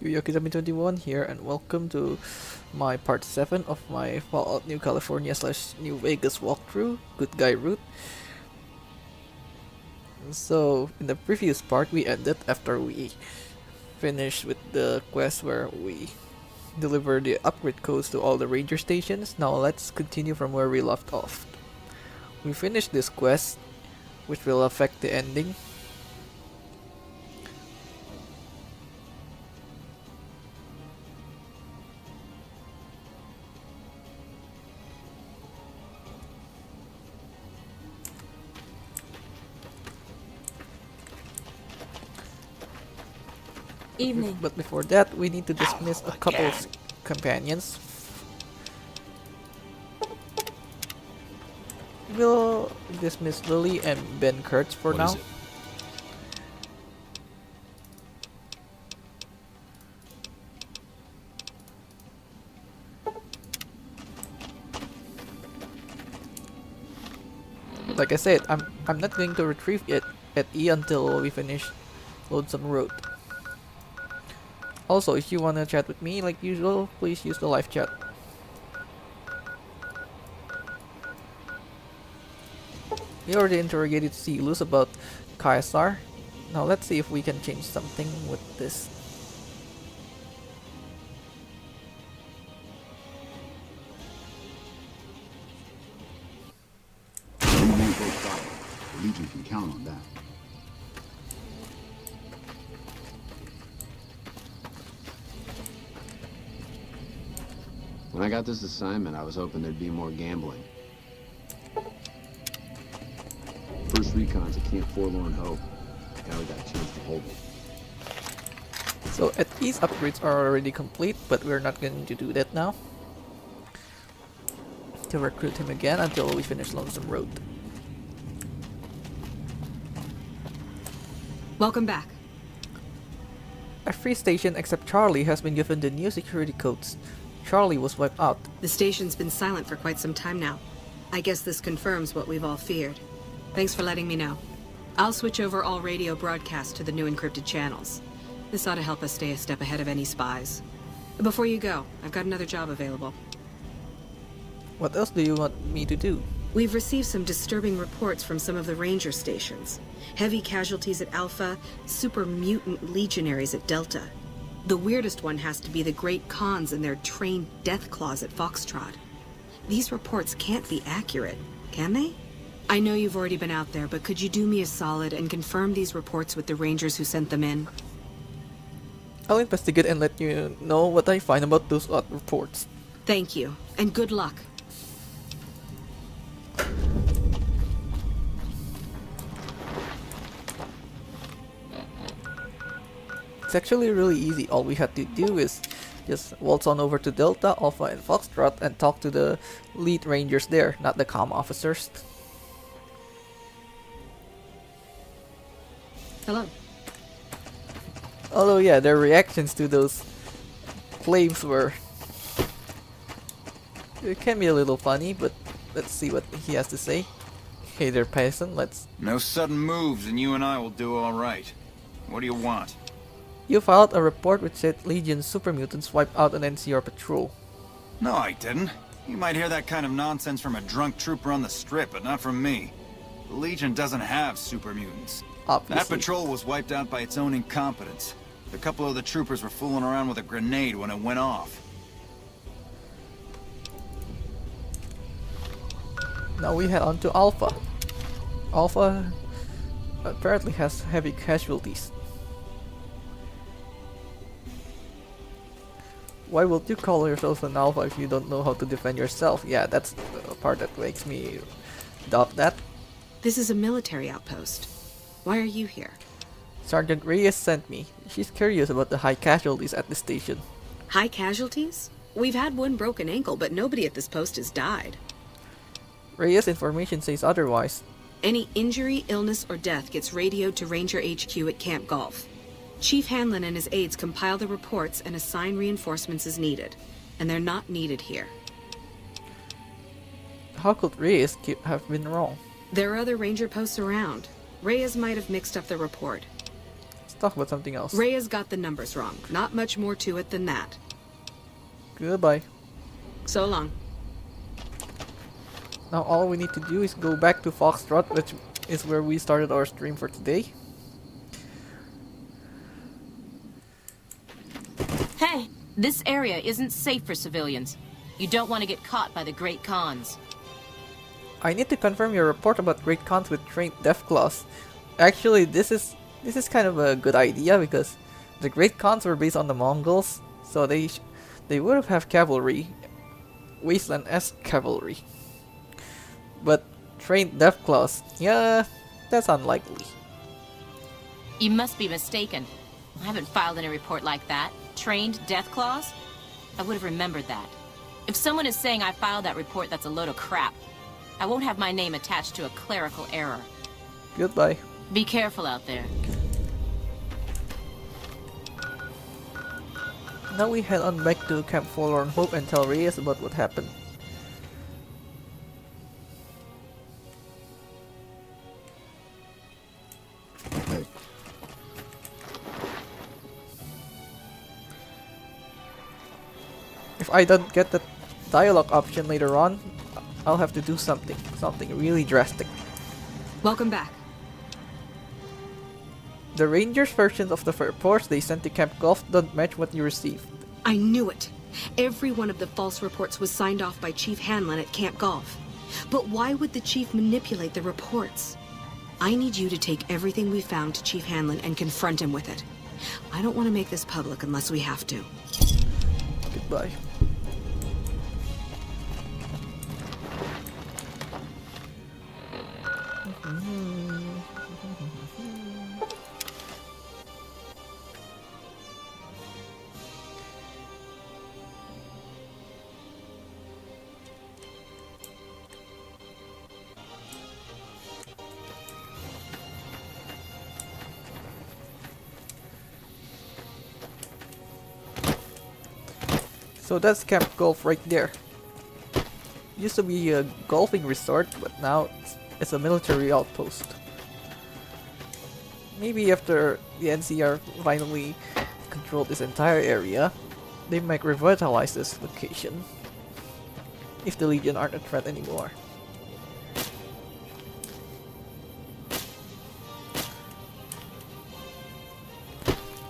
Yoyoki21 here, and welcome to my part 7 of my Fallout New California slash New Vegas walkthrough, Good Guy Route. So, in the previous part, we ended after we finished with the quest where we deliver the upgrade codes to all the ranger stations. Now let's continue from where we left off. We finished this quest, which will affect the ending. Evening. But before that, we need to dismiss a couple of companions. We'll dismiss Lily and Ben Kurtz for now. Like I said, I'm not going to retrieve it at E until we finish Lonesome Road. Also, if you wanna chat with me like usual, please use the live chat. We already interrogated Celus about Caesar. Now let's see if we can change something with this. We won't go far. The Legion can count on that. When I got this assignment, I was hoping there'd be more gambling. First recon's a Camp Forlorn Hope. Now we got a chance to hold it. So at these upgrades are already complete, but we're not going to do that now. To recruit him again until we finish Lonesome Road. Welcome back. Every station except Charlie has been given the new security codes. Charlie was wiped out. The station's been silent for quite some time now. I guess this confirms what we've all feared. Thanks for letting me know. I'll switch over all radio broadcasts to the new encrypted channels. This ought to help us stay a step ahead of any spies. Before you go, I've got another job available. What else do you want me to do? We've received some disturbing reports from some of the ranger stations. Heavy casualties at Alpha, super mutant legionaries at Delta. The weirdest one has to be the Great Khans and their trained death claws at Foxtrot. These reports can't be accurate, can they? I know you've already been out there, but could you do me a solid and confirm these reports with the rangers who sent them in? I'll investigate and let you know what I find about those odd reports. Thank you, and good luck. It's actually really easy. All we had to do is just waltz on over to Delta, Alpha, and Foxtrot and talk to the lead rangers there, not the comm officers. Hello. Although yeah, their reactions to those claims were... It can be a little funny, but let's see what he has to say. Hey there, peasant, let's... No sudden moves and you and I will do alright. What do you want? You filed a report which said Legion super mutants wiped out an NCR patrol. No, I didn't. You might hear that kind of nonsense from a drunk trooper on the strip, but not from me. The Legion doesn't have super mutants. Obviously. That patrol was wiped out by its own incompetence. A couple of the troopers were fooling around with a grenade when it went off. Now we head on to Alpha. Alpha apparently has heavy casualties. Why would you call yourself an Alpha if you don't know how to defend yourself? Yeah, that's the part that makes me doubt that. This is a military outpost. Why are you here? Sergeant Reyes sent me. She's curious about the high casualties at the station. High casualties? We've had one broken ankle, but nobody at this post has died. Reyes' information says otherwise. Any injury, illness, or death gets radioed to Ranger HQ at Camp Golf. Chief Hanlon and his aides compile the reports and assign reinforcements as needed. And they're not needed here. How could Reyes have been wrong? There are other ranger posts around. Reyes might have mixed up the report. Let's talk about something else. Rhea's got the numbers wrong. Not much more to it than that. Goodbye. So long. Now all we need to do is go back to Foxtrot, which is where we started our stream for today. Hey, this area isn't safe for civilians. You don't want to get caught by the Great Khans. I need to confirm your report about Great Khans with trained Deathclaws. Actually, this is kind of a good idea because the Great Khans were based on the Mongols, so they would have cavalry, Wasteland-esque cavalry. But trained Deathclaws, yeah, that's unlikely. You must be mistaken. I haven't filed any report like that. Trained Deathclaws? I would have remembered that. If someone is saying I filed that report, that's a load of crap. I won't have my name attached to a clerical error. Goodbye. Be careful out there. Now we head on back to Camp Forlorn Hope and tell Reyes about what happened. Hey, If I don't get the dialogue option later on, I'll have to do something really drastic. Welcome back. The Rangers' versions of the reports they sent to Camp Golf don't match what you received. I knew it. Every one of the false reports was signed off by Chief Hanlon at Camp Golf. But why would the Chief manipulate the reports? I need you to take everything we found to Chief Hanlon and confront him with it. I don't want to make this public unless we have to. Goodbye. So that's Camp Golf right there. Used to be a golfing resort, but now it's a military outpost. Maybe after the NCR finally control this entire area, they might revitalize this location. If the Legion aren't a threat anymore.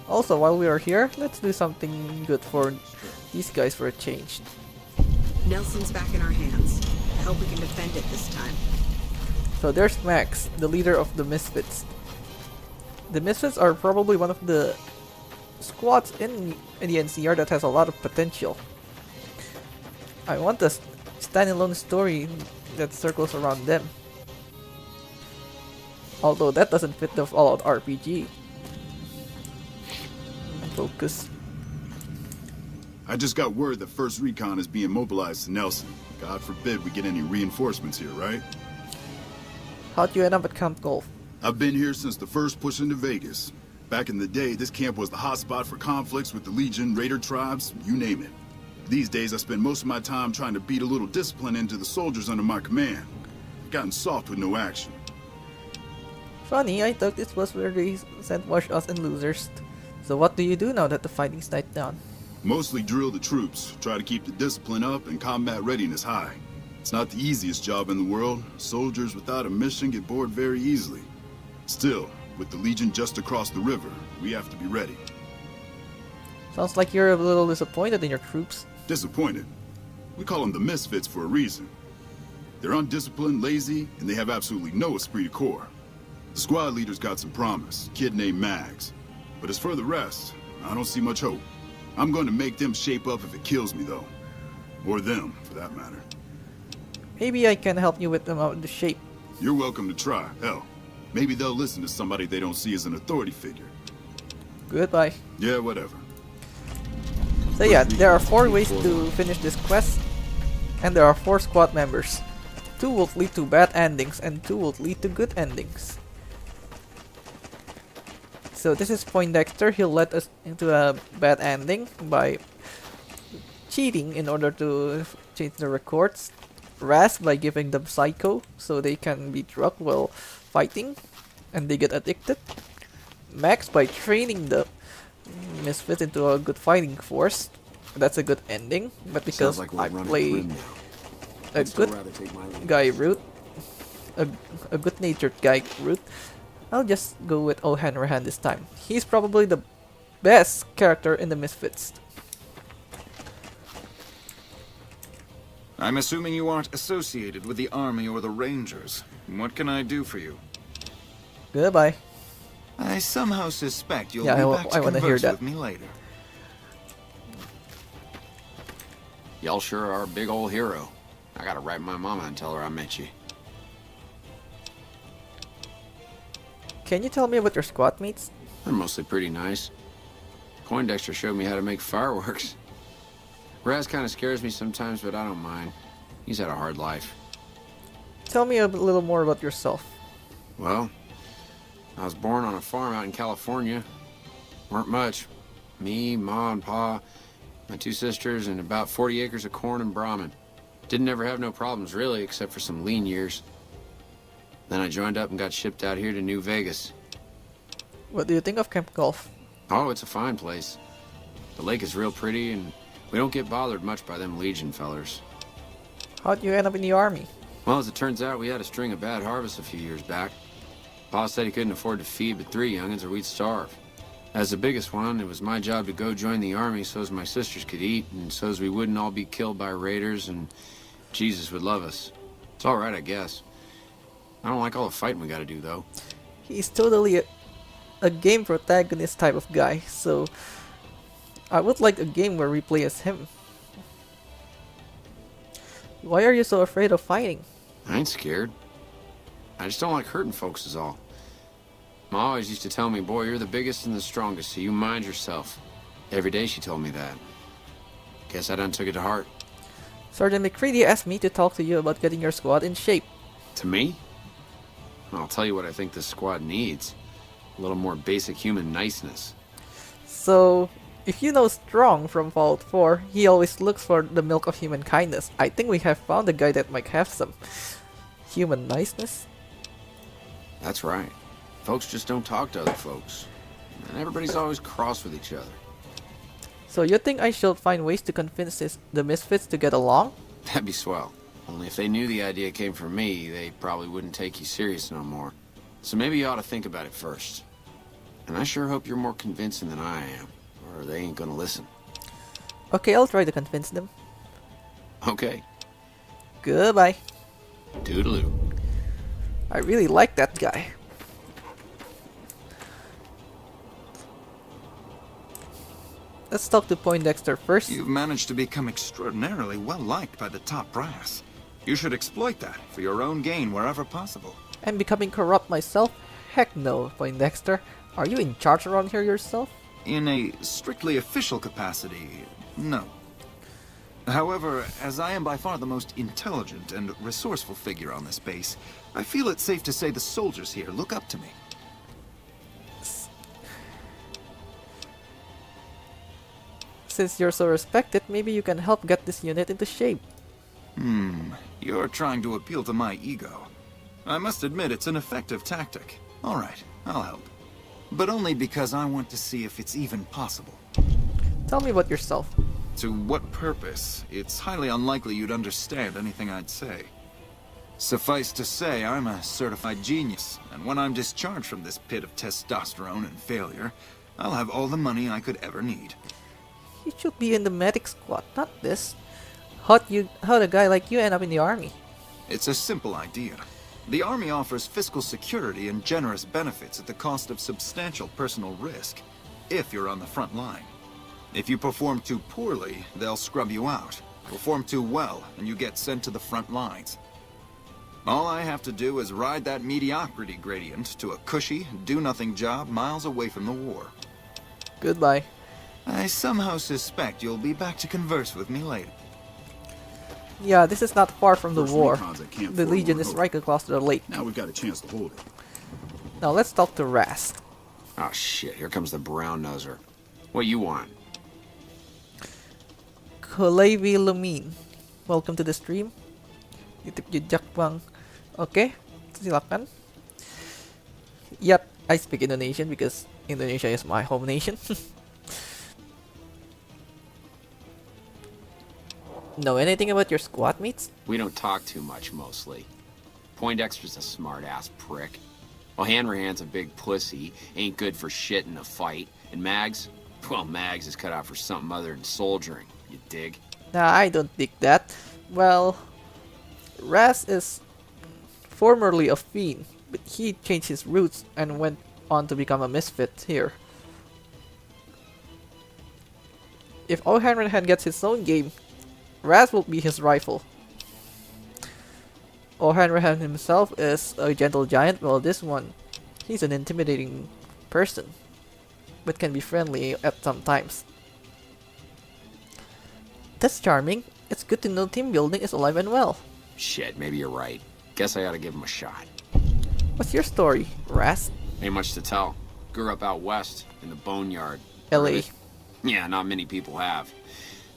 Also, while we are here, let's do something good for these guys for a change. Nelson's back in our hands. I hope we can defend it this time. So there's Max, the leader of the Misfits. The Misfits are probably one of the squads in the NCR that has a lot of potential. I want a standalone story that circles around them. Although that doesn't fit the Fallout RPG. Focus. I just got word that First Recon is being mobilized to Nelson. God forbid we get any reinforcements here, right? How'd you end up at Camp Golf? I've been here since the first push into Vegas. Back in the day, this camp was the hotspot for conflicts with the Legion, Raider tribes, you name it. These days, I spend most of my time trying to beat a little discipline into the soldiers under my command. I've gotten soft with no action. Funny, I thought this was where they sent wash us and losers. So what do you do now that the fighting's died down? Mostly drill the troops, try to keep the discipline up and combat readiness high. It's not the easiest job in the world. Soldiers without a mission get bored very easily. Still, with the Legion just across the river, we have to be ready. Sounds like you're a little disappointed in your troops. Disappointed? We call them the Misfits for a reason. They're undisciplined, lazy, and they have absolutely no esprit de corps. The squad leader's got some promise, kid named Mags. But as for the rest, I don't see much hope. I'm going to make them shape up if it kills me, though. Or them, for that matter. Maybe I can help you with them out of the shape. You're welcome to try. Hell, maybe they'll listen to somebody they don't see as an authority figure. Goodbye. Yeah, whatever. So yeah, there are 4 ways to finish this quest. And there are 4 squad members. 2 will lead to bad endings and 2 will lead to good endings. So this is Poindexter. He'll let us into a bad ending by cheating in order to change the records. Raz by giving them psycho so they can be drugged while fighting and they get addicted. Max by training the Misfits into a good fighting force. That's a good ending, but because Sounds like we're I running play grim now. a I'd still good rather take my lead. guy route, a good-natured guy route, I'll just go with O'Hanrahan this time. He's probably the best character in the Misfits. I'm assuming you aren't associated with the Army or the Rangers. What can I do for you? Goodbye. I somehow suspect you'll Yeah, be back to I wanna hear converse that. with me later. Y'all sure are a big old hero. I gotta write my mama and tell her I met you. Can you tell me about your squad mates? They're mostly pretty nice. Poindexter showed me how to make fireworks. Raz kind of scares me sometimes, but I don't mind. He's had a hard life. Tell me a little more about yourself. Well, I was born on a farm out in California. Weren't much. Me, Ma, and Pa, my 2 sisters, and about 40 acres of corn and Brahmin. Didn't ever have no problems, really, except for some lean years. Then I joined up and got shipped out here to New Vegas. What do you think of Camp Golf? Oh, it's a fine place. The lake is real pretty, and we don't get bothered much by them Legion fellers. How'd you end up in the army? Well, as it turns out, we had a string of bad harvests a few years back. Pa said he couldn't afford to feed but 3 youngins or we'd starve. As the biggest one, it was my job to go join the army so's my sisters could eat and so's we wouldn't all be killed by raiders and Jesus would love us. It's all right, I guess. I don't like all the fighting we gotta do, though. He's totally a game protagonist type of guy, so I would like a game where we play as him. Why are you so afraid of fighting? I ain't scared. I just don't like hurting folks is all. Ma always used to tell me, boy, you're the biggest and the strongest, so you mind yourself. Every day she told me that. Guess I done took it to heart. Sergeant McCready asked me to talk to you about getting your squad in shape. To me? I'll tell you what I think this squad needs. A little more basic human niceness. So, if you know Strong from Fallout 4, he always looks for the milk of human kindness. I think we have found a guy that might have some human niceness. That's right. Folks just don't talk to other folks. And everybody's always cross with each other. So you think I should find ways to convince the Misfits to get along? That'd be swell. Only if they knew the idea came from me, they probably wouldn't take you serious no more. So maybe you ought to think about it first. And I sure hope you're more convincing than I am, or they ain't gonna listen. Okay, I'll try to convince them. Okay. Goodbye. Toodaloo. I really like that guy. Let's talk to Poindexter first. You've managed to become extraordinarily well-liked by the top brass. You should exploit that for your own gain wherever possible. I'm becoming corrupt myself? Heck no, Poindexter. Are you in charge around here yourself? In a strictly official capacity, no. However, as I am by far the most intelligent and resourceful figure on this base, I feel it's safe to say the soldiers here look up to me. Since you're so respected, maybe you can help get this unit into shape. You're trying to appeal to my ego. I must admit it's an effective tactic. All right, I'll help. But only because I want to see if it's even possible. Tell me about yourself. To what purpose? It's highly unlikely you'd understand anything I'd say. Suffice to say, I'm a certified genius, and when I'm discharged from this pit of testosterone and failure, I'll have all the money I could ever need. You should be in the medic squad, not this. How'd a guy like you end up in the army? It's a simple idea. The Army offers fiscal security and generous benefits at the cost of substantial personal risk, if you're on the front line. If you perform too poorly, they'll scrub you out. Perform too well, and you get sent to the front lines. All I have to do is ride that mediocrity gradient to a cushy, do-nothing job miles away from the war. Goodbye. I somehow suspect you'll be back to converse with me later. Yeah, this is not far from the First war. recons at Camp The Forlorn Legion is Hope. right across the lake. Now we've got a chance to hold it. Now let's talk to Rast. Oh shit, here comes the brown noser. What you want? Kulavi Lumin. Welcome to the stream. Titip jejak bang. Oke, silakan. Yap, I speak Indonesian because Indonesia is my home nation. Know anything about your squad mates? We don't talk too much, mostly. Poindexter's a smart-ass prick. O'Hanrahan's a big pussy, ain't good for shit in a fight. And Mags? Well, Mags is cut out for something other than soldiering, you dig? Nah, I don't dig that. Well, Raz is formerly a fiend, but he changed his roots and went on to become a misfit here. If O'Hanrahan gets his own game, Raz will be his rival. O'Hanrahan himself is a gentle giant, while this one, he's an intimidating person, but can be friendly at some times. That's charming. It's good to know team building is alive and well. Shit, maybe you're right. Guess I ought to give him a shot. What's your story, Raz? Ain't much to tell. Grew up out west, in the boneyard. LA. Yeah, not many people have.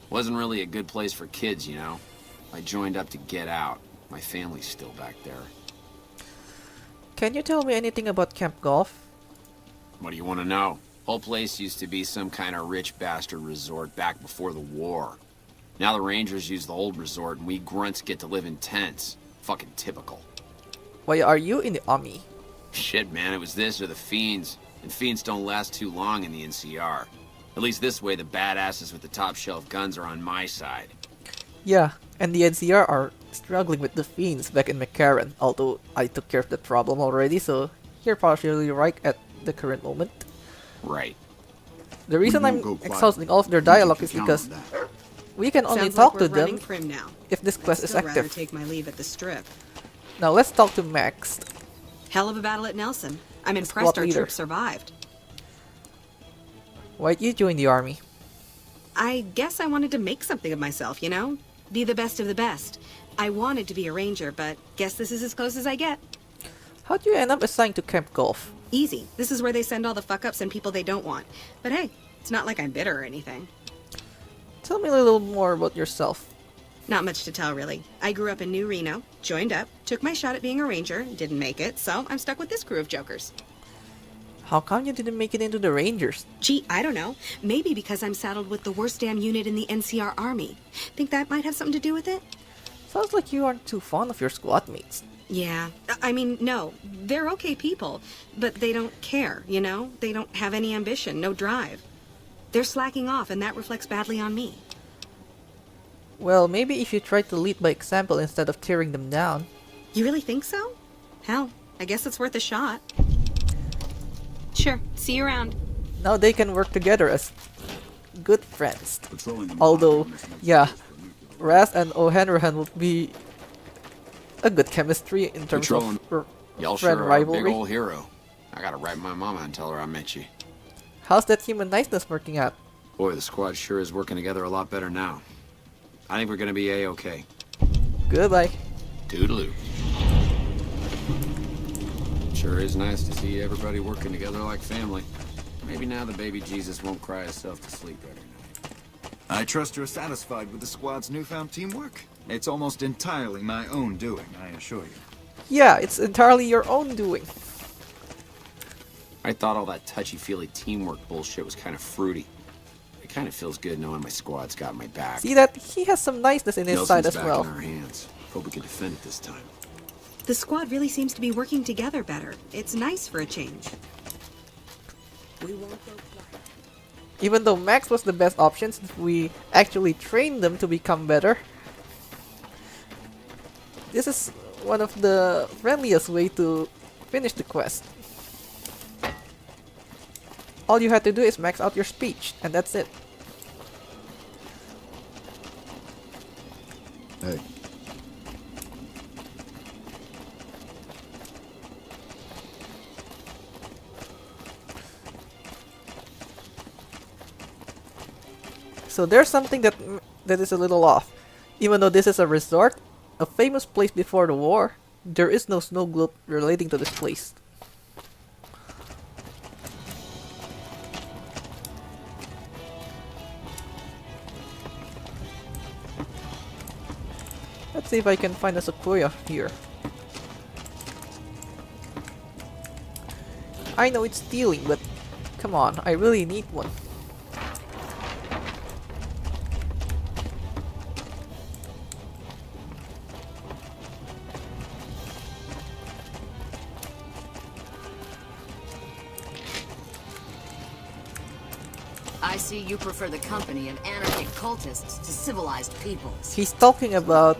Wasn't really a good place for kids, you know. I joined up to get out. My family's still back there. Can you tell me anything about Camp Golf? What do you want to know? Whole place used to be some kind of rich bastard resort back before the war. Now the Rangers use the old resort and we grunts get to live in tents. Fucking typical. Why are you in the army? Shit, man, it was this or the Fiends. And Fiends don't last too long in the NCR. At least this way the badasses with the top shelf guns are on my side. Yeah, and the NCR are struggling with the fiends back in McCarran, although I took care of that problem already, so you're partially right at the current moment. Right. The reason We I'm won't go quiet. exhausting all of their You can dialogue is count because on that. we can only Sounds talk like to we're running them prim now. if this quest is Still rather active. take my leave at the strip. Now let's talk to Max. Hell of a battle at Nelson. I'm Squad impressed our leader. troops survived. Why'd you join the army? I guess I wanted to make something of myself, you know? Be the best of the best. I wanted to be a ranger, but guess this is as close as I get. How'd you end up assigned to Camp Golf? Easy. This is where they send all the fuck-ups and people they don't want. But hey, it's not like I'm bitter or anything. Tell me a little more about yourself. Not much to tell, really. I grew up in New Reno, joined up, took my shot at being a ranger, didn't make it, so I'm stuck with this crew of jokers. How come you didn't make it into the Rangers? Gee, I don't know. Maybe because I'm saddled with the worst damn unit in the NCR Army. Think that might have something to do with it? Sounds like you aren't too fond of your squad mates. Yeah. I mean, no. They're okay people, but they don't care, you know? They don't have any ambition, no drive. They're slacking off, and that reflects badly on me. Well, maybe if you try to lead by example instead of tearing them down. You really think so? Hell, I guess it's worth a shot. Sure. See you around. Now they can work together as good friends. Patrolling the Although, Mojave makes yeah, sense for nuclear. Raz and O'Hanrahan will be a good chemistry in terms Patrolling. of Y'all friend sure are a big rivalry. old hero. I gotta write my mama and tell her I met you. How's that human niceness working out? Boy, the squad sure is working together a lot better now. I think we're gonna be A-okay. Goodbye. Toodaloo. Sure is nice to see everybody working together like family. Maybe now the baby Jesus won't cry himself to sleep every night. I trust you're satisfied with the squad's newfound teamwork. It's almost entirely my own doing, I assure you. Yeah, it's entirely your own doing. I thought all that touchy-feely teamwork bullshit was kind of fruity. It kind of feels good knowing my squad's got my back. See that he has some niceness in his Nelson's side as back well. in our hands. Hope we can defend it this time. The squad really seems to be working together better. It's nice for a change. We won't go quiet. Even though Max was the best option since we actually trained them to become better. This is one of the friendliest way to finish the quest. All you had to do is max out your speech, and that's it. Hey, So there's something that is a little off. Even though this is a resort, a famous place before the war, there is no snow globe relating to this place. Let's see if I can find a sequoia here. I know it's stealing, but come on, I really need one. I see you prefer the company of anarchic cultists to civilized peoples. She's talking about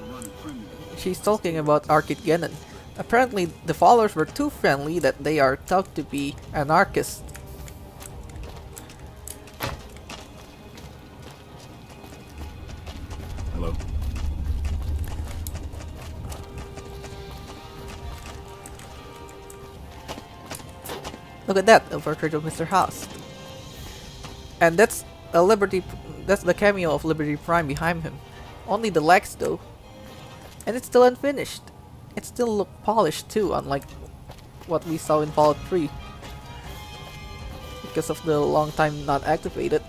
Archid. Apparently, the followers were too friendly that they are thought to be anarchists. Hello? Look at that, a portrait of Mr. House. And that's a Liberty. That's the cameo of Liberty Prime behind him. Only the legs, though, and it's still unfinished. It still looks polished too, unlike what we saw in Fallout 3, because of the long time not activated.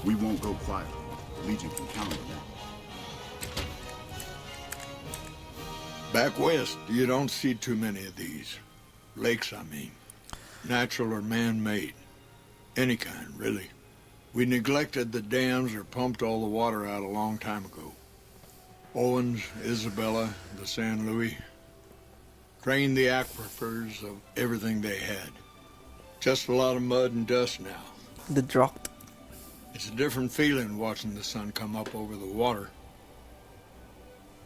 We won't go quietly. The Legion can count on that. Back west, you don't see too many of these. Lakes, I mean. Natural or man-made. Any kind, really. We neglected the dams or pumped all the water out a long time ago. Owens, Isabella, the San Luis. Drained the aquifers of everything they had. Just a lot of mud and dust now. The dropped. It's a different feeling watching the sun come up over the water.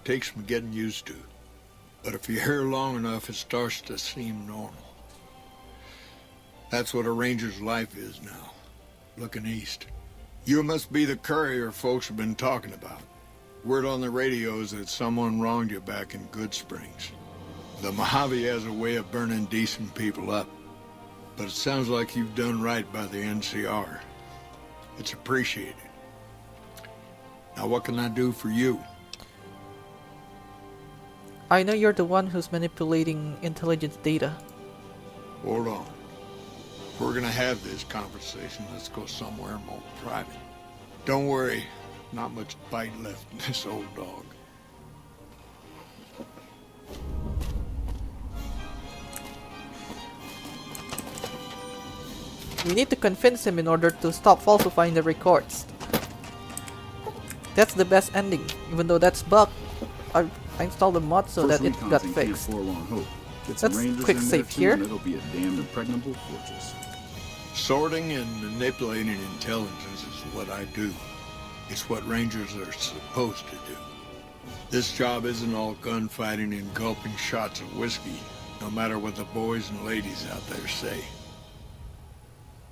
Takes some getting used to. But if you're here long enough, it starts to seem normal. That's what a ranger's life is now, looking east. You must be the courier folks have been talking about. Word on the radio is that someone wronged you back in Good Springs. The Mojave has a way of burning decent people up. But it sounds like you've done right by the NCR. It's appreciated. Now what can I do for you? I know you're the one who's manipulating intelligence data. Hold on. If we're gonna have this conversation, let's go somewhere more private. Don't worry, not much bite left in this old dog. We need to convince him in order to stop falsifying the records. That's the best ending, even though that's bugged. I installed a mod so that it got fixed. Let's quick save here. It'll be a damn impregnable fortress. Sorting and manipulating intelligence is what I do. It's what Rangers are supposed to do. This job isn't all gunfighting and gulping shots of whiskey, no matter what the boys and ladies out there say.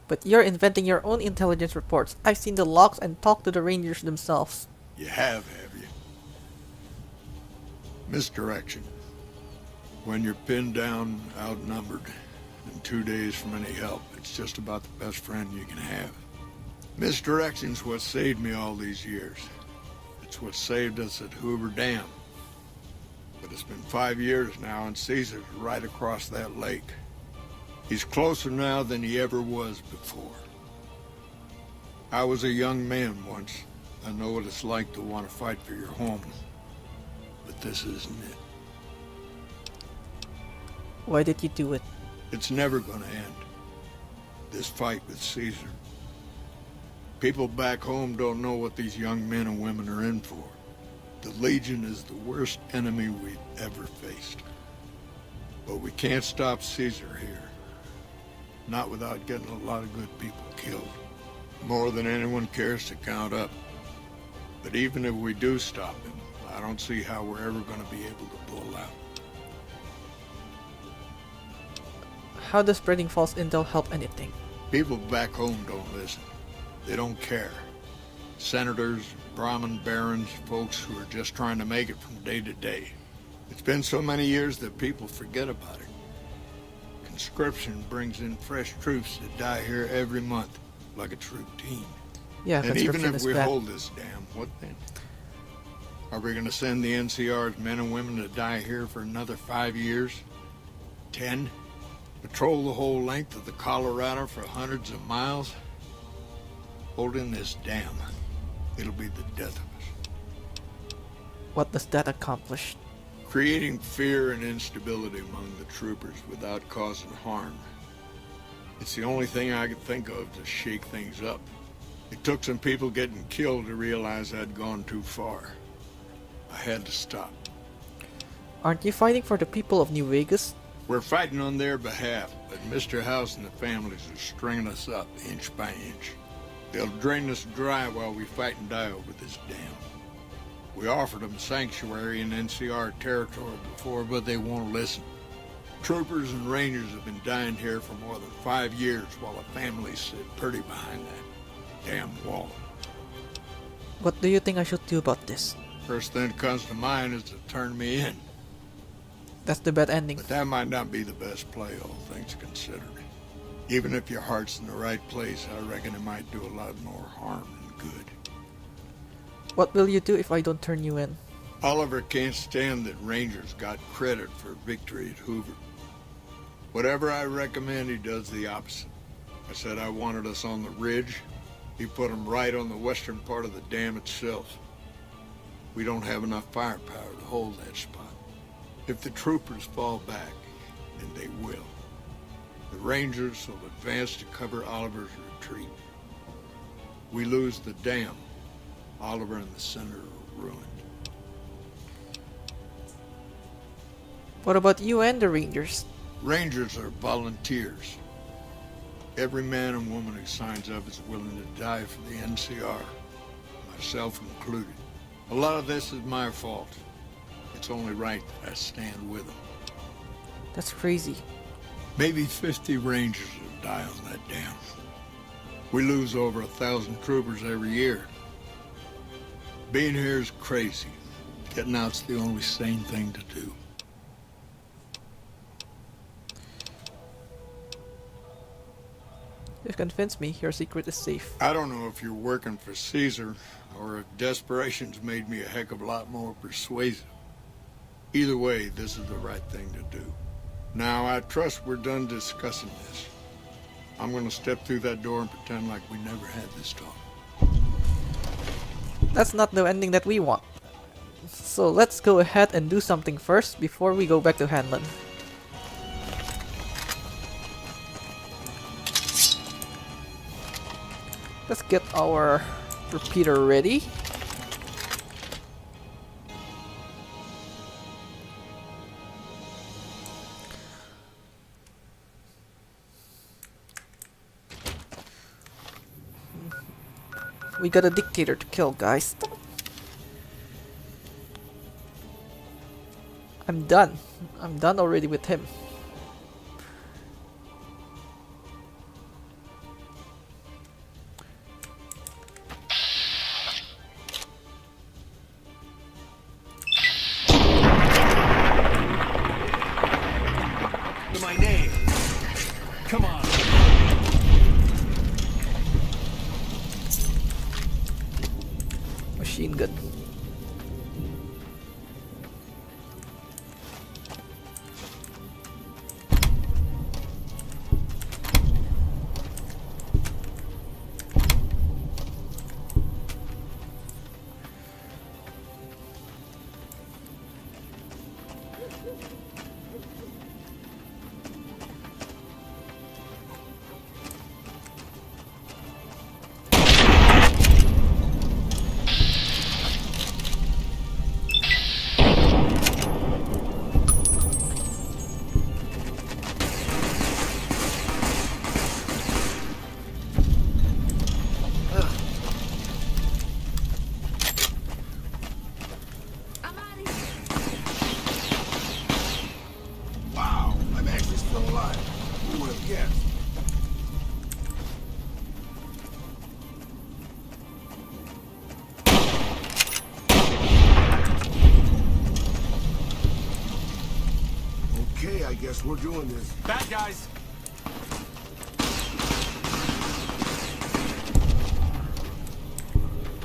But you're inventing your own intelligence reports. I've seen the logs and talked to the Rangers themselves. You have you? Misdirection. When you're pinned down, outnumbered, and 2 days from any help, it's just about the best friend you can have. Misdirection's what saved me all these years. It's what saved us at Hoover Dam. But it's been 5 years now, and Caesar's right across that lake. He's closer now than he ever was before. I was a young man once. I know what it's like to want to fight for your home. But this isn't it. Why did you do it? It's never gonna end. This fight with Caesar. People back home don't know what these young men and women are in for. The Legion is the worst enemy we've ever faced. But we can't stop Caesar here. Not without getting a lot of good people killed. More than anyone cares to count up. But even if we do stop him, I don't see how we're ever going to be able to pull out. How does spreading false intel help anything? People back home don't listen. They don't care. Senators, Brahmin barons, folks who are just trying to make it from day to day. It's been so many years that people forget about it. Conscription brings in fresh troops that die here every month, like it's routine. Yeah, And even conscription if is we bad. hold this dam, what then? Are we going to send the NCR's men and women to die here for another 5 years? 10? Patrol the whole length of the Colorado for hundreds of miles? Holding this dam, it'll be the death of us. What does that accomplish? Creating fear and instability among the troopers without causing harm. It's the only thing I could think of to shake things up. It took some people getting killed to realize I'd gone too far. I had to stop. Aren't you fighting for the people of New Vegas? We're fighting on their behalf, but Mr. House and the families are stringing us up inch by inch. They'll drain us dry while we fight and die over this dam. We offered them sanctuary in NCR territory before, but they won't listen. Troopers and rangers have been dying here for more than 5 years while the families sit pretty behind that damn wall. What do you think I should do about this? First thing that comes to mind is to turn me in. That's the bad ending. But that might not be the best play, all things considered. Even if your heart's in the right place, I reckon it might do a lot more harm than good. What will you do if I don't turn you in? Oliver can't stand that Rangers got credit for victory at Hoover. Whatever I recommend, he does the opposite. I said I wanted us on the ridge. He put them right on the western part of the dam itself. We don't have enough firepower to hold that spot. If the troopers fall back, and they will, the Rangers will advance to cover Oliver's retreat. We lose the dam. Oliver and the center are ruined. What about you and the Rangers? Rangers are volunteers. Every man and woman who signs up is willing to die for the NCR, myself included. A lot of this is my fault. It's only right that I stand with them. That's crazy. Maybe 50 Rangers will die on that dam. We lose over 1,000 troopers every year. Being here is crazy. Getting out's the only sane thing to do. You've convinced me your secret is safe. I don't know if you're working for Caesar, or if desperation's made me a heck of a lot more persuasive. Either way, this is the right thing to do. Now, I trust we're done discussing this. I'm gonna step through that door and pretend like we never had this talk. That's not the ending that we want. So let's go ahead and do something first before we go back to Hanlon. Let's get our repeater ready. We got a dictator to kill, guys. I'm done. I'm done already with him. My name. Come on. Machine gun. Wow, I'm actually still alive. Who would have guessed? Okay, I guess we're doing this. Bad guys!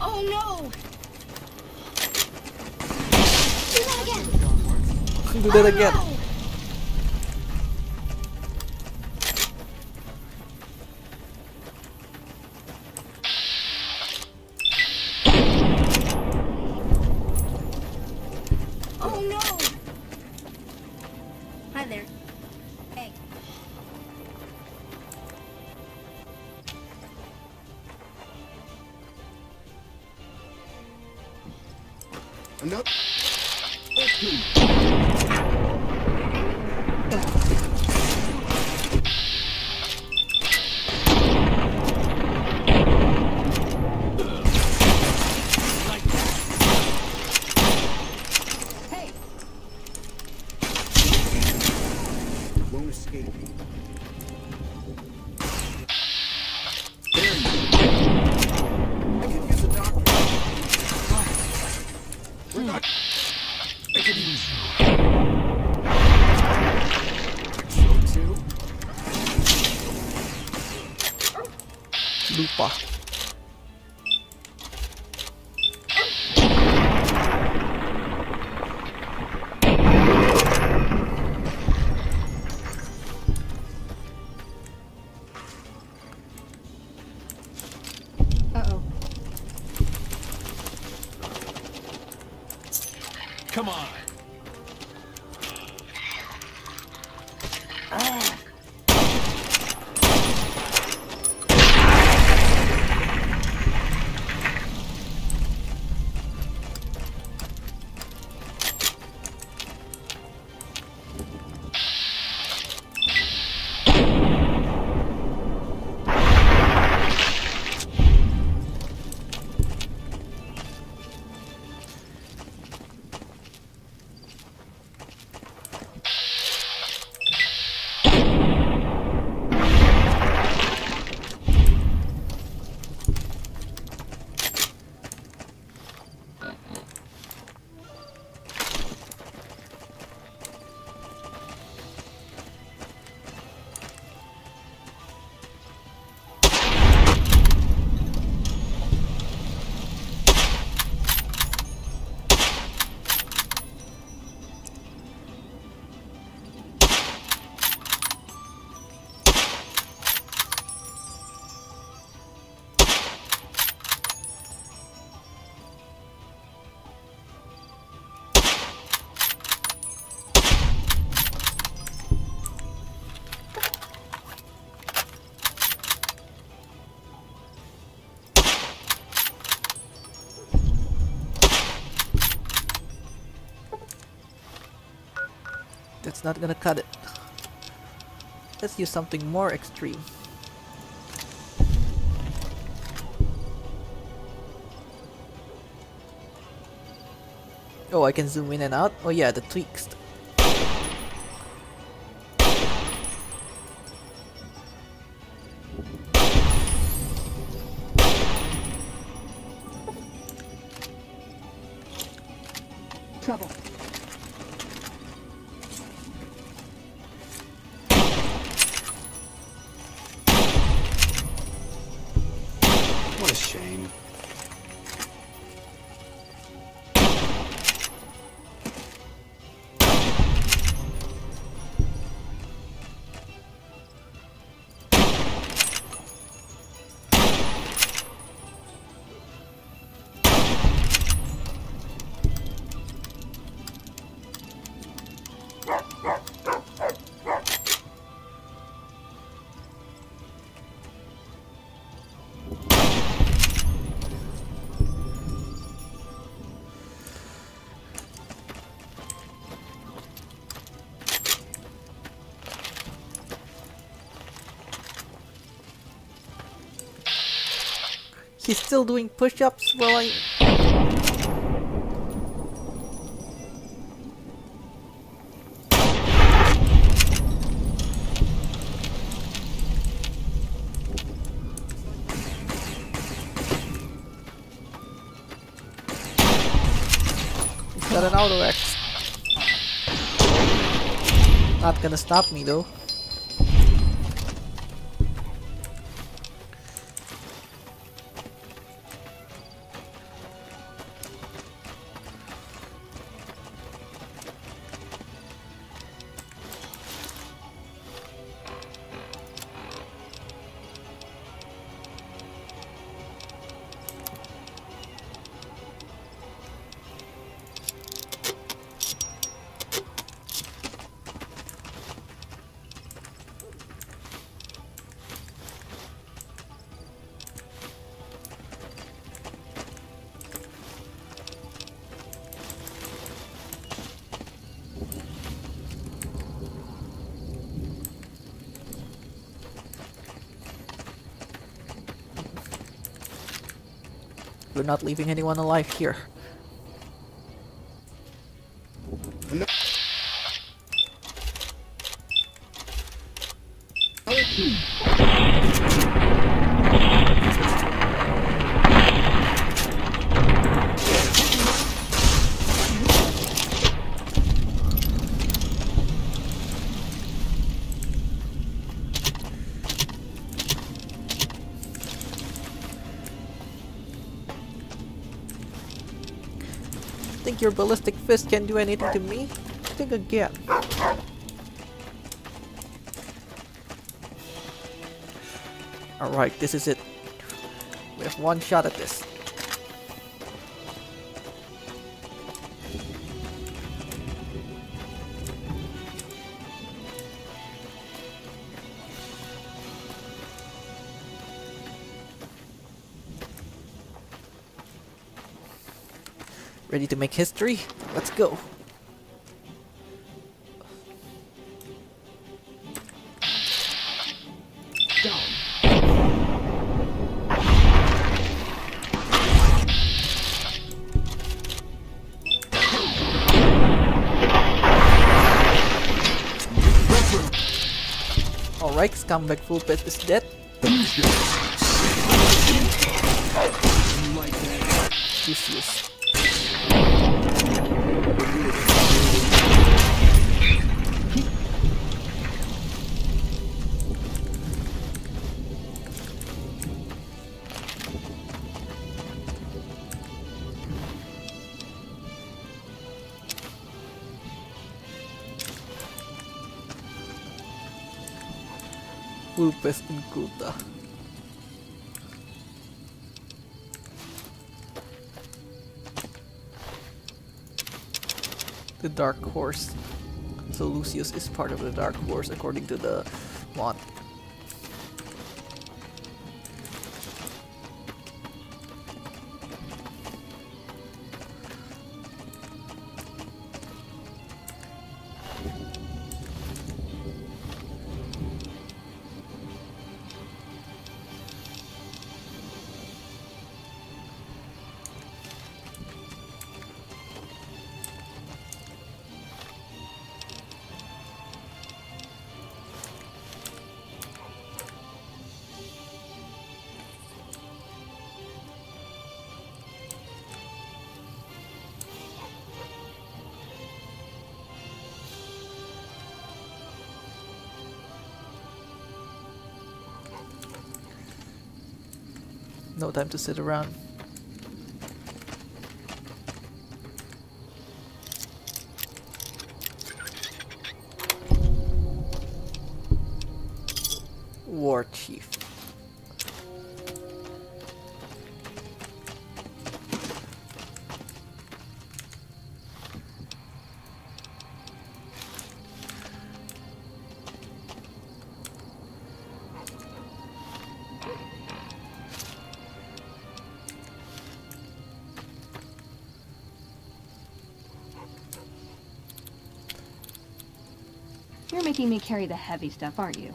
Oh no! Do that again! Do that again. No! on there. Hey. Enough. Hey. Won't escape. I could use a doctor. We're not. I could use. So too. Lupa. Uh-oh. Come on. That's not gonna cut it. Let's use something more extreme. Oh, I can zoom in and out? Oh yeah, the tweaks. Trouble. What a shame. He's still doing push-ups while I... He's got an auto X. Not gonna stop me though. We're not leaving anyone alive here. Think your ballistic fist can do anything to me? Think again. Alright, this is it. We have one shot at this. Ready to make history? Let's go. Alright, scumbag full pet is dead. Useless. Pulpes inculta. The Dark Horse. So Lucius is part of the Dark Horse according to the mod. No time to sit around. War Chief. You're making me carry the heavy stuff, aren't you?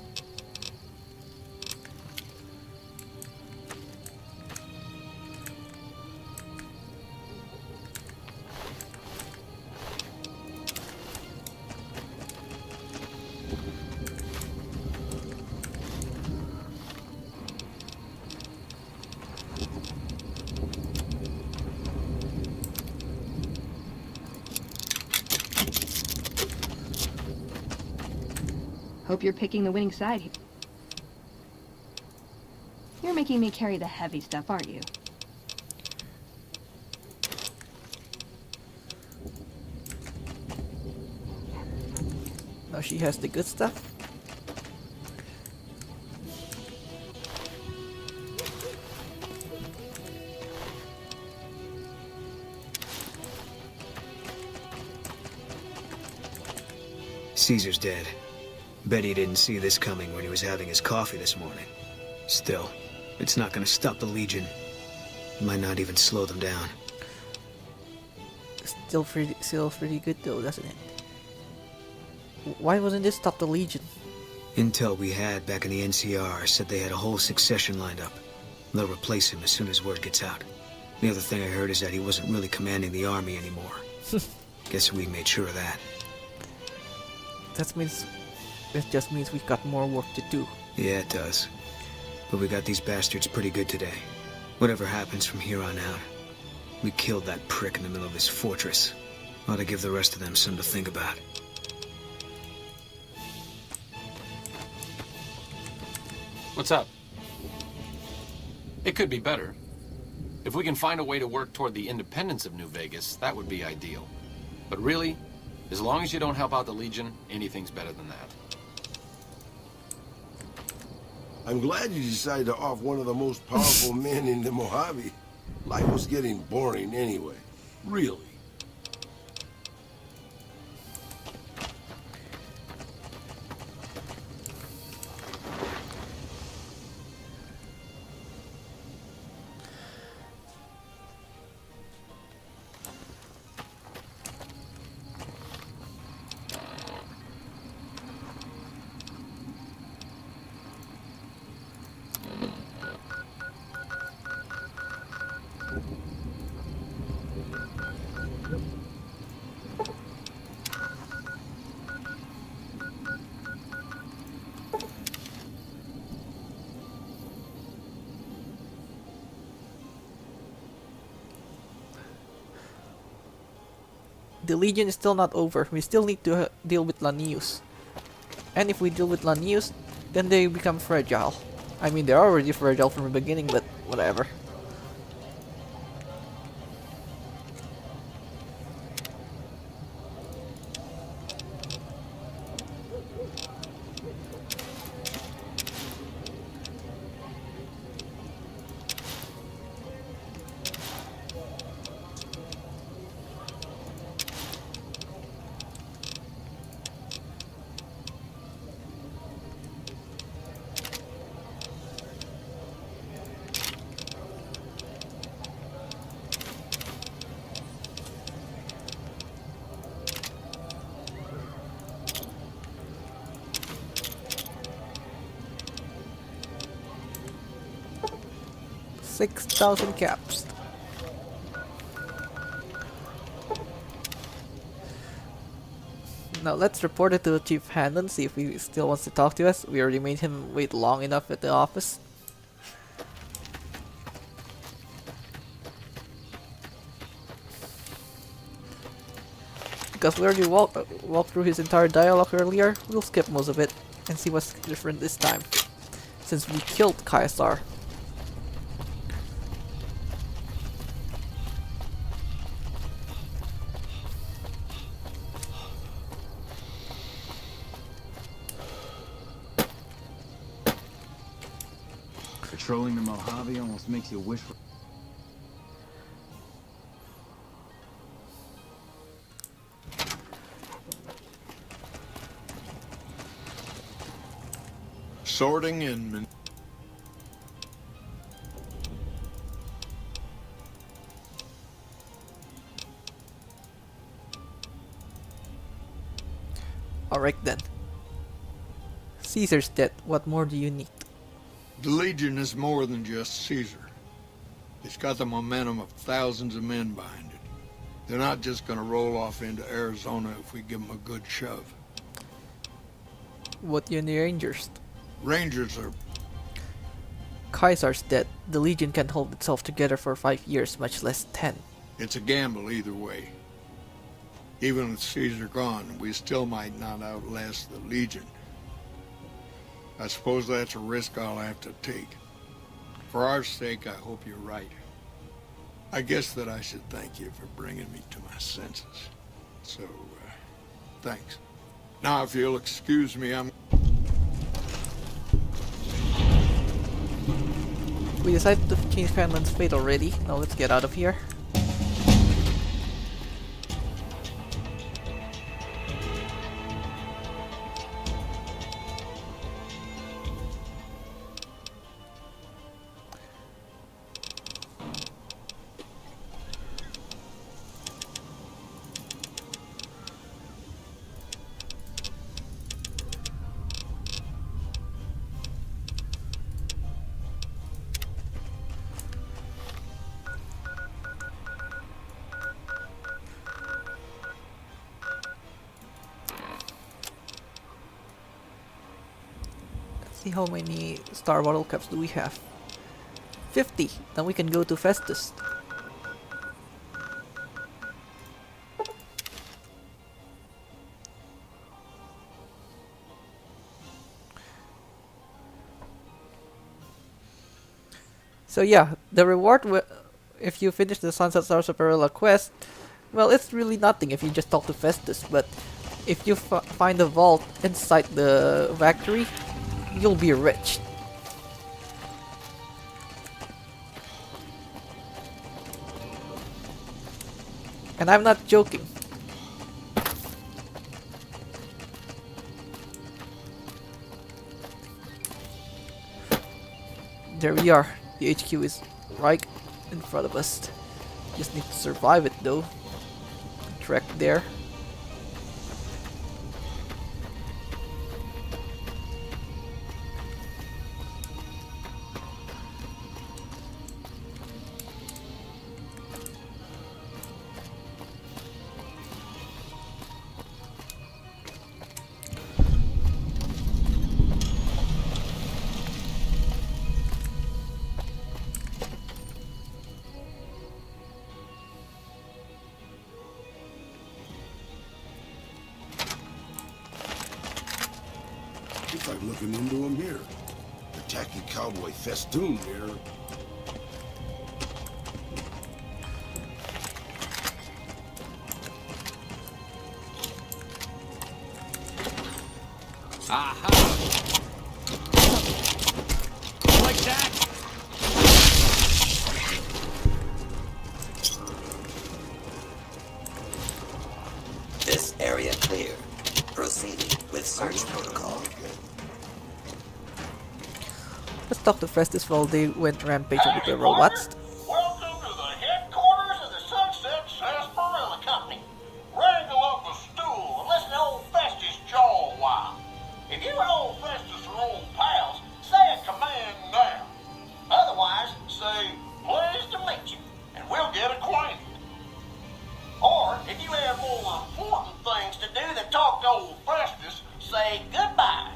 Hope you're picking the winning side here. You're making me carry the heavy stuff, aren't you? Now she has the good stuff. Caesar's dead. Bet he didn't see this coming when he was having his coffee this morning. Still, it's not gonna stop the Legion. It might not even slow them down. Still pretty good though, doesn't it? Why wasn't this stop the Legion? Intel we had back in the NCR said they had a whole succession lined up. They'll replace him as soon as word gets out. The other thing I heard is that he wasn't really commanding the army anymore. Guess we made sure of that. That just means we've got more work to do. Yeah, it does. But we got these bastards pretty good today. Whatever happens from here on out, we killed that prick in the middle of this fortress. Ought to give the rest of them something to think about. What's up? It could be better. If we can find a way to work toward the independence of New Vegas, that would be ideal. But really, as long as you don't help out the Legion, anything's better than that. I'm glad you decided to off one of the most powerful men in the Mojave. Life was getting boring anyway. Really. The Legion is still not over. We still need to deal with Lanius. And if we deal with Lanius, then they become fragile. I mean, they're already fragile from the beginning, but whatever. $6,000 caps. Now let's report it to Chief Hanlon, see if he still wants to talk to us. We already made him wait long enough at the office. Because we already walked through his entire dialogue earlier, we'll skip most of it and see what's different this time. Since we killed Caesar. Patrolling the Mojave almost makes you wish for... Sorting and... Alright then. Caesar's dead. What more do you need? The Legion is more than just Caesar. It's got the momentum of thousands of men behind it. They're not just going to roll off into Arizona if we give them a good shove. What do you need Rangers? Rangers are... Caesar's dead. The Legion can't hold itself together for 5 years, much less 10. It's a gamble either way. Even with Caesar gone, we still might not outlast the Legion. I suppose that's a risk I'll have to take. For our sake, I hope you're right. I guess that I should thank you for bringing me to my senses. So, thanks. Now, if you'll excuse me, We decided to change Hanlon's fate already. Now let's get out of here. see how many star bottle caps do we have. 50. Then we can go to Festus. So yeah, the reward if you finish the Sunset Star Superilla quest, well, it's really nothing if you just talk to Festus, but if you find a vault inside the factory, you'll be rich. And I'm not joking. There we are. The HQ is right in front of us. Just need to survive it though. Trek there. Looks like looking into a mirror. The tacky cowboy festoon mirror. Aha! Like that? This area clear. Proceeding with search protocol. Let's talk to Festus while they went rampaging with the robots. Welcome to the headquarters of the Sunset Sarsaparilla Company. Wrangle up a stool and listen to old Festus jaw a while. If you and old Festus are old pals, say a command now. Otherwise, say, pleased to meet you, and we'll get acquainted. Or, if you have more important things to do than talk to old Festus, say goodbye.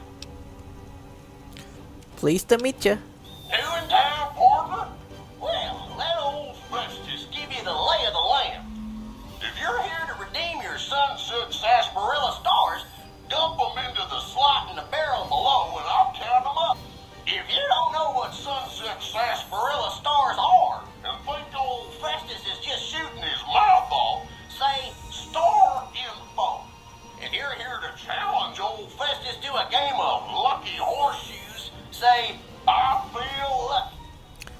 Pleased to meet ya. New in town, partner? Well, let old Festus give you the lay of the land. If you're here to redeem your Sunset Sarsaparilla stars, dump them into the slot in the barrel below and I'll count them up. If you don't know what Sunset Sarsaparilla stars are and think old Festus is just shooting his mouth off, say star info. If you're here to challenge old Festus to a game of lucky horseshoes, say, I feel lucky.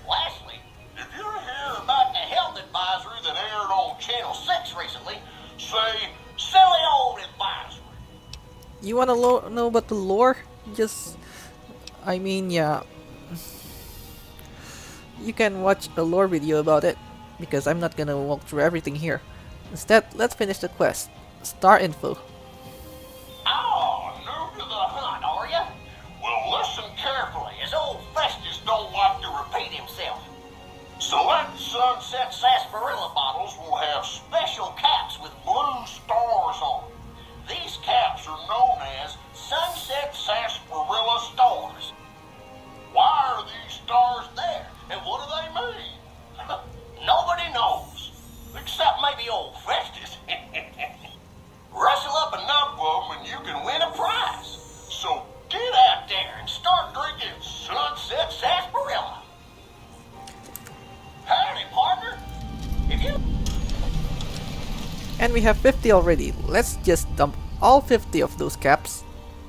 Lastly, if you're here about the health advisory that aired on Channel 6 recently, say, silly old advisory. You wanna know about the lore? Yeah. You can watch a lore video about it, because I'm not gonna walk through everything here. Instead, let's finish the quest. Star info. Oh, new to the hunt, are ya? Well, listen carefully, as old Festus don't like to repeat himself. Select Sunset Sarsaparilla bottles will have special caps with blue stars on them. These caps are known as Sunset Sarsaparilla stars. Why are these stars there, and what do they mean? Nobody knows, except maybe old Festus. Rustle up enough of them and you can win a prize. So get out there and start drinking Sunset Sarsaparilla. Howdy, partner. If you... And we have 50 already. Let's just dump all 50 of those caps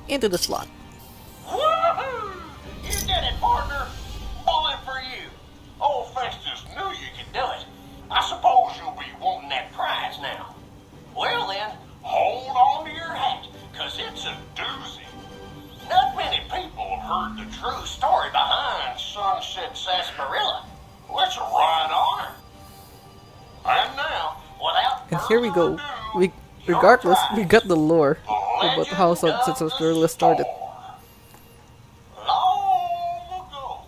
into the slot. Woohoo! You did it, partner. Bullet for you. Old Festus knew you could do it. I suppose you'll be wanting that prize now. Well then, hold on to your hat, cause it's a doozy. Not many people have heard the true story behind Sunset Sarsaparilla. Well, it's a right honor. And now, without And here we go. Regardless, we got the lore about how Sunset Sarsaparilla started. Long ago,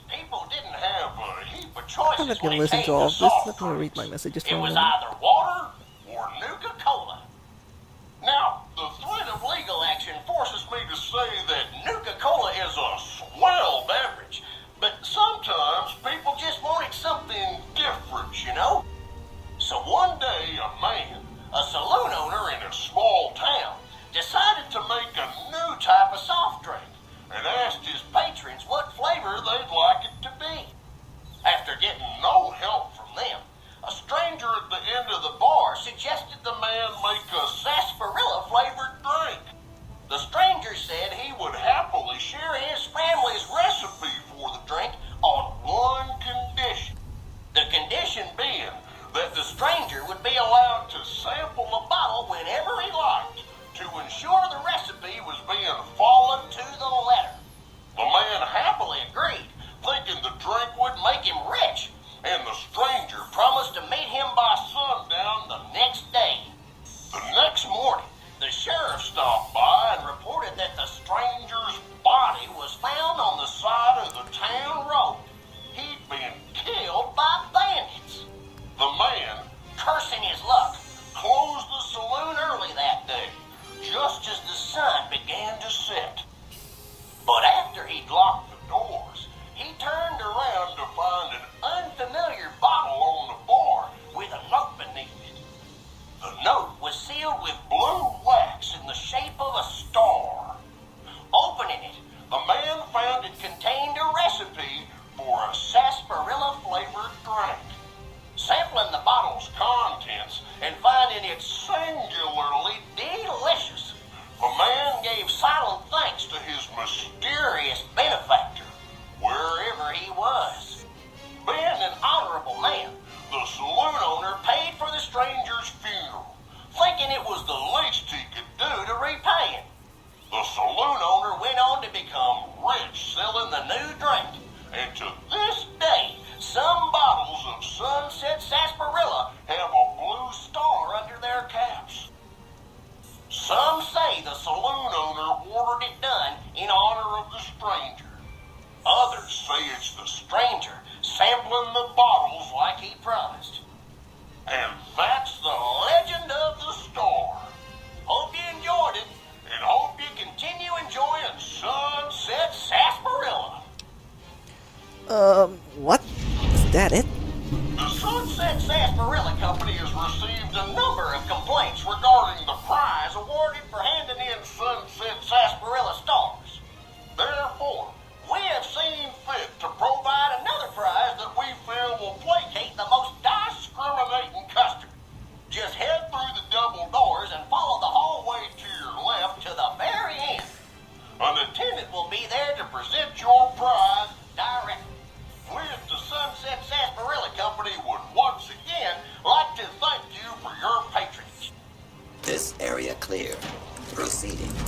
people didn't have a heap of choices. I'm not when gonna it listen came to all of this. soft Let me read my messages It for a was moment. either water or Nuka-Cola. Now, the threat of legal action forces me to say that Nuka-Cola is a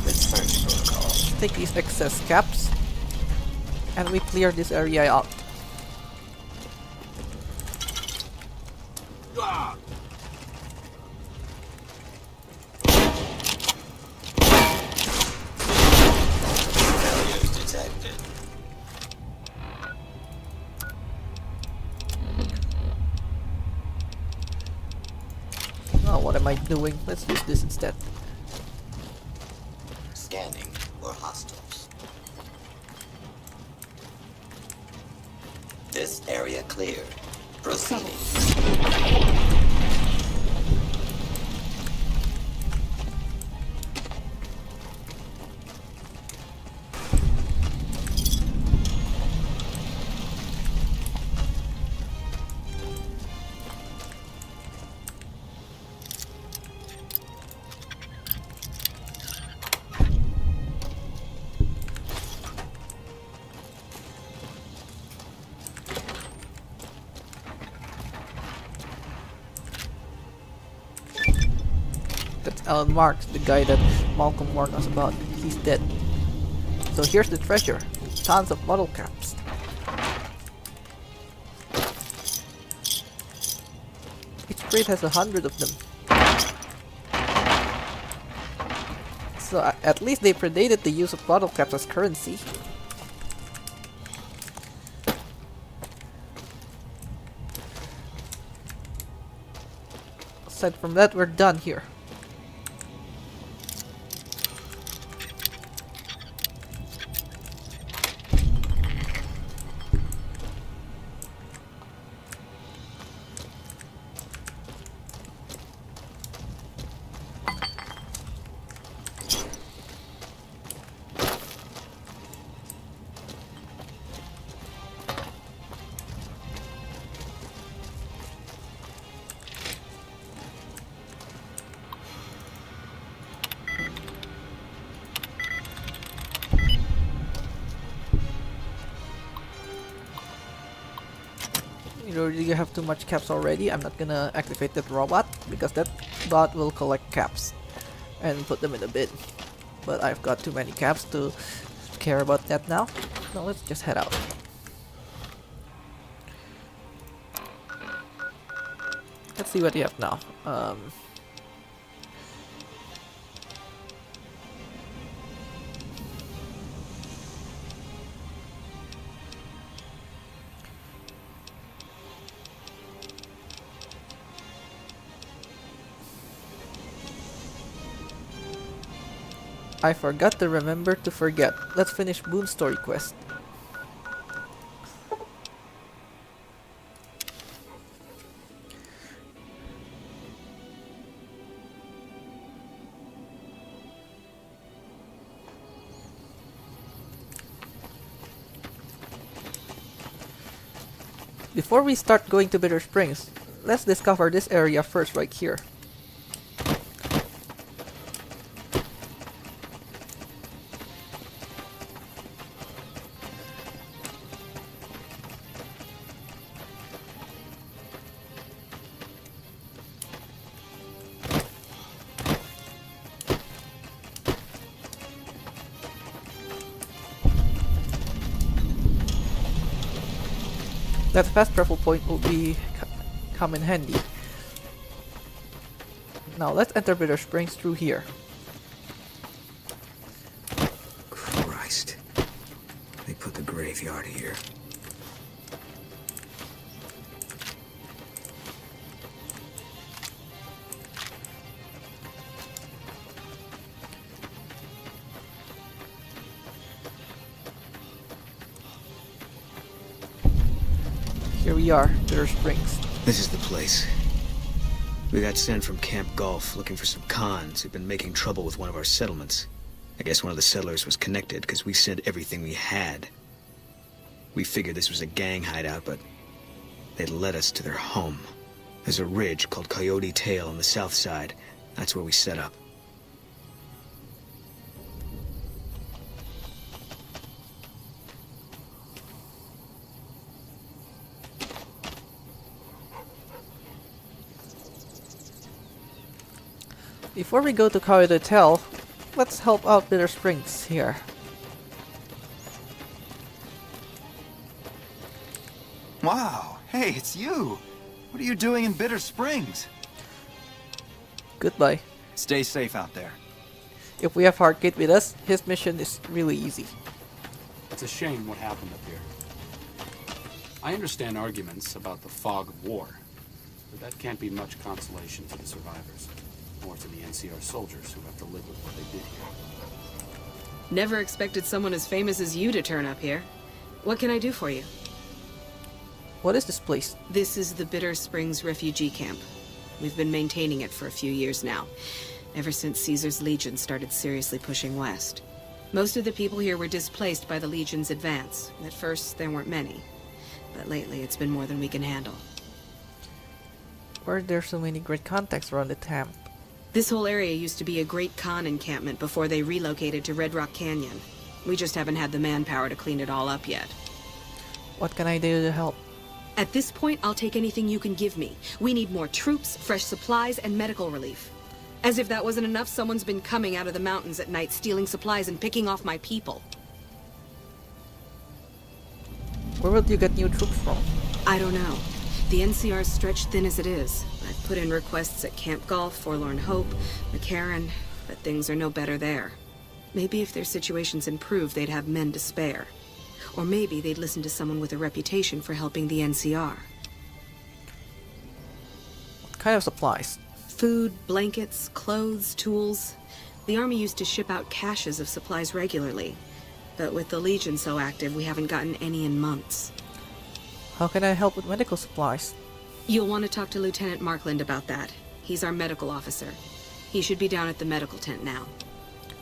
with search protocol. Take these excess caps, and we clear this area out. Failures detected. Oh, what am I doing? Let's use this instead. Scanning for hostiles. This area cleared. Proceeding. That's Alan Marks, the guy that Malcolm warned us about. He's dead. So here's the treasure. Tons of bottle caps. Each crate has 100 of them. So at least they predated the use of bottle caps as currency. Aside from that, we're done here. You have too much caps already. I'm not gonna activate that robot because that bot will collect caps and put them in the bin. But I've got too many caps to care about that now. Now let's just head out. Let's see what you have now. I forgot to remember to forget. Let's finish Boone Story quest. Before we start going to Bitter Springs, let's discover this area first right here. That fast travel point will come in handy. Now let's enter Bitter Springs through here. Christ. They put the graveyard here. Here we are, Bitter Springs. This is the place. We got sent from Camp Gulf looking for some cons who've been making trouble with one of our settlements. I guess one of the settlers was connected because we sent everything we had. We figured this was a gang hideout, but they led us to their home. There's a ridge called Coyote Tail on the south side. That's where we set up. Before we go to Coyote Tail, Let's help out Bitter Springs here. Wow, hey, it's you. What are you doing in Bitter Springs? Goodbye. Stay safe out there. If we have Heartgate with us, his mission is really easy. It's a shame what happened up here. I understand arguments about the fog of war, but that can't be much consolation to the survivors, or to the NCR soldiers who have to live with what they did here. Never expected someone as famous as you to turn up here. What can I do for you? What is this place? This is the Bitter Springs refugee camp. We've been maintaining it for a few years now, ever since Caesar's Legion started seriously pushing west. Most of the people here were displaced by the Legion's advance. At first, there weren't many, but lately it's been more than we can handle. Why are there so many great contacts around the camp? This whole area used to be a Great Khan encampment before they relocated to Red Rock Canyon. We just haven't had the manpower to clean it all up yet. What can I do to help? At this point, I'll take anything you can give me. We need more troops, fresh supplies, and medical relief. As if that wasn't enough, someone's been coming out of the mountains at night, stealing supplies and picking off my people. Where will you get new troops from? I don't know. The NCR's stretched thin as it is. I've put in requests at Camp Golf, Forlorn Hope, McCarran, but things are no better there. Maybe if their situations improve, they'd have men to spare. Or maybe they'd listen to someone with a reputation for helping the NCR. What kind of supplies? Food, blankets, clothes, tools. The Army used to ship out caches of supplies regularly. But with the Legion so active, we haven't gotten any in months. How can I help with medical supplies? You'll want to talk to Lieutenant Markland about that. He's our medical officer. He should be down at the medical tent now.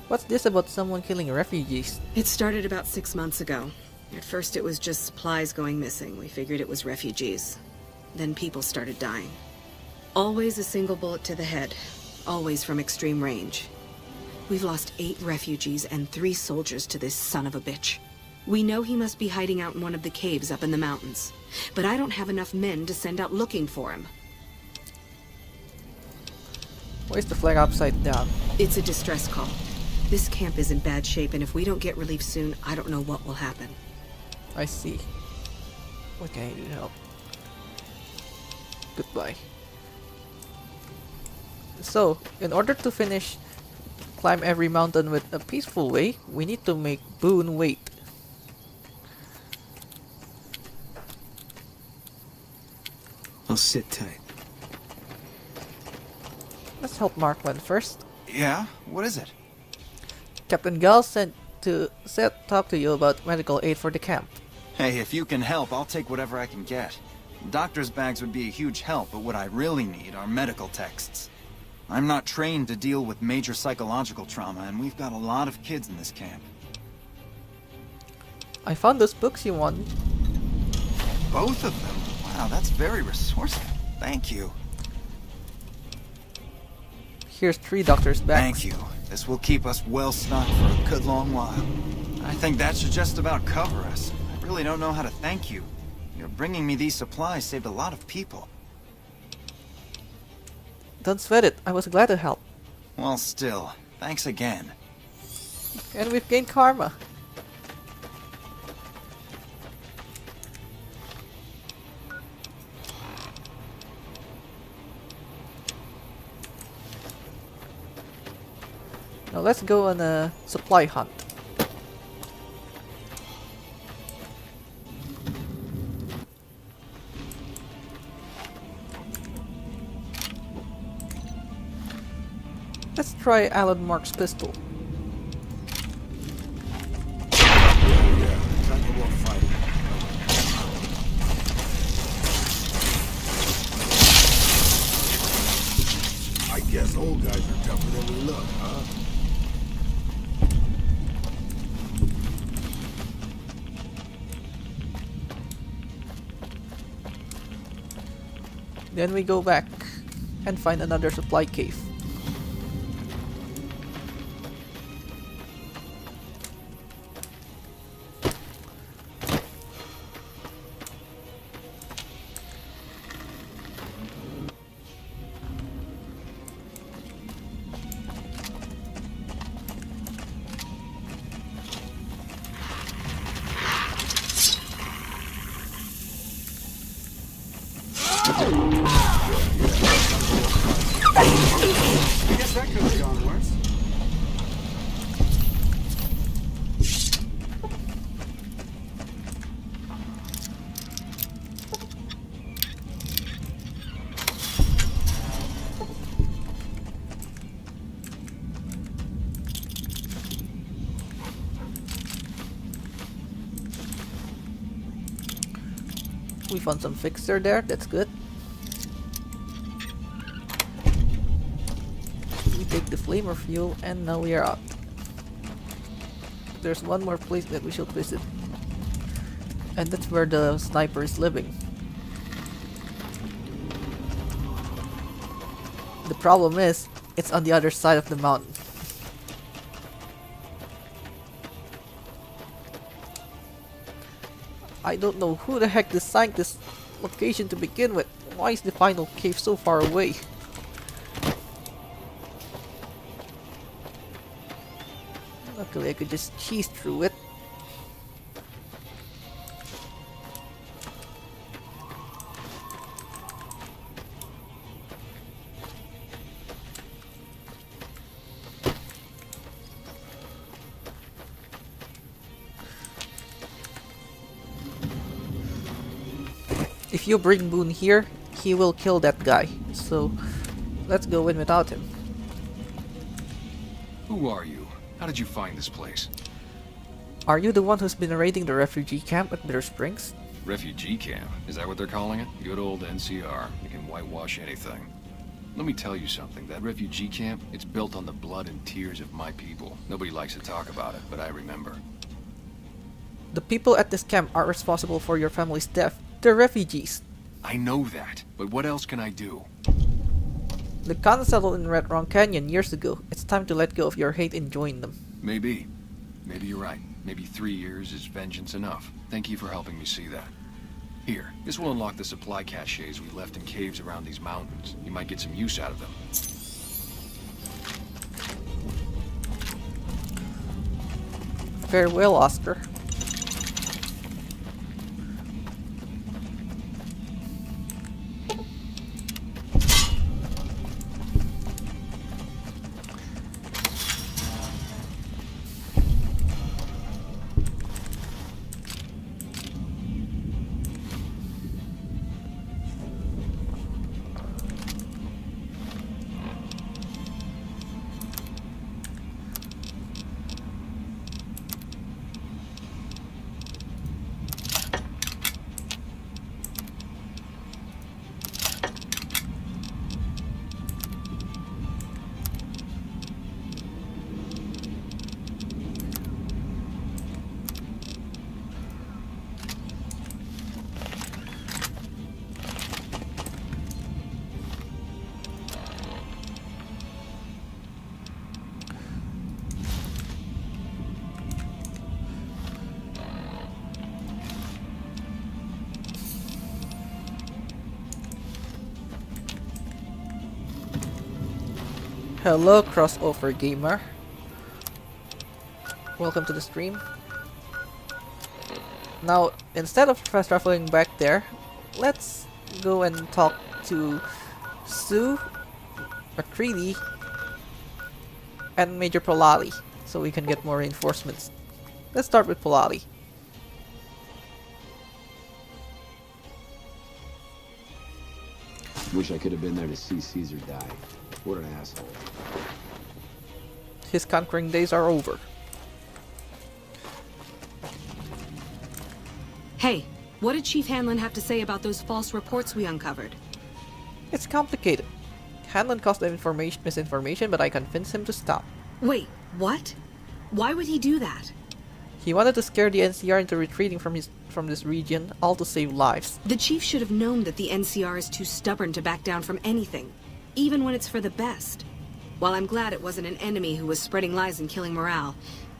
What's this about someone killing refugees? It started about 6 months ago. At first it was just supplies going missing. We figured it was refugees. Then people started dying. Always a single bullet to the head. Always from extreme range. We've lost 8 refugees and 3 soldiers to this son of a bitch. We know he must be hiding out in one of the caves up in the mountains. But I don't have enough men to send out looking for him. Why is the flag upside down? It's a distress call. This camp is in bad shape, and if we don't get relief soon, I don't know what will happen. I see. What can I do to help? Goodbye. So, in order to climb every mountain with a peaceful way, we need to make Boone wait. I'll sit tight. Let's help Markland first. Yeah? What is it? Captain Gall sent to talk to you about medical aid for the camp. Hey, if you can help, I'll take whatever I can get. Doctor's bags would be a huge help, but what I really need are medical texts. I'm not trained to deal with major psychological trauma, and we've got a lot of kids in this camp. I found those books you wanted. Both of them? Wow, that's very resourceful. Thank you. Here's 3 doctor's bags. Thank you. This will keep us well stocked for a good long while. I think that should just about cover us. I really don't know how to thank you. Your bringing me these supplies saved a lot of people. Don't sweat it. I was glad to help. Well, still, thanks again. And we've gained karma. Now let's go on a supply hunt. Let's try Alan Mark's pistol. I guess old guys are tougher than we look, huh? Then we go back and find another supply cave. We found some fixer there, that's good. We take the flamer fuel and now we are out. There's one more place that we should visit. And that's where the sniper is living. The problem is, it's on the other side of the mountain. I don't know who the heck designed this location to begin with. Why is the final cave so far away? Luckily I could just cheese through it. If you bring Boone here, he will kill that guy. So let's go in without him. Who are you? How did you find this place? Are you the one who's been raiding the refugee camp at Bitter Springs? Refugee camp? Is that what they're calling it? Good old NCR. They can whitewash anything. Let me tell you something. That refugee camp, it's built on the blood and tears of my people. Nobody likes to talk about it, but I remember. The people at this camp are responsible for your family's death. They're refugees. I know that, but what else can I do? The Khans settled in Red Rock Canyon years ago. It's time to let go of your hate and join them. Maybe. Maybe you're right. Maybe 3 years is vengeance enough. Thank you for helping me see that. Here, this will unlock the supply caches we left in caves around these mountains. You might get some use out of them. Farewell, Oscar. Hello, crossover gamer. Welcome to the stream. Now, instead of fast traveling back there, let's go and talk to Sue, McCready, and Major Polali, so we can get more reinforcements. Let's start with Polali. Wish I could have been there to see Caesar die. What an asshole. His conquering days are over. Hey, what did Chief Hanlon have to say about those false reports we uncovered? It's complicated. Hanlon caused the misinformation, but I convinced him to stop. Wait, what? Why would he do that? He wanted to scare the NCR into retreating from this region, all to save lives. The Chief should have known that the NCR is too stubborn to back down from anything, even when it's for the best. While I'm glad it wasn't an enemy who was spreading lies and killing morale,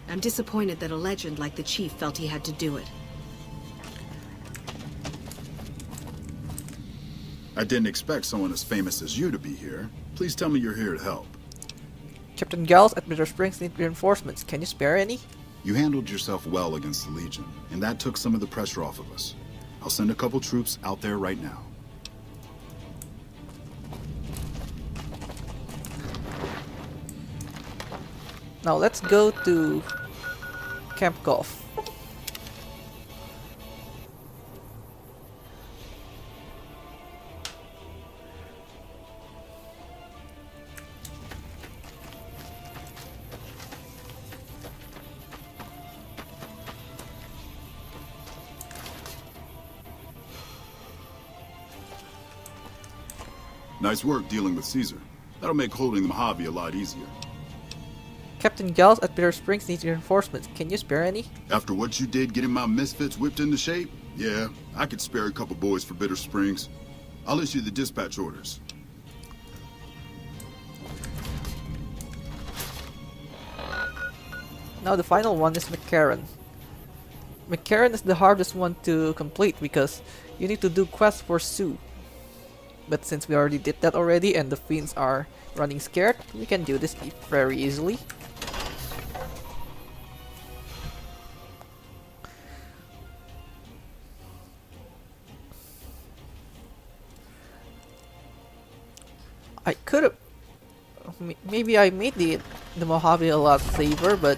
I'm disappointed that a legend like the Chief felt he had to do it. I didn't expect someone as famous as you to be here. Please tell me you're here to help. Captain Gals at Bitter Springs need reinforcements. Can you spare any? You handled yourself well against the Legion, and that took some of the pressure off of us. I'll send a couple troops out there right now. Now let's go to Camp Golf. Nice work dealing with Caesar. That'll make holding the Mojave a lot easier. Captain Giles at Bitter Springs needs reinforcements. Can you spare any? After what you did getting my misfits whipped into shape, yeah, I could spare a couple boys for Bitter Springs. I'll issue the dispatch orders. Now the final one is McCarran. McCarran is the hardest one to complete because you need to do quests for Sue. But since we already did that already and the fiends are running scared, we can do this very easily. I could have... Maybe I made the Mojave a lot safer, but...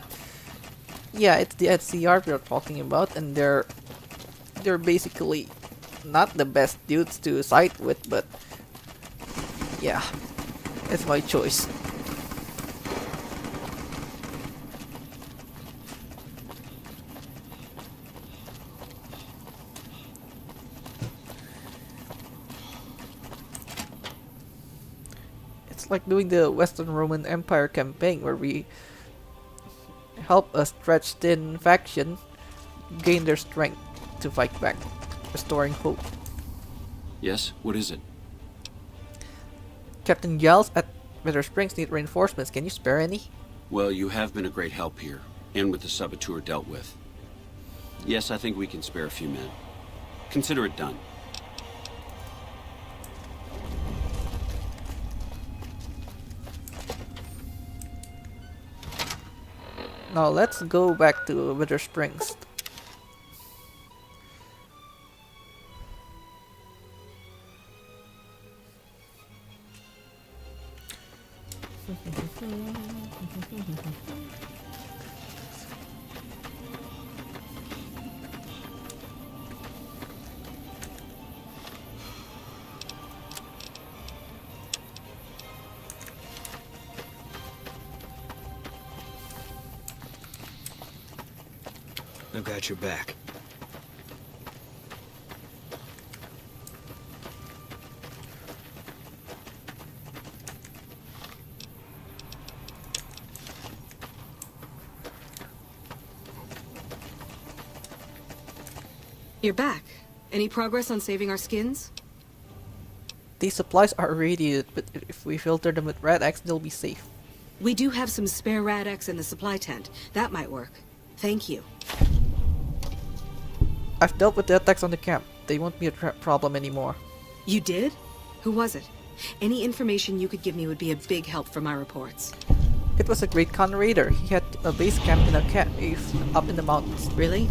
Yeah, it's the NCR we're talking about, and they're basically not the best dudes to side with, but... Yeah, it's my choice. It's like doing the Western Roman Empire campaign where we help a stretched thin faction gain their strength to fight back, restoring hope. Yes, what is it? Captain Giles at Bitter Springs need reinforcements. Can you spare any? Well, you have been a great help here, and with the saboteur dealt with. Yes, I think we can spare a few men. Consider it done. Now let's go back to Bitter Springs. I've got your back. You're back. Any progress on saving our skins? These supplies are irradiated, but if we filter them with Red X, they'll be safe. We do have some spare Rad-X in the supply tent. That might work. Thank you. I've dealt with the attacks on the camp. They won't be a problem anymore. You did? Who was it? Any information you could give me would be a big help for my reports. It was a great con raider. He had a base camp in a cave up in the mountains. Really?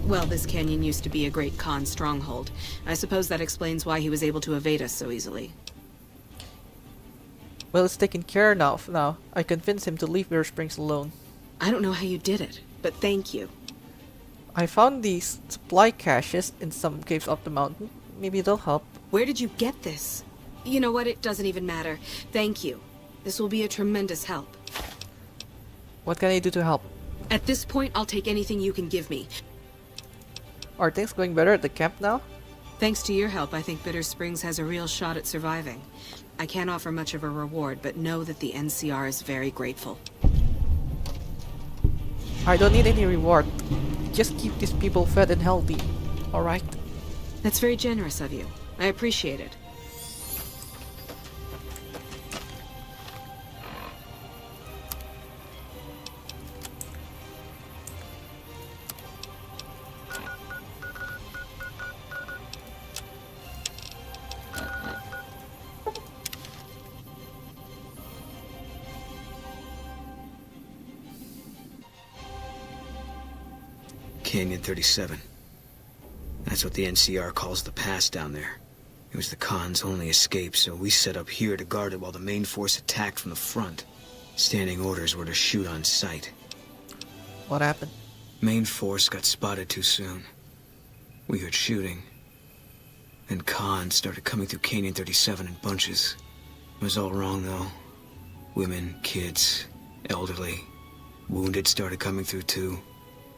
Well, this canyon used to be a great con stronghold. I suppose that explains why he was able to evade us so easily. Well, it's taken care of now. I convinced him to leave Bitter Springs alone. I don't know how you did it, but thank you. I found these supply caches in some caves up the mountain. Maybe they'll help. Where did you get this? You know what? It doesn't even matter. Thank you. This will be a tremendous help. What can I do to help? At this point, I'll take anything you can give me. Are things going better at the camp now? Thanks to your help, I think Bitter Springs has a real shot at surviving. I can't offer much of a reward, but know that the NCR is very grateful. I don't need any reward. Just keep these people fed and healthy. Alright? That's very generous of you. I appreciate it. Canyon 37. That's what the NCR calls the pass down there. It was the Khan's only escape, so we set up here to guard it while the main force attacked from the front. Standing orders were to shoot on sight. What happened? Main force got spotted too soon. We heard shooting. Then Khan started coming through Canyon 37 in bunches. It was all wrong, though. Women, kids, elderly. Wounded started coming through, too.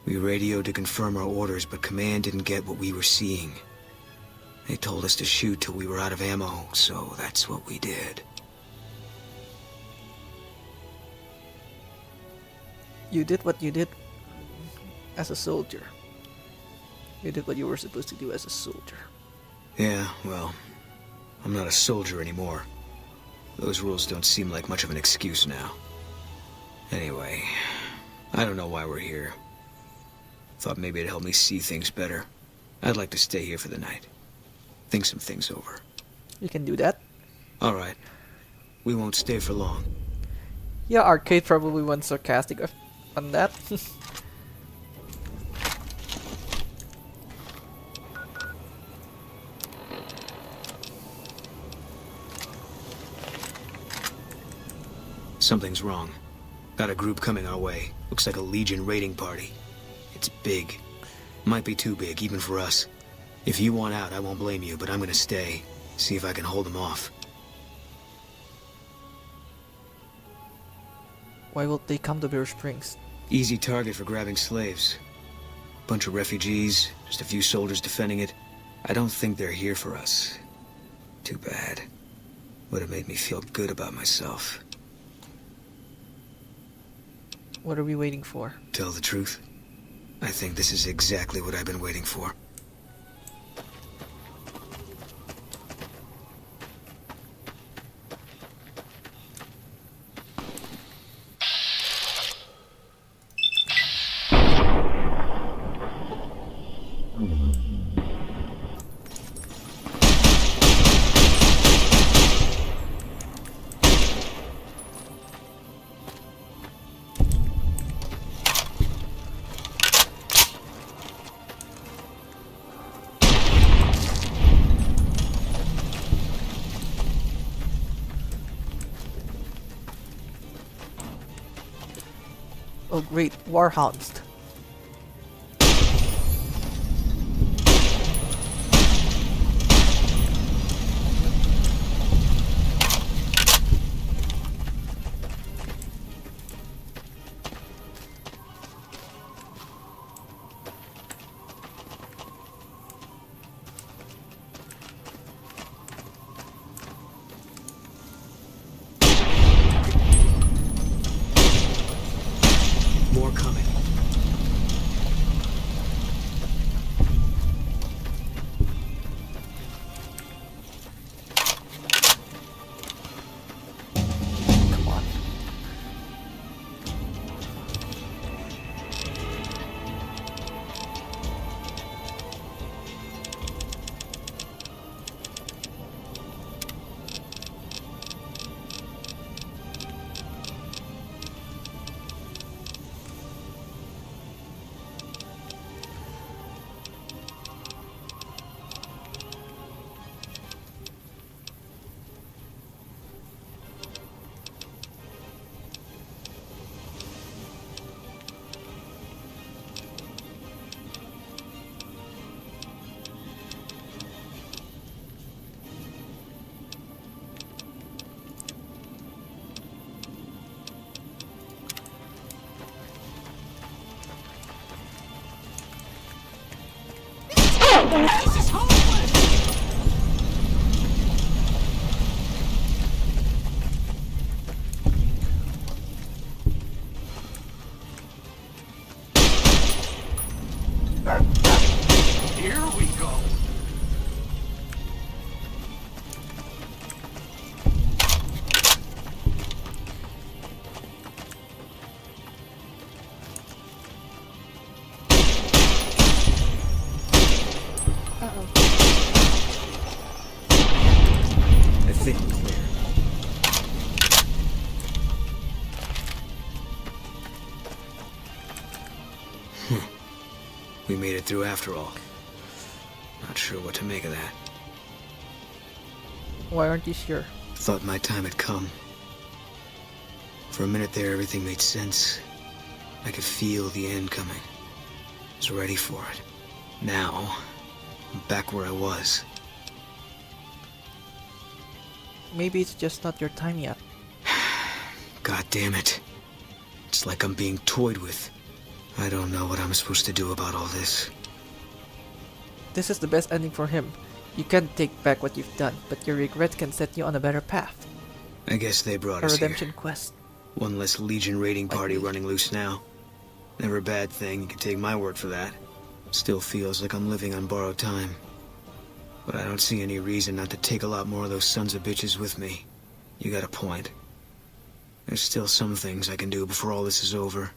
We radioed to confirm our orders, but command didn't get what we were seeing. They told us to shoot till we were out of ammo, so that's what we did. You did what you did as a soldier. You did what you were supposed to do as a soldier. Yeah, well, I'm not a soldier anymore. Those rules don't seem like much of an excuse now. Anyway, I don't know why we're here. Thought maybe it'd help me see things better. I'd like to stay here for the night. Think some things over. You can do that. Alright. We won't stay for long. Yeah, Arcade probably went sarcastic on that. Something's wrong. Got a group coming our way. Looks like a Legion raiding party. It's big. Might be too big, even for us. If you want out, I won't blame you, but I'm gonna stay. See if I can hold them off. Why will they come to Bear Springs? Easy target for grabbing slaves. Bunch of refugees, just a few soldiers defending it. I don't think they're here for us. Too bad. Would have made me feel good about myself. What are we waiting for? Tell the truth, I think this is exactly what I've been waiting for. Oh great, Warhounds. More coming. Come on. This is hopeless! Here we go. I think we're clear. We made it through after all. Not sure what to make of that. Why aren't you sure? Thought my time had come. For a minute there, everything made sense. I could feel the end coming. Was ready for it. Now, I'm back where I was. Maybe it's just not your time yet. God damn it. It's like I'm being toyed with. I don't know what I'm supposed to do about all this. This is the best ending for him. You can't take back what you've done, but your regret can set you on a better path. I guess they brought A us redemption here. quest. One less Legion raiding party me. running loose now. Never a bad thing, you can take my word for that. Still feels like I'm living on borrowed time. But I don't see any reason not to take a lot more of those sons of bitches with me. You got a point. There's still some things I can do before all this is over.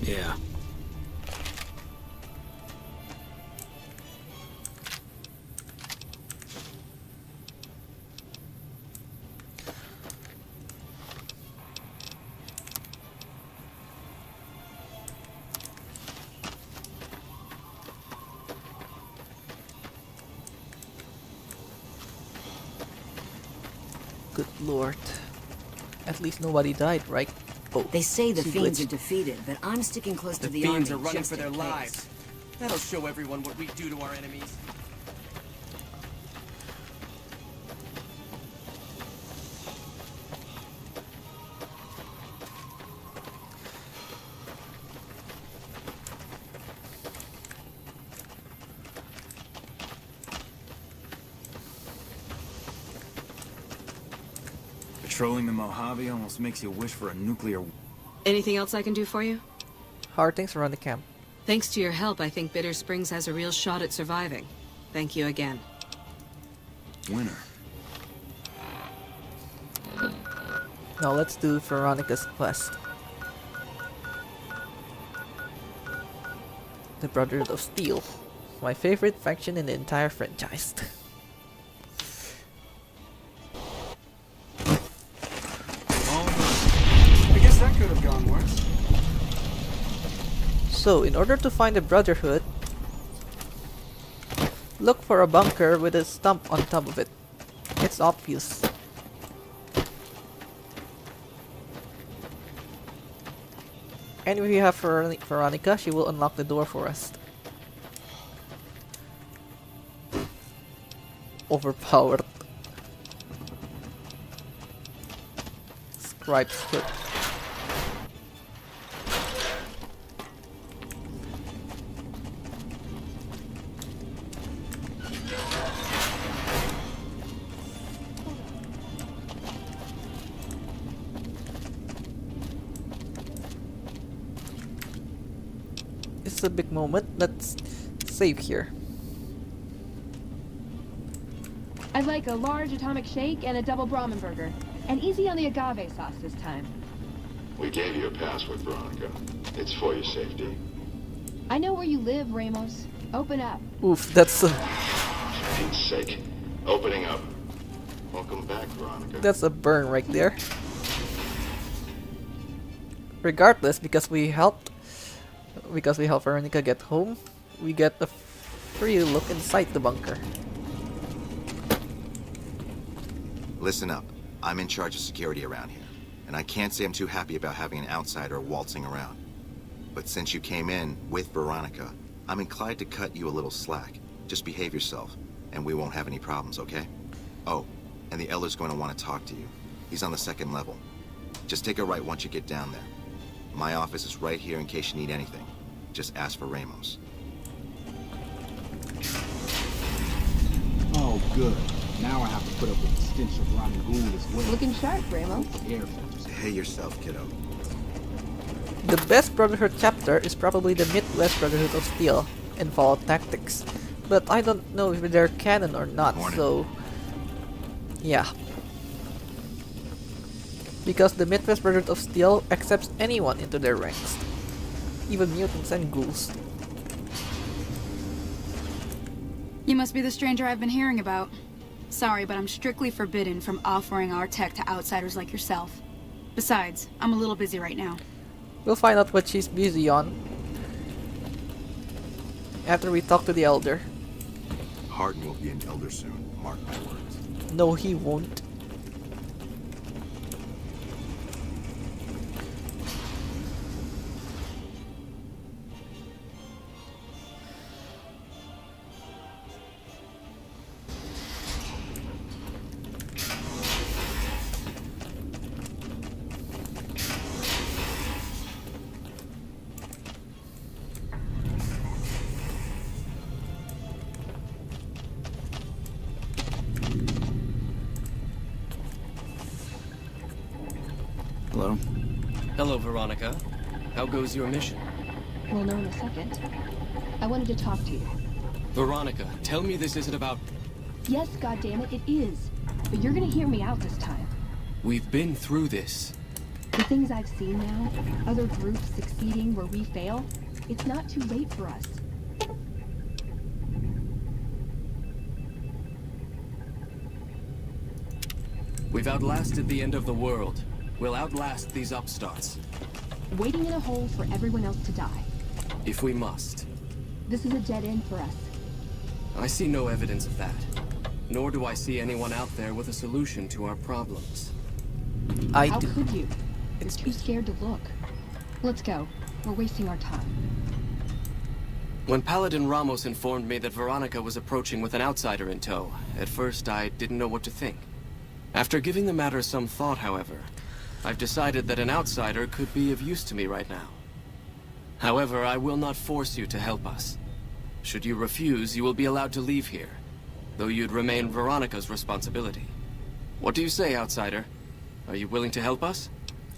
Yeah. Good lord. At least nobody died, right? Oh, They say the she fiends glitched. are defeated, but I'm sticking close to the fiends army are running just for their in case. lives. That'll show everyone what we do to our enemies. Patrolling the Mojave almost makes you wish for a nuclear... Anything else I can do for you? How are things around the camp? Thanks to your help, I think Bitter Springs has a real shot at surviving. Thank you again. winner. Now let's do Veronica's quest. The Brotherhood of Steel. My favorite faction in the entire franchise. I guess that could have gone worse. So, in order to find the Brotherhood, look for a bunker with a stump on top of it. It's obvious. And if you have Veronica, she will unlock the door for us. Overpowered. Scribe's foot. It's a big moment. Let's save here. I'd like a large atomic shake and a double Brahmin burger. And easy on the agave sauce this time. We gave you a password, Veronica. It's for your safety. I know where you live, Ramos. Open up. Oof, that's a For Pete's sake. Opening up. Welcome back, Veronica. that's a burn right there. Regardless, because we helped Veronica get home, we get a free look inside the bunker. Listen up. I'm in charge of security around here, and I can't say I'm too happy about having an outsider waltzing around. But since you came in with Veronica, I'm inclined to cut you a little slack. Just behave yourself, and we won't have any problems, okay? Oh, and the Elder's going to want to talk to you. He's on the second level. Just take a right once you get down there. My office is right here in case you need anything. Just ask for Ramos. Oh, good. Now I have to put up with the stench of Rangoon as well. Looking sharp, Ramos. Air filters. Behave yourself, kiddo. The best Brotherhood chapter is probably the Midwest Brotherhood of Steel in Fallout Tactics, but I don't know if they're canon or not, so yeah. Because the Midwest Brotherhood of Steel accepts anyone into their ranks, even mutants and ghouls. You must be the stranger I've been hearing about. Sorry, but I'm strictly forbidden from offering our tech to outsiders like yourself. Besides, I'm a little busy right now. We'll find out what she's busy on after we talk to the Elder. Harden will be an Elder soon, mark my words. No, he won't. Hello? Hello, Veronica. How goes your mission? We'll know in a second. I wanted to talk to you. Veronica, tell me this isn't about... Yes, goddammit, it is. But you're gonna hear me out this time. We've been through this. The things I've seen now, other groups succeeding where we fail, it's not too late for us. We've outlasted the end of the world. We'll outlast these upstarts. Waiting in a hole for everyone else to die. If we must. This is a dead end for us. I see no evidence of that. Nor do I see anyone out there with a solution to our problems. How could you? You're too scared to look. Let's go. We're wasting our time. When Paladin Ramos informed me that Veronica was approaching with an outsider in tow, at first I didn't know what to think. After giving the matter some thought, however, I've decided that an outsider could be of use to me right now. However, I will not force you to help us. Should you refuse, you will be allowed to leave here, though you'd remain Veronica's responsibility. What do you say, outsider? Are you willing to help us?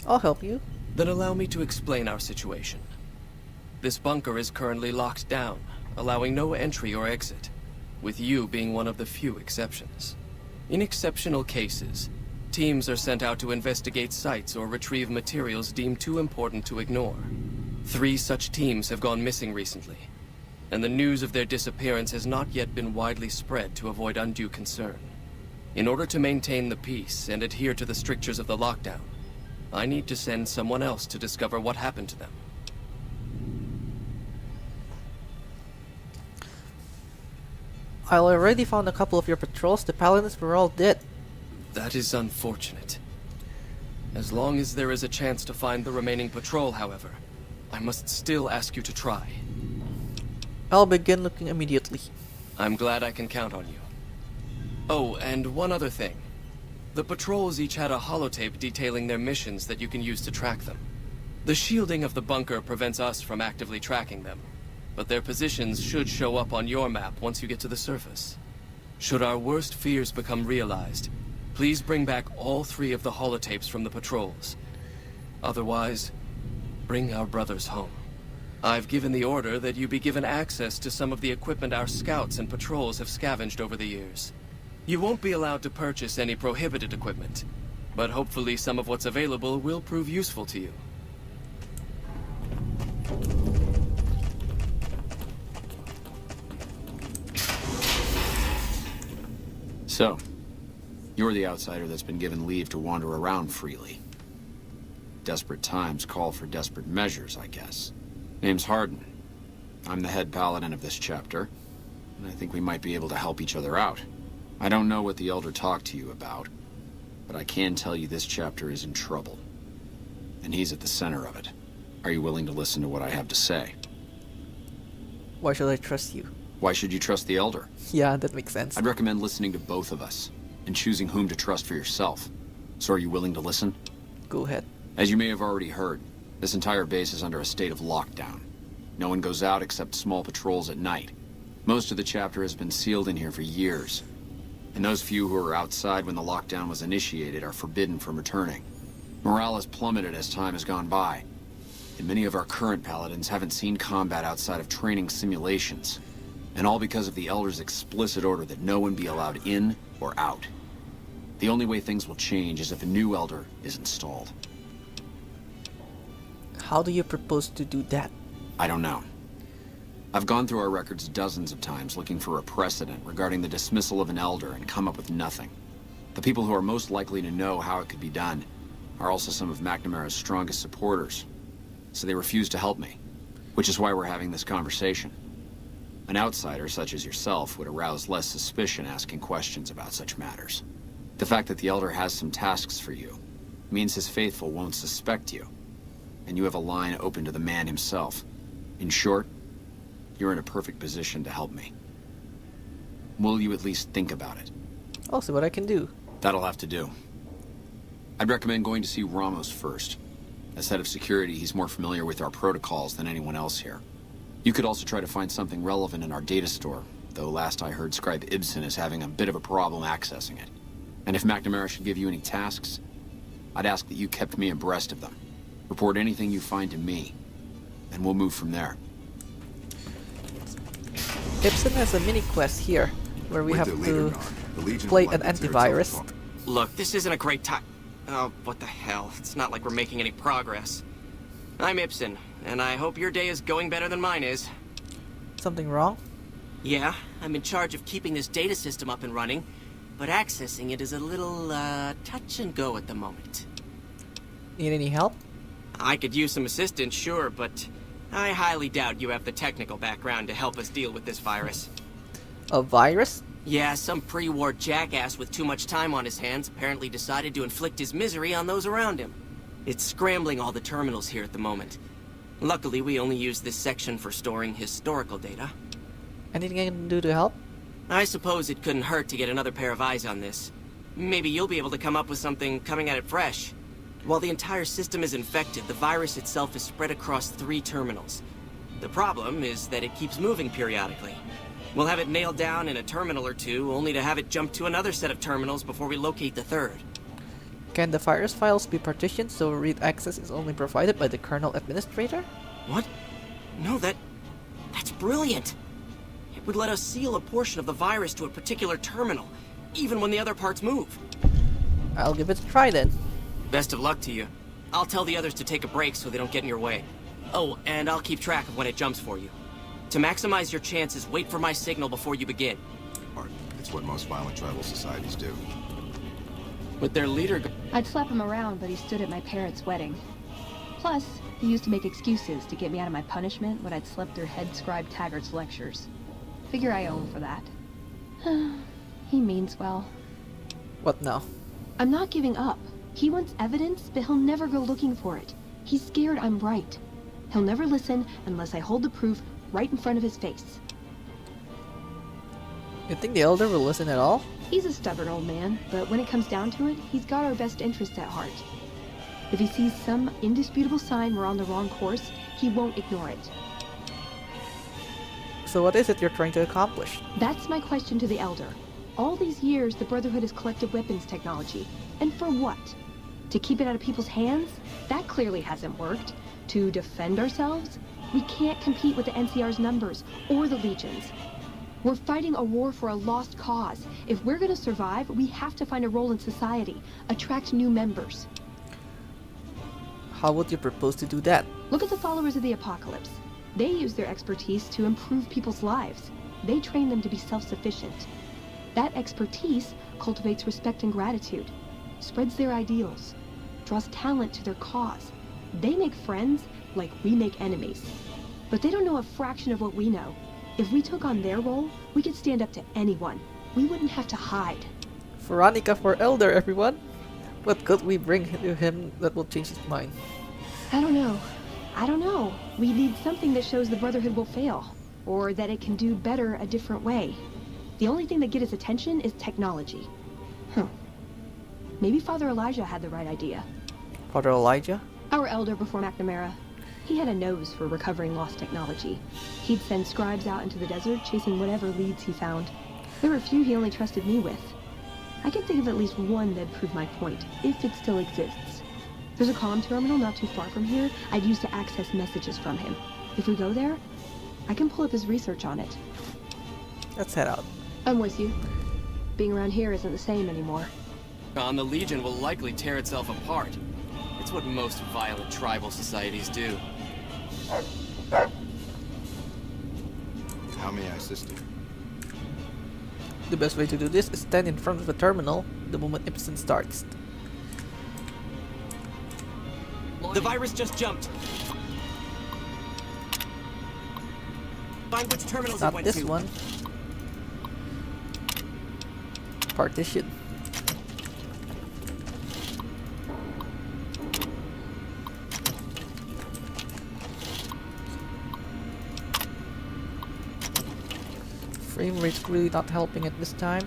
I'll help you. Then allow me to explain our situation. This bunker is currently locked down, allowing no entry or exit, with you being one of the few exceptions. In exceptional cases, teams are sent out to investigate sites or retrieve materials deemed too important to ignore. 3 such teams have gone missing recently, and the news of their disappearance has not yet been widely spread to avoid undue concern. In order to maintain the peace and adhere to the strictures of the lockdown, I need to send someone else to discover what happened to them. I already found a couple of your patrols. The paladins were all dead. That is unfortunate. As long as there is a chance to find the remaining patrol, however, I must still ask you to try. I'll begin looking immediately. I'm glad I can count on you. Oh, and one other thing. The patrols each had a holotape detailing their missions that you can use to track them. The shielding of the bunker prevents us from actively tracking them, but their positions should show up on your map once you get to the surface. Should our worst fears become realized, please bring back all 3 of the holotapes from the patrols. Otherwise, bring our brothers home. I've given the order that you be given access to some of the equipment our scouts and patrols have scavenged over the years. You won't be allowed to purchase any prohibited equipment, but hopefully some of what's available will prove useful to you. So, you're the outsider that's been given leave to wander around freely. Desperate times call for desperate measures, I guess. Name's Hardin. I'm the head paladin of this chapter, and I think we might be able to help each other out. I don't know what the Elder talked to you about, but I can tell you this chapter is in trouble. And he's at the center of it. Are you willing to listen to what I have to say? Why should I trust you? Why should you trust the Elder? Yeah, that makes sense. I'd recommend listening to both of us, and choosing whom to trust for yourself. So are you willing to listen? Go ahead. As you may have already heard, this entire base is under a state of lockdown. No one goes out except small patrols at night. Most of the chapter has been sealed in here for years. And those few who were outside when the lockdown was initiated are forbidden from returning. Morale has plummeted as time has gone by, and many of our current paladins haven't seen combat outside of training simulations. And all because of the Elder's explicit order that no one be allowed in or out. The only way things will change is if a new Elder is installed. How do you propose to do that? I don't know. I've gone through our records dozens of times looking for a precedent regarding the dismissal of an Elder and come up with nothing. The people who are most likely to know how it could be done are also some of McNamara's strongest supporters, so they refuse to help me, which is why we're having this conversation. An outsider such as yourself would arouse less suspicion asking questions about such matters. The fact that the Elder has some tasks for you means his faithful won't suspect you, and you have a line open to the man himself. In short, you're in a perfect position to help me. Will you at least think about it? I'll see what I can do. That'll have to do. I'd recommend going to see Ramos first. As head of security, he's more familiar with our protocols than anyone else here. You could also try to find something relevant in our data store, though last I heard Scribe Ibsen is having a bit of a problem accessing it. And if McNamara should give you any tasks, I'd ask that you kept me abreast of them. Report anything you find to me, and we'll move from there. Ibsen has a mini quest here where we With have their leader to gone, the Legion play will an likely tear itself antivirus. apart. Look, this isn't a great time. Oh, what the hell? It's not like we're making any progress. I'm Ibsen, and I hope your day is going better than mine is. Something wrong? Yeah, I'm in charge of keeping this data system up and running, but accessing it is a little, touch and go at the moment. Need any help? I could use some assistance, sure, but I highly doubt you have the technical background to help us deal with this virus. A virus? Yeah, some pre-war jackass with too much time on his hands apparently decided to inflict his misery on those around him. It's scrambling all the terminals here at the moment. Luckily, we only use this section for storing historical data. Anything I can do to help? I suppose it couldn't hurt to get another pair of eyes on this. Maybe you'll be able to come up with something coming at it fresh. While the entire system is infected, the virus itself is spread across 3 terminals. The problem is that it keeps moving periodically. We'll have it nailed down in a terminal or 2, only to have it jump to another set of terminals before we locate the 3rd. Can the virus files be partitioned so read access is only provided by the kernel administrator? What? No, that's brilliant. It would let us seal a portion of the virus to a particular terminal, even when the other parts move. I'll give it a try then. Best of luck to you. I'll tell the others to take a break so they don't get in your way. Oh, and I'll keep track of when it jumps for you. To maximize your chances, wait for my signal before you begin. It's what most violent tribal societies do. With their leader... I'd slap him around, but he stood at my parents' wedding. Plus, he used to make excuses to get me out of my punishment when I'd slept through head scribe Taggart's lectures. Figure I owe him for that. He means well. What now? I'm not giving up. He wants evidence, but he'll never go looking for it. He's scared I'm right. He'll never listen unless I hold the proof right in front of his face. You think the Elder will listen at all? He's a stubborn old man, but when it comes down to it, he's got our best interests at heart. If he sees some indisputable sign we're on the wrong course, he won't ignore it. So what is it you're trying to accomplish? That's my question to the Elder. All these years, the Brotherhood has collected weapons technology. And for what? To keep it out of people's hands? That clearly hasn't worked. To defend ourselves? We can't compete with the NCR's numbers, or the Legion's. We're fighting a war for a lost cause. If we're gonna survive, we have to find a role in society, attract new members. How would you propose to do that? Look at the followers of the Apocalypse. They use their expertise to improve people's lives. They train them to be self-sufficient. That expertise cultivates respect and gratitude, spreads their ideals, draws talent to their cause. They make friends like we make enemies. But they don't know a fraction of what we know. If we took on their role, we could stand up to anyone. We wouldn't have to hide. Veronica for Elder, everyone! What could we bring to him that will change his mind? I don't know. We need something that shows the Brotherhood will fail, or that it can do better a different way. The only thing that gets his attention is technology. Maybe Father Elijah had the right idea. Father Elijah? Our Elder before McNamara. He had a nose for recovering lost technology. He'd send scribes out into the desert chasing whatever leads he found. There were a few he only trusted me with. I can think of at least one that'd prove my point, if it still exists. There's a comm terminal not too far from here I'd use to access messages from him. If we go there, I can pull up his research on it. Let's head out. I'm with you. Being around here isn't the same anymore. The Legion will likely tear itself apart. It's what most violent tribal societies do. How may I assist you? The best way to do this is stand in front of the terminal the moment Ibsen starts. The virus just jumped. Find which terminals it Not went this to. one. Partition. Frame rate's really not helping at this time.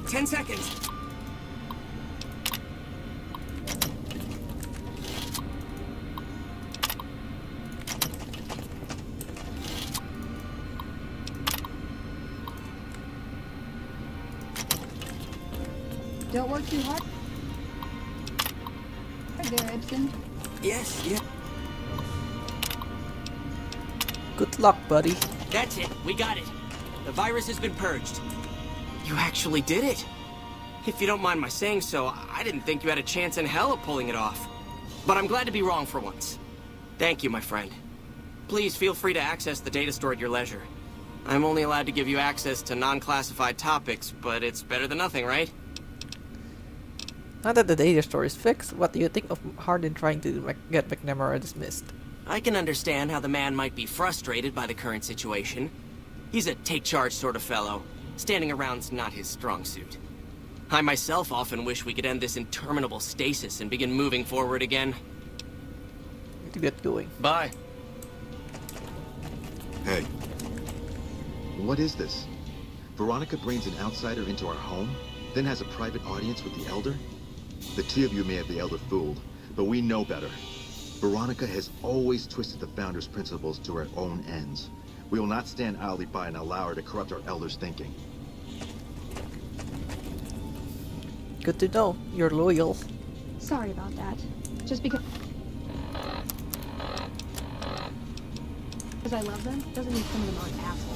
Ten seconds. Don't work too hard. Right there, Ibsen. Yes, yeah. Good luck, buddy. That's it. We got it. The virus has been purged. You actually did it. If you don't mind my saying so, I didn't think you had a chance in hell of pulling it off. But I'm glad to be wrong for once. Thank you, my friend. Please feel free to access the data store at your leisure. I'm only allowed to give you access to non-classified topics, but it's better than nothing, right? Now that the data store is fixed, what do you think of Hardin trying to get McNamara dismissed? I can understand how the man might be frustrated by the current situation. He's a take-charge sort of fellow. Standing around's not his strong suit. I myself often wish we could end this interminable stasis and begin moving forward again. To get going. Bye. Hey. What is this? Veronica brings an outsider into our home, then has a private audience with the Elder? The two of you may have the Elder fooled, but we know better. Veronica has always twisted the Founder's principles to her own ends. We will not stand idly by and allow her to corrupt our Elder's thinking. Good to know. You're loyal. Sorry about that. Just because I love them doesn't mean some of them aren't assholes.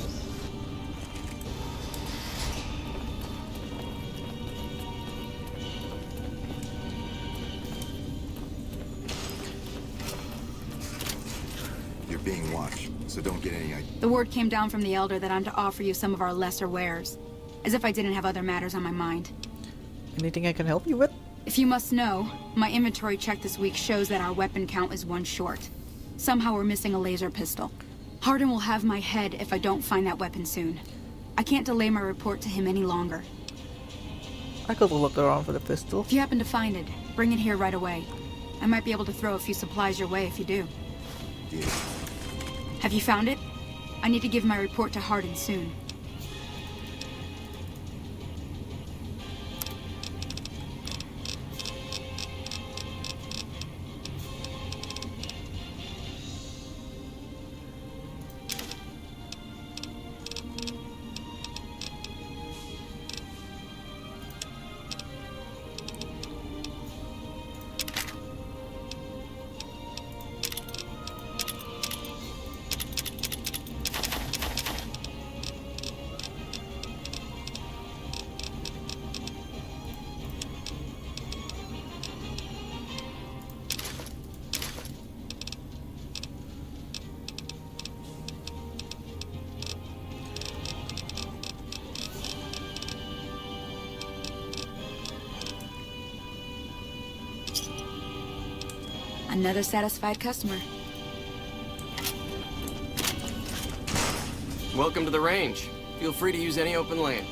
You're being watched, so don't get any idea. The word came down from the Elder that I'm to offer you some of our lesser wares. As if I didn't have other matters on my mind. Anything I can help you with? If you must know, my inventory check this week shows that our weapon count is 1 short. Somehow we're missing a laser pistol. Hardin will have my head if I don't find that weapon soon. I can't delay my report to him any longer. I could look around for the pistol. If you happen to find it, bring it here right away. I might be able to throw a few supplies your way if you do. Yeah. Have you found it? I need to give my report to Hardin soon. Another satisfied customer. Welcome to the range. Feel free to use any open lane.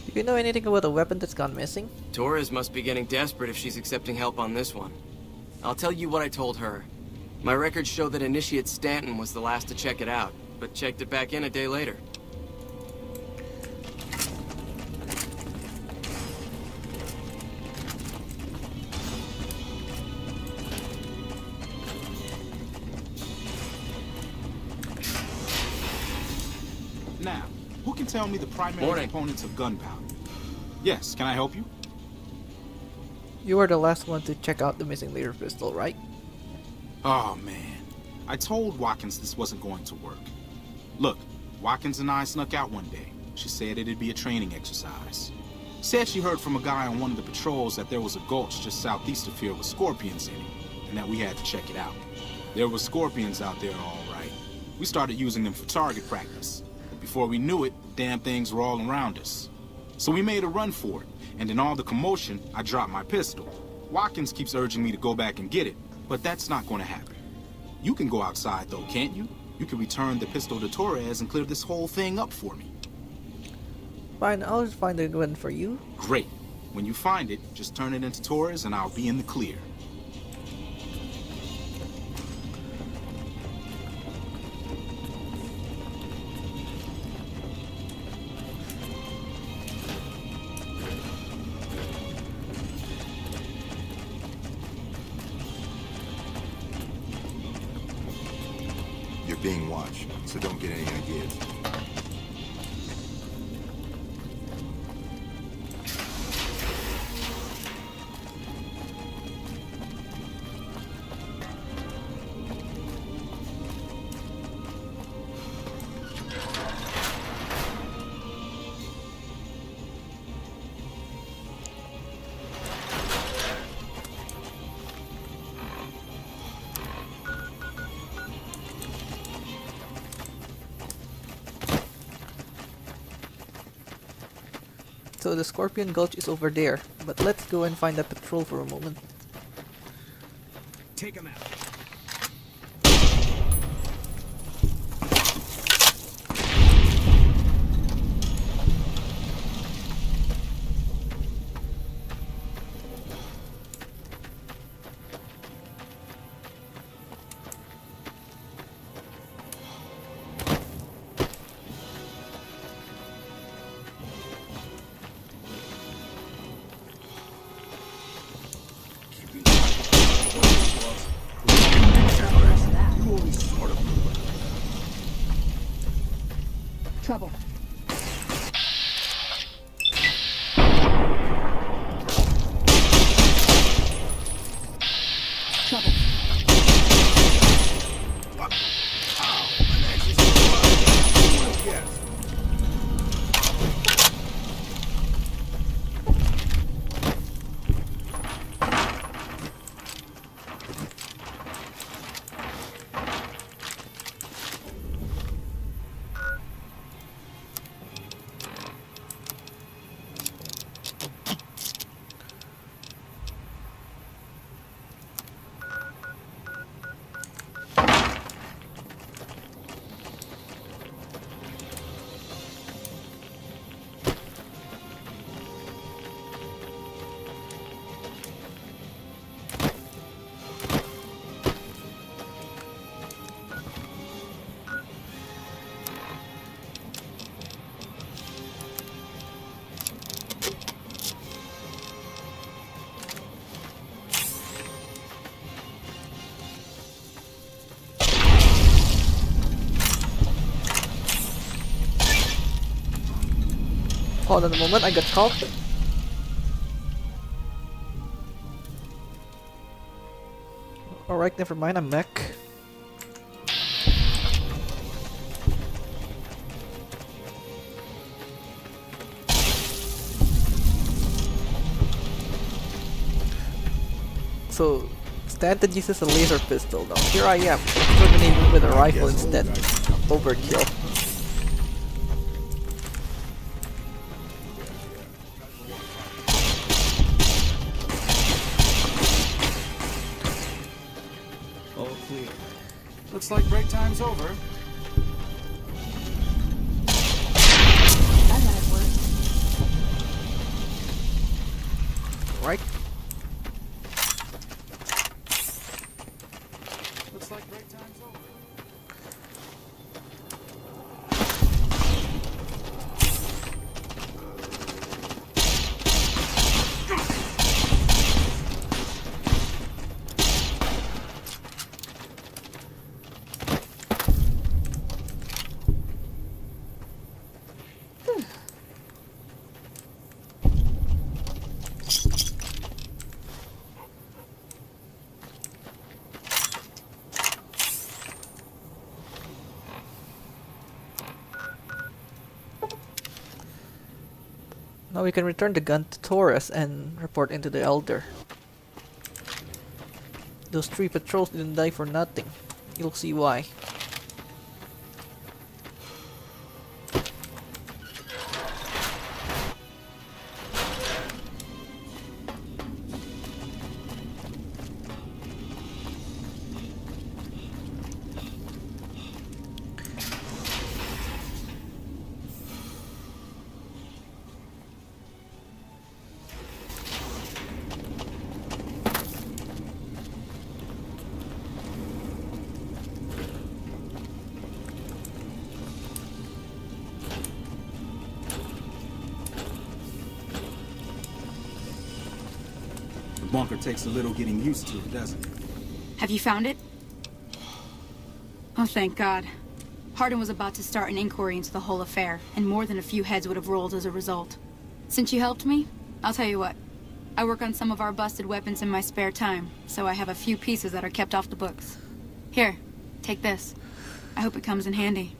Do you know anything about a weapon that's gone missing? Torres must be getting desperate if she's accepting help on this one. I'll tell you what I told her. My records show that Initiate Stanton was the last to check it out, but checked it back in a day later. Now, who can tell me the primary Morning. components of gunpowder? Yes, can I help you? You were the last one to check out the missing laser pistol, right? Oh, man. I told Watkins this wasn't going to work. Look, Watkins and I snuck out one day. She said it'd be a training exercise. Said she heard from a guy on one of the patrols that there was a gulch just southeast of here with scorpions in it, and that we had to check it out. There were scorpions out there, all right. We started using them for target practice. Before we knew it, damn things were all around us. So we made a run for it, and in all the commotion, I dropped my pistol. Watkins keeps urging me to go back and get it, but that's not going to happen. You can go outside, though, can't you? You can return the pistol to Torres and clear this whole thing up for me. Fine, I'll just find a gun for you. Great. When you find it, just turn it into Torres and I'll be in the clear. You're being watched, so don't get any ideas. So the Scorpion Gulch is over there, but let's go and find that patrol for a moment. Take him out. Trouble. Trouble. Hold on a moment, I got caught. Alright, never mind, I'm back. So, Stanton uses a laser pistol now. Here I am, terminating with a rifle instead. Overkill. All clear. Looks like break time's over. Right. Looks like break time's over. Now we can return the gun to Torres and report into the Elder. Those 3 patrols didn't die for nothing. You'll see why. The bunker takes a little getting used to, doesn't it? Have you found it? Oh, thank God. Hardin was about to start an inquiry into the whole affair, and more than a few heads would have rolled as a result. Since you helped me, I'll tell you what. I work on some of our busted weapons in my spare time, so I have a few pieces that are kept off the books. Here, take this. I hope it comes in handy.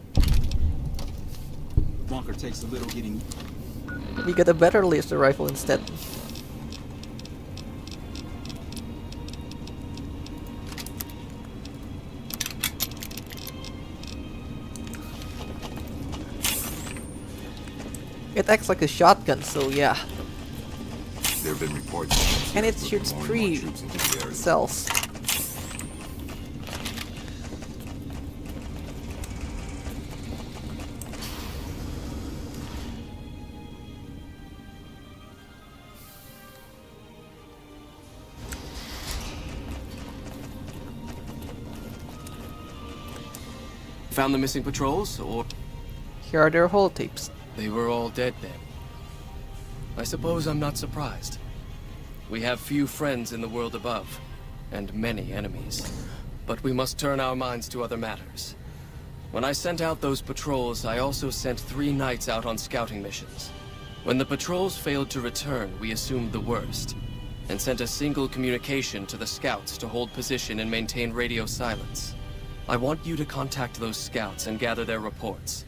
Bunker takes a little getting... We got a better laser rifle instead. It acts like a shotgun, so yeah. There have been reports. And it shoots 3 cells. Found the missing patrols, or... Here are their holotapes. They were all dead then. I suppose I'm not surprised. We have few friends in the world above, and many enemies. But we must turn our minds to other matters. When I sent out those patrols, I also sent 3 knights out on scouting missions. When the patrols failed to return, we assumed the worst, and sent a single communication to the scouts to hold position and maintain radio silence. I want you to contact those scouts and gather their reports.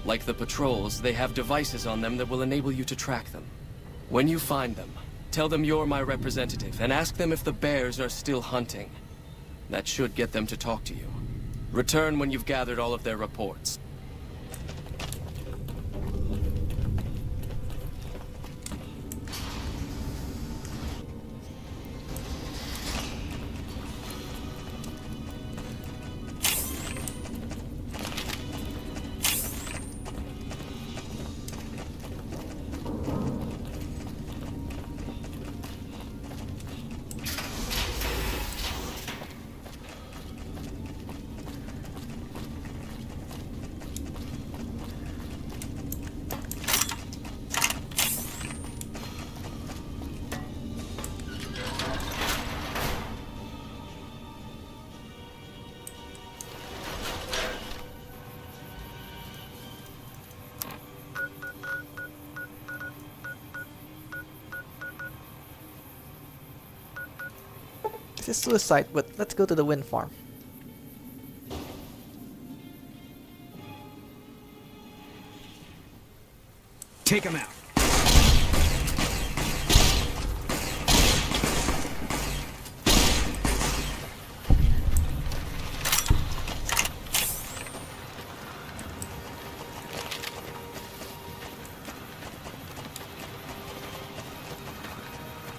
Like the patrols, they have devices on them that will enable you to track them. When you find them, tell them you're my representative and ask them if the bears are still hunting. That should get them to talk to you. Return when you've gathered all of their reports. This is suicide, but let's go to the wind farm. Take him out.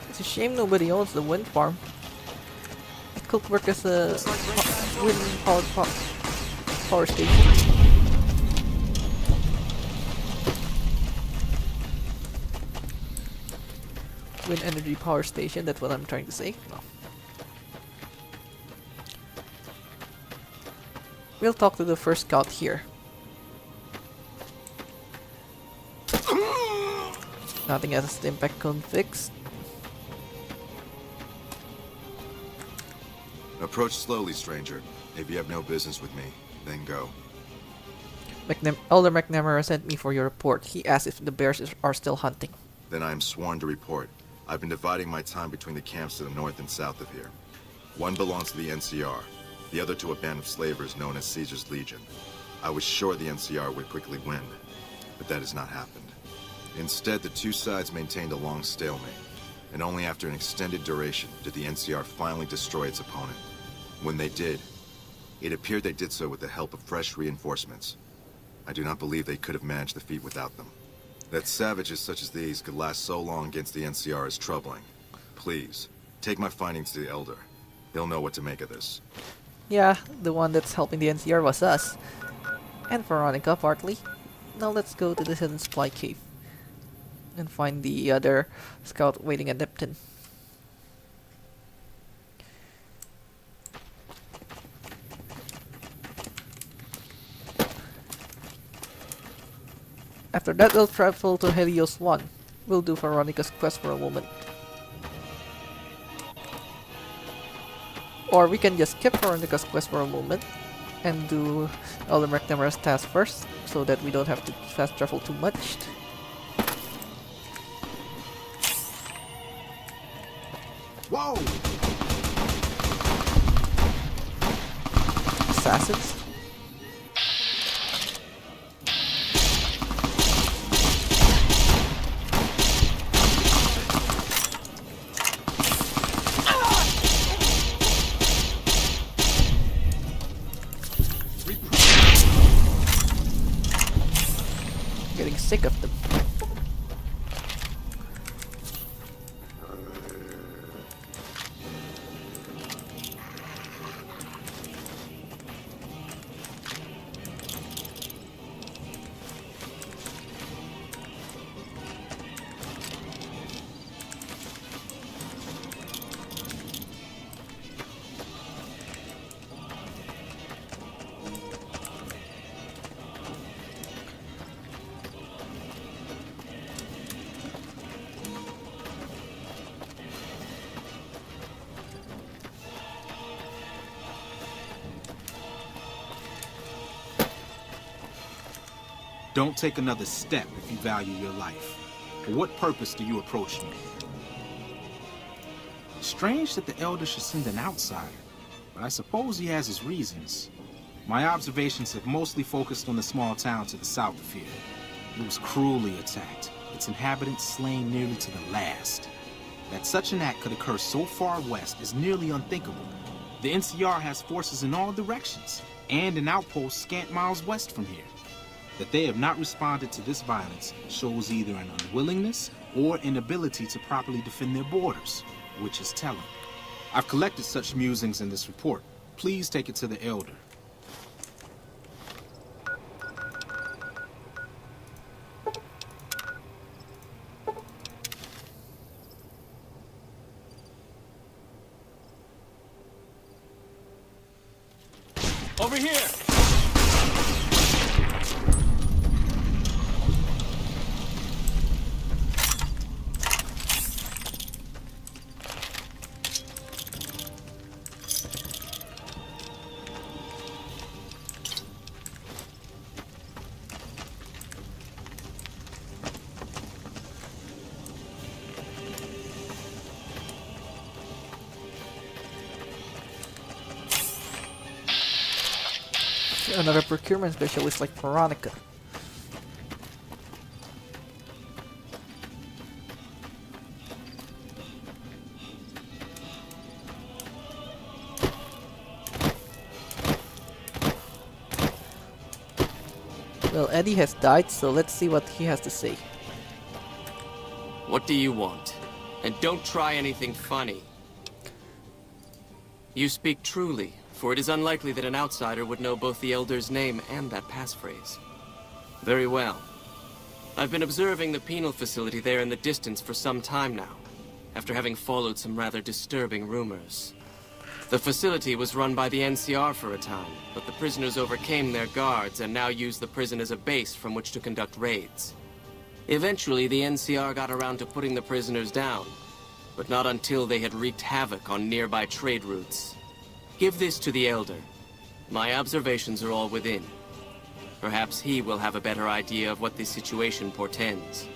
It's a shame nobody owns the wind farm. It could work as a wind-powered power station. Wind energy power station, that's what I'm trying to say. No. We'll talk to the first scout here. Nothing has the impact cone fixed. Approach slowly, stranger. If you have no business with me, then go. Elder McNamara sent me for your report. He asked if the bears are still hunting. Then I am sworn to report. I've been dividing my time between the camps to the north and south of here. One belongs to the NCR, the other to a band of slavers known as Caesar's Legion. I was sure the NCR would quickly win, but that has not happened. Instead, the two sides maintained a long stalemate, and only after an extended duration did the NCR finally destroy its opponent. When they did, it appeared they did so with the help of fresh reinforcements. I do not believe they could have managed the feat without them. That savages such as these could last so long against the NCR is troubling. Please, take my findings to the Elder. He'll know what to make of this. Yeah, the one that's helping the NCR was us. And Veronica, partly. Now let's go to the hidden supply cave. And find the other scout waiting at Nipton. After that, we'll travel to Helios 1. We'll do Veronica's quest for a moment. Or we can just skip Veronica's quest for a moment and do Elder McNamara's task first, so that we don't have to fast travel too much. Whoa! Assassins? Getting sick of them. Don't take another step if you value your life. For what purpose do you approach me? Strange that the Elder should send an outsider, but I suppose he has his reasons. My observations have mostly focused on the small town to the south of here. It was cruelly attacked, its inhabitants slain nearly to the last. That such an act could occur so far west is nearly unthinkable. The NCR has forces in all directions, and an outpost scant miles west from here. That they have not responded to this violence shows either an unwillingness or inability to properly defend their borders, which is telling. I've collected such musings in this report. Please take it to the Elder. Over here! Another procurement specialist like Veronica. Well, Eddie has died, so let's see what he has to say. What do you want? And don't try anything funny. You speak truly, for it is unlikely that an outsider would know both the Elder's name and that passphrase. Very well. I've been observing the penal facility there in the distance for some time now, after having followed some rather disturbing rumors. The facility was run by the NCR for a time, but the prisoners overcame their guards and now use the prison as a base from which to conduct raids. Eventually, the NCR got around to putting the prisoners down, but not until they had wreaked havoc on nearby trade routes. Give this to the Elder. My observations are all within. Perhaps he will have a better idea of what this situation portends.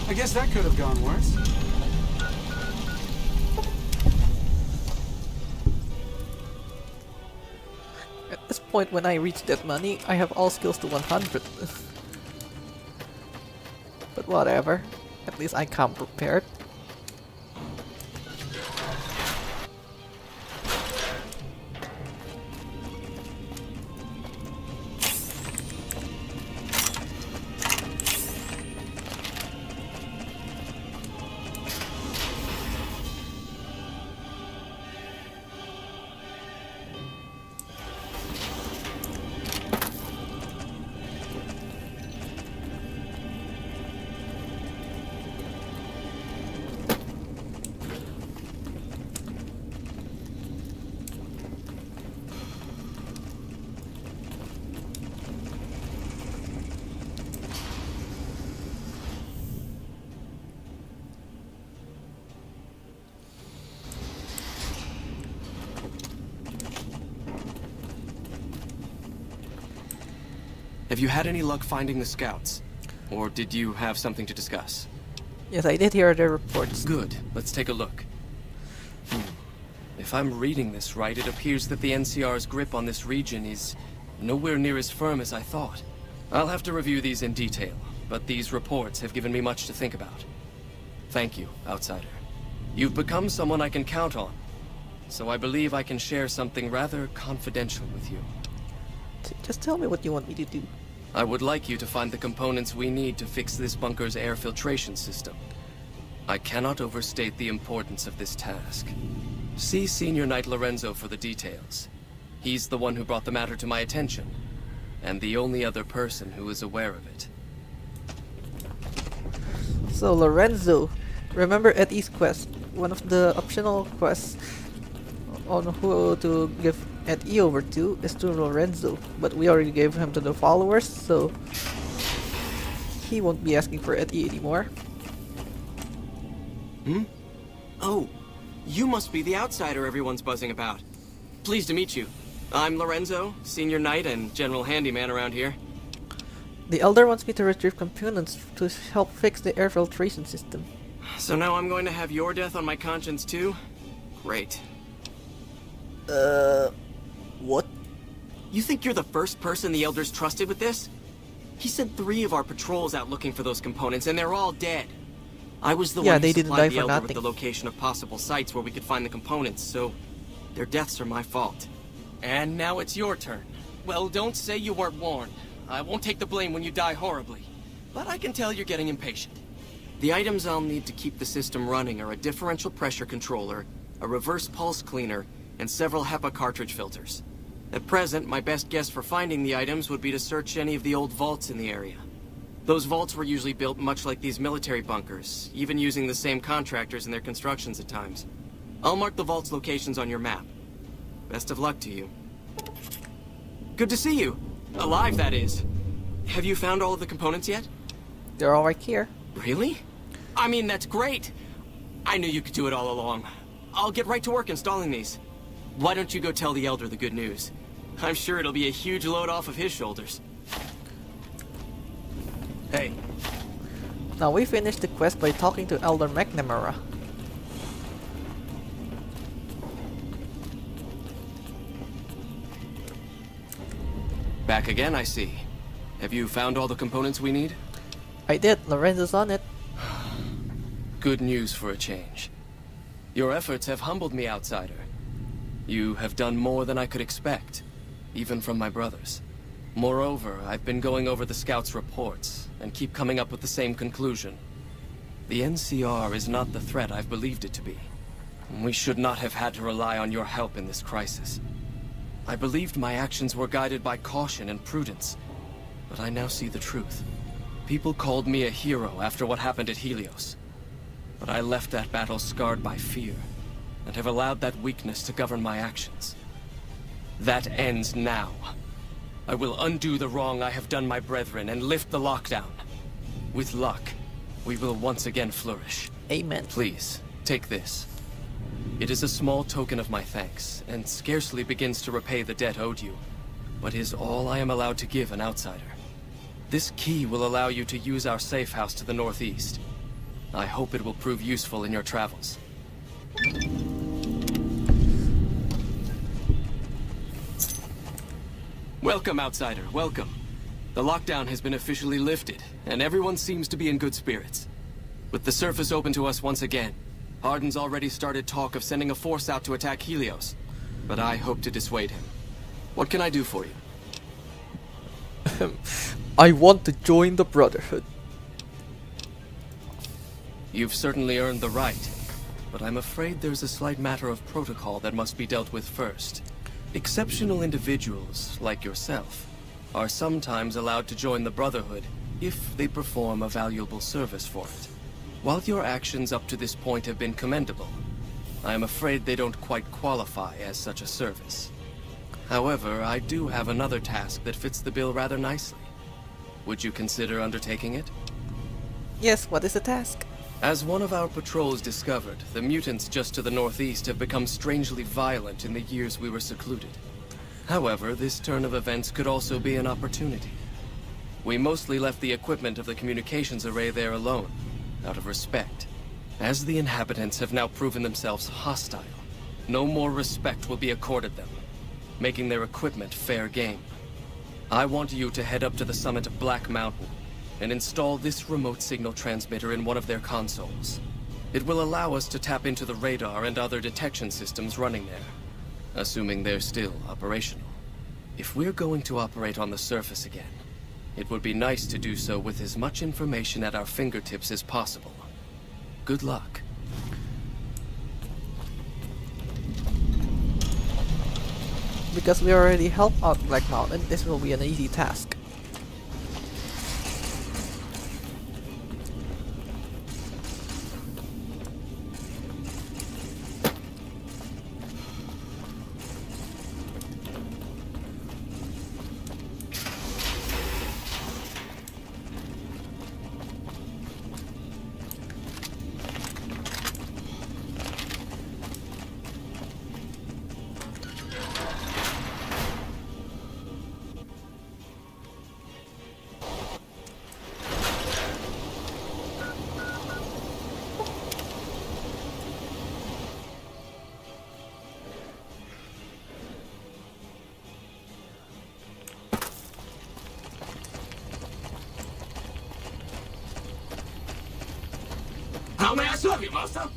I guess that could have gone worse. At this point, when I reach that money, I have all skills to 100. But whatever. At least I come prepared. Have you had any luck finding the scouts? Or did you have something to discuss? Yes, I did hear their reports. Good. Let's take a look. If I'm reading this right, it appears that the NCR's grip on this region is nowhere near as firm as I thought. I'll have to review these in detail, but these reports have given me much to think about. Thank you, Outsider. You've become someone I can count on, so I believe I can share something rather confidential with you. Just tell me what you want me to do. I would like you to find the components we need to fix this bunker's air filtration system. I cannot overstate the importance of this task. See Senior Knight Lorenzo for the details. He's the one who brought the matter to my attention, and the only other person who is aware of it. So Lorenzo, remember at East Quest, one of the optional quests on who to give At E over 2 is to Lorenzo, but we already gave him to the followers, so he won't be asking for at E anymore. Hmm? Oh, you must be the outsider everyone's buzzing about. Pleased to meet you. I'm Lorenzo, senior knight and general handyman around here. The Elder wants me to retrieve components to help fix the air filtration system. So now I'm going to have your death on my conscience too? Great. What? You think you're the first person the Elders trusted with this? He sent 3 of our patrols out looking for those components, and they're all dead. I was the one they who didn't supplied die the for Elder nothing. with the location of possible sites where we could find the components, so their deaths are my fault. And now it's your turn. Well, don't say you weren't warned. I won't take the blame when you die horribly. But I can tell you're getting impatient. The items I'll need to keep the system running are a differential pressure controller, a reverse pulse cleaner, and several HEPA cartridge filters. At present, my best guess for finding the items would be to search any of the old vaults in the area. Those vaults were usually built much like these military bunkers, even using the same contractors in their constructions at times. I'll mark the vault's locations on your map. Best of luck to you. Good to see you. Alive, that is. Have you found all of the components yet? They're all right here. Really? I mean, that's great. I knew you could do it all along. I'll get right to work installing these. Why don't you go tell the Elder the good news? I'm sure it'll be a huge load off of his shoulders. Hey. Now we finished the quest by talking to Elder McNamara. Back again, I see. Have you found all the components we need? I did. Lorenzo's on it. Good news for a change. Your efforts have humbled me, outsider. You have done more than I could expect, even from my brothers. Moreover, I've been going over the scouts' reports, and keep coming up with the same conclusion. The NCR is not the threat I've believed it to be. We should not have had to rely on your help in this crisis. I believed my actions were guided by caution and prudence, but I now see the truth. People called me a hero after what happened at Helios. But I left that battle scarred by fear, and have allowed that weakness to govern my actions. That ends now. I will undo the wrong I have done my brethren and lift the lockdown. With luck, we will once again flourish. Amen. Please, take this. It is a small token of my thanks, and scarcely begins to repay the debt owed you, but is all I am allowed to give an outsider. This key will allow you to use our safe house to the northeast. I hope it will prove useful in your travels. Welcome, outsider, welcome. The lockdown has been officially lifted, and everyone seems to be in good spirits. With the surface open to us once again, Hardin's already started talk of sending a force out to attack Helios, but I hope to dissuade him. What can I do for you? I want to join the Brotherhood. You've certainly earned the right, but I'm afraid there's a slight matter of protocol that must be dealt with first. Exceptional individuals, like yourself, are sometimes allowed to join the Brotherhood if they perform a valuable service for it. While your actions up to this point have been commendable, I am afraid they don't quite qualify as such a service. However, I do have another task that fits the bill rather nicely. Would you consider undertaking it? Yes, what is the task? As one of our patrols discovered, the mutants just to the northeast have become strangely violent in the years we were secluded. However, this turn of events could also be an opportunity. We mostly left the equipment of the communications array there alone, out of respect. As the inhabitants have now proven themselves hostile, no more respect will be accorded them, making their equipment fair game. I want you to head up to the summit of Black Mountain and install this remote signal transmitter in one of their consoles. It will allow us to tap into the radar and other detection systems running there, assuming they're still operational. If we're going to operate on the surface again, it would be nice to do so with as much information at our fingertips as possible. Good luck. Because we already helped out Black Mountain, this will be an easy task. dumbass of you, Buster.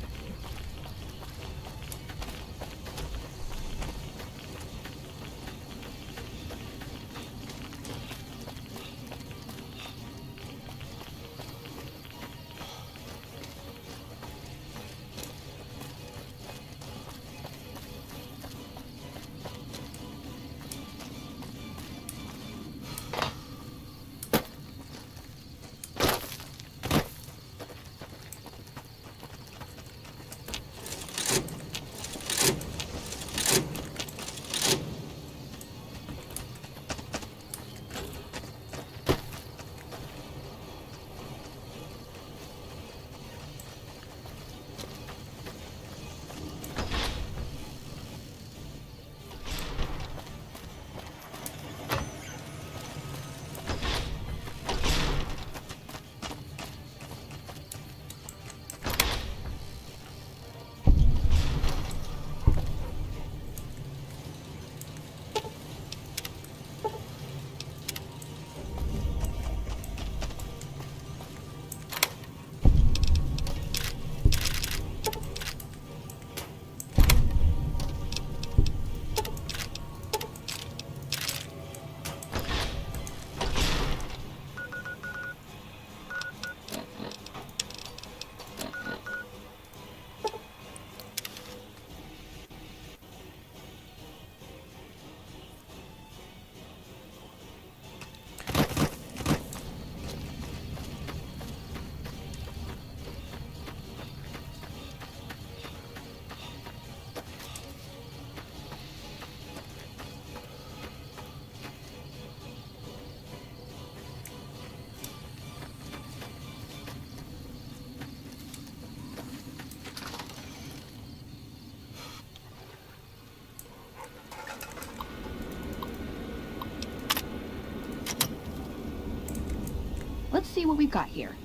Let's see what we've got here.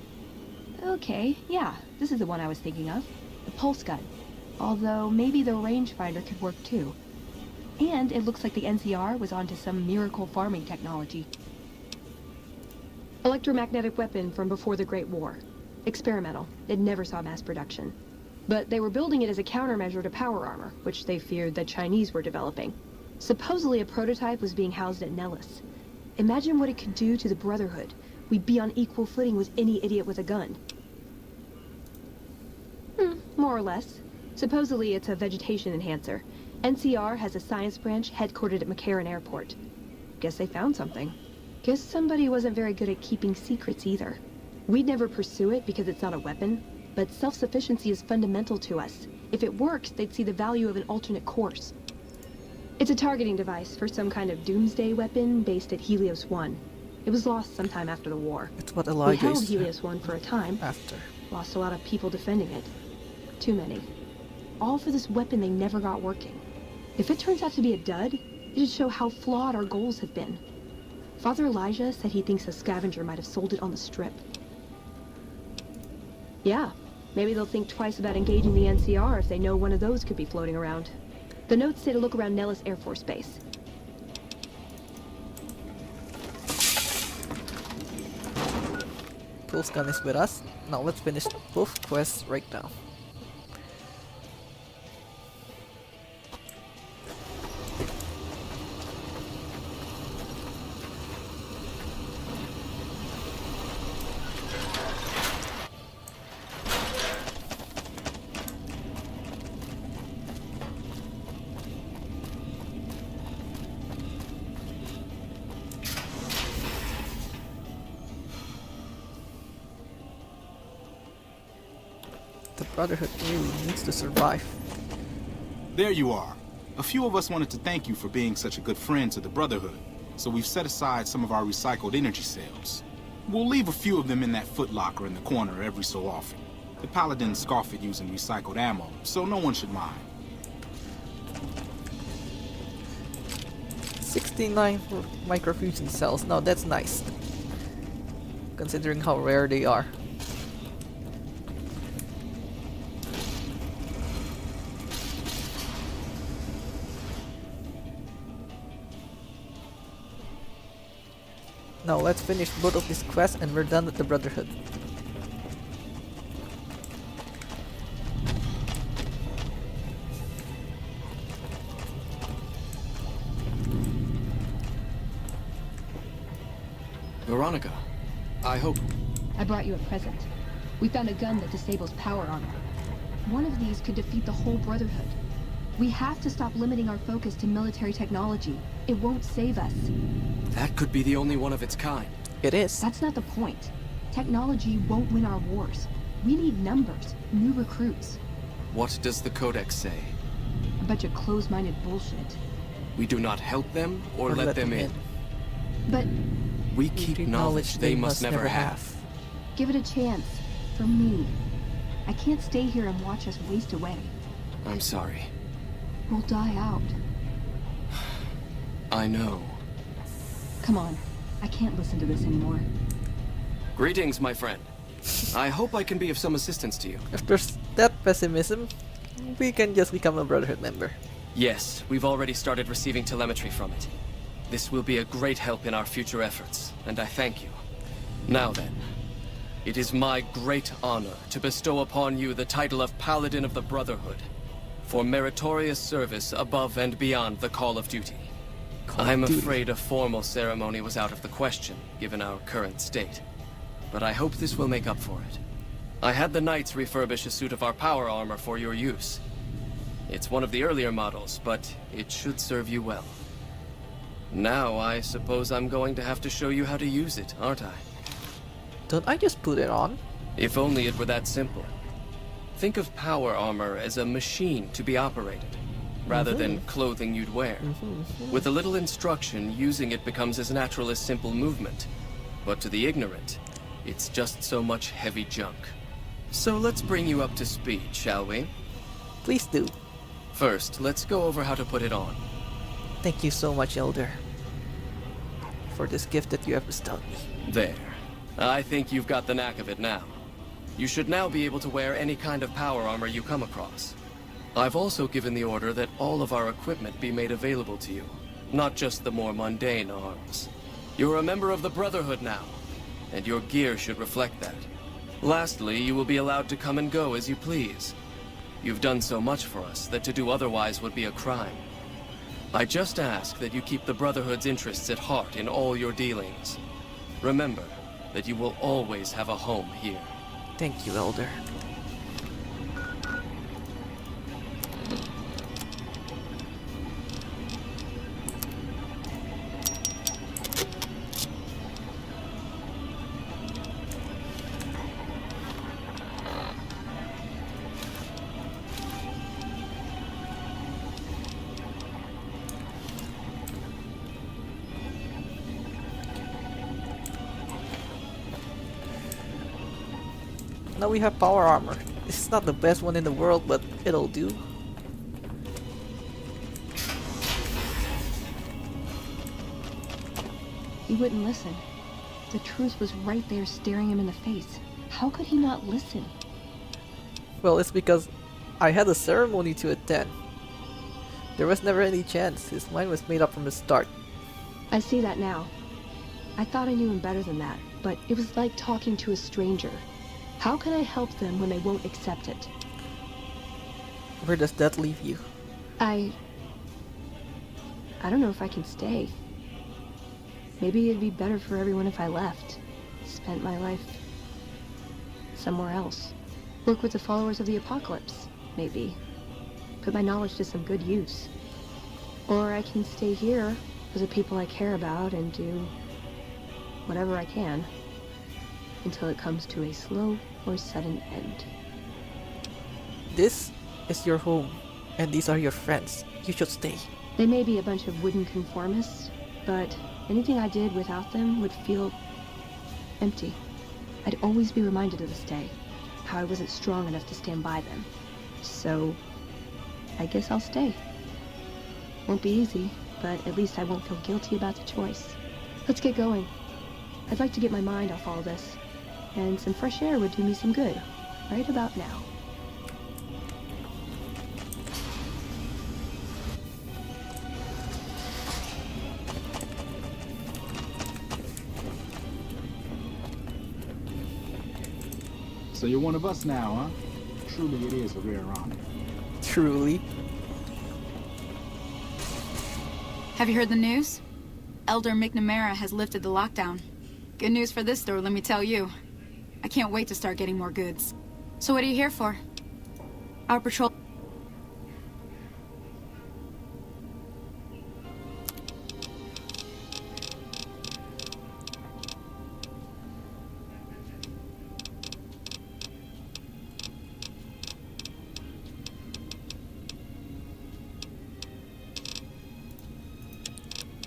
Okay, yeah, this is the one I was thinking of. The pulse gun. Although, maybe the rangefinder could work too. And it looks like the NCR was onto some miracle farming technology. Electromagnetic weapon from before the Great War. Experimental. It never saw mass production. But they were building it as a countermeasure to power armor, which they feared the Chinese were developing. Supposedly a prototype was being housed at Nellis. Imagine what it could do to the Brotherhood. We'd be on equal footing with any idiot with a gun. More or less. Supposedly it's a vegetation enhancer. NCR has a science branch headquartered at McCarran Airport. Guess they found something. Guess somebody wasn't very good at keeping secrets either. We'd never pursue it because it's not a weapon, but self-sufficiency is fundamental to us. If it works, they'd see the value of an alternate course. It's a targeting device for some kind of doomsday weapon based at Helios 1. It was lost sometime after the war. It's what We Elijah held is Helios 1 for a time. after. Lost a lot of people defending it. Too many. All for this weapon they never got working. If it turns out to be a dud, it'd show how flawed our goals have been. Father Elijah said he thinks a scavenger might have sold it on the strip. Yeah, maybe they'll think twice about engaging the NCR if they know one of those could be floating around. The notes say to look around Nellis Air Force Base. Pulse gun is with us. Now let's finish both quests right now. The Brotherhood really needs to survive. There you are. A few of us wanted to thank you for being such a good friend to the Brotherhood, so we've set aside some of our recycled energy cells. We'll leave a few of them in that footlocker in the corner every so often. The Paladins scoff at using recycled ammo, so no one should mind. 69 microfusion cells. Now that's nice, considering how rare they are. Now let's finish both of these quests and we're done with the Brotherhood. Veronica, I hope... I brought you a present. We found a gun that disables power armor. One of these could defeat the whole Brotherhood. We have to stop limiting our focus to military technology. It won't save us. That could be the only one of its kind. It is. That's not the point. Technology won't win our wars. We need numbers, new recruits. What does the Codex say? A bunch of closed-minded bullshit. We do not help them or let them in. But we keep knowledge they must never have. Give it a chance. For me. I can't stay here and watch us waste away. I'm sorry. We'll die out. I know. Come on. I can't listen to this anymore. Greetings, my friend. I hope I can be of some assistance to you. After that pessimism, we can just become a Brotherhood member. Yes, we've already started receiving telemetry from it. This will be a great help in our future efforts, and I thank you. Now then, it is my great honor to bestow upon you the title of Paladin of the Brotherhood for meritorious service above and beyond the call of duty. I'm afraid a formal ceremony was out of the question, given our current state. But I hope this will make up for it. I had the Knights refurbish a suit of our power armor for your use. It's one of the earlier models, but it should serve you well. Now, I suppose I'm going to have to show you how to use it, aren't I? Don't I just put it on? If only it were that simple. Think of power armor as a machine to be operated, rather than clothing you'd wear. With a little instruction, using it becomes as natural as simple movement. But to the ignorant, it's just so much heavy junk. So let's bring you up to speed, shall we? Please do. First, let's go over how to put it on. Thank you so much, Elder, for this gift that you have bestowed me. There. I think you've got the knack of it now. You should now be able to wear any kind of power armor you come across. I've also given the order that all of our equipment be made available to you, not just the more mundane arms. You're a member of the Brotherhood now, and your gear should reflect that. Lastly, you will be allowed to come and go as you please. You've done so much for us that to do otherwise would be a crime. I just ask that you keep the Brotherhood's interests at heart in all your dealings. Remember that you will always have a home here. Thank you, Elder. Now we have power armor. It's not the best one in the world, but it'll do. He wouldn't listen. The truth was right there staring him in the face. How could he not listen? Well, it's because I had a ceremony to attend. There was never any chance. His mind was made up from the start. I see that now. I thought I knew him better than that, but it was like talking to a stranger. How can I help them when they won't accept it? Where does that leave you? I don't know if I can stay. Maybe it'd be better for everyone if I left. Spent my life somewhere else. Work with the followers of the apocalypse, maybe. Put my knowledge to some good use. Or I can stay here with the people I care about and do whatever I can until it comes to a slow or sudden end. This is your home, and these are your friends. You should stay. They may be a bunch of wooden conformists, but anything I did without them would feel empty. I'd always be reminded of this day, how I wasn't strong enough to stand by them. So, I guess I'll stay. Won't be easy, but at least I won't feel guilty about the choice. Let's get going. I'd like to get my mind off all this, and some fresh air would do me some good, right about now. So you're one of us now, huh? Truly it is a rare honor. Truly. Have you heard the news? Elder McNamara has lifted the lockdown. Good news for this store, let me tell you. I can't wait to start getting more goods. So what are you here for? Our patrol...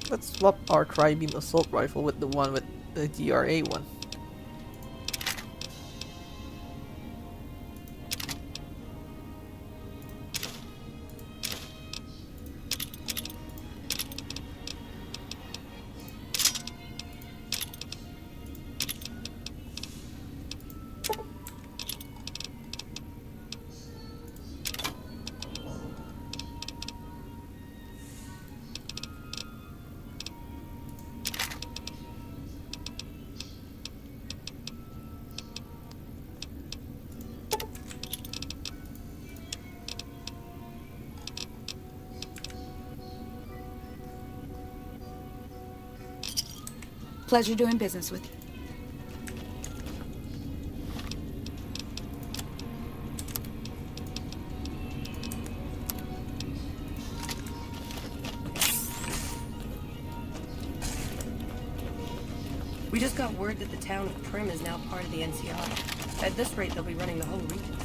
Let's swap our tri-beam assault rifle with the one with the GRA one. Pleasure doing business with you. We just got word that the town of Prim is now part of the NCR. At this rate, they'll be running the whole region.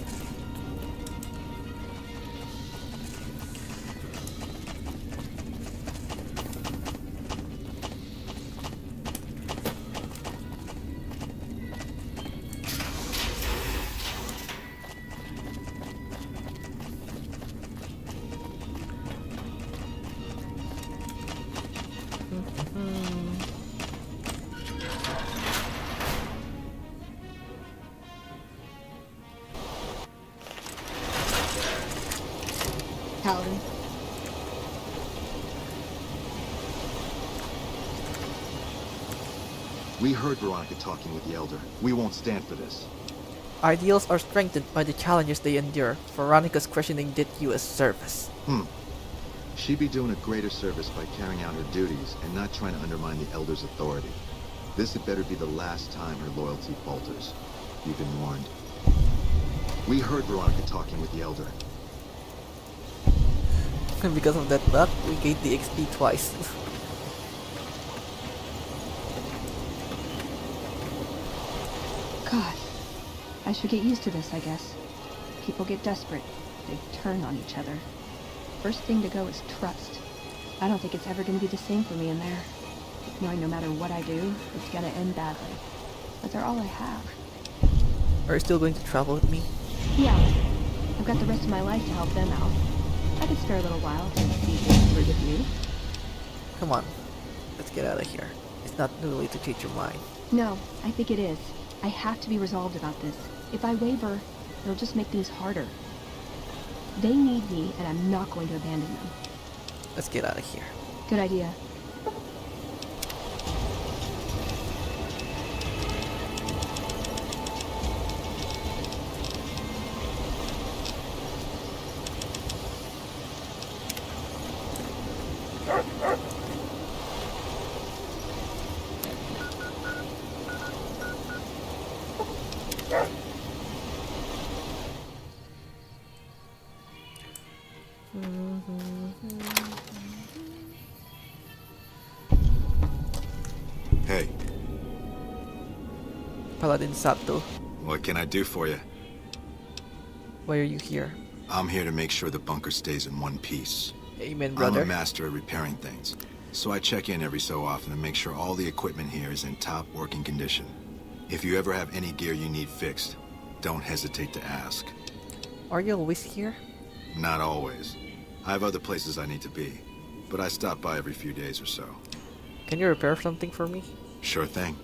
Paladin. We heard Veronica talking with the Elder. We won't stand for this. Ideals are strengthened by the challenges they endure. Veronica's questioning did you a service. She'd be doing a greater service by carrying out her duties and not trying to undermine the Elder's authority. This had better be the last time her loyalty falters. You've been warned. We heard Veronica talking with the Elder. And because of that luck, we gained the XP twice. God, I should get used to this, I guess. People get desperate. They turn on each other. First thing to go is trust. I don't think it's ever going to be the same for me in there. Knowing no matter what I do, it's going to end badly. But they're all I have. Are you still going to travel with me? Yeah, I've got the rest of my life to help them out. I could spare a little while to see things rid of you. Come on, let's get out of here. It's not too late to change your mind. No, I think it is. I have to be resolved about this. If I waver, it'll just make things harder. They need me, and I'm not going to abandon them. Let's get out of here. Good idea. Hey, Paladin Sato, what can I do for you? why are you here? I'm here to make sure the bunker stays in one piece. Amen, I'm brother. a master at repairing things, so I check in every so often to make sure all the equipment here is in top working condition. If you ever have any gear you need fixed, don't hesitate to ask. Are you always here? Not always. I have other places I need to be, but I stop by every few days or so. Can you repair something for me? Sure thing.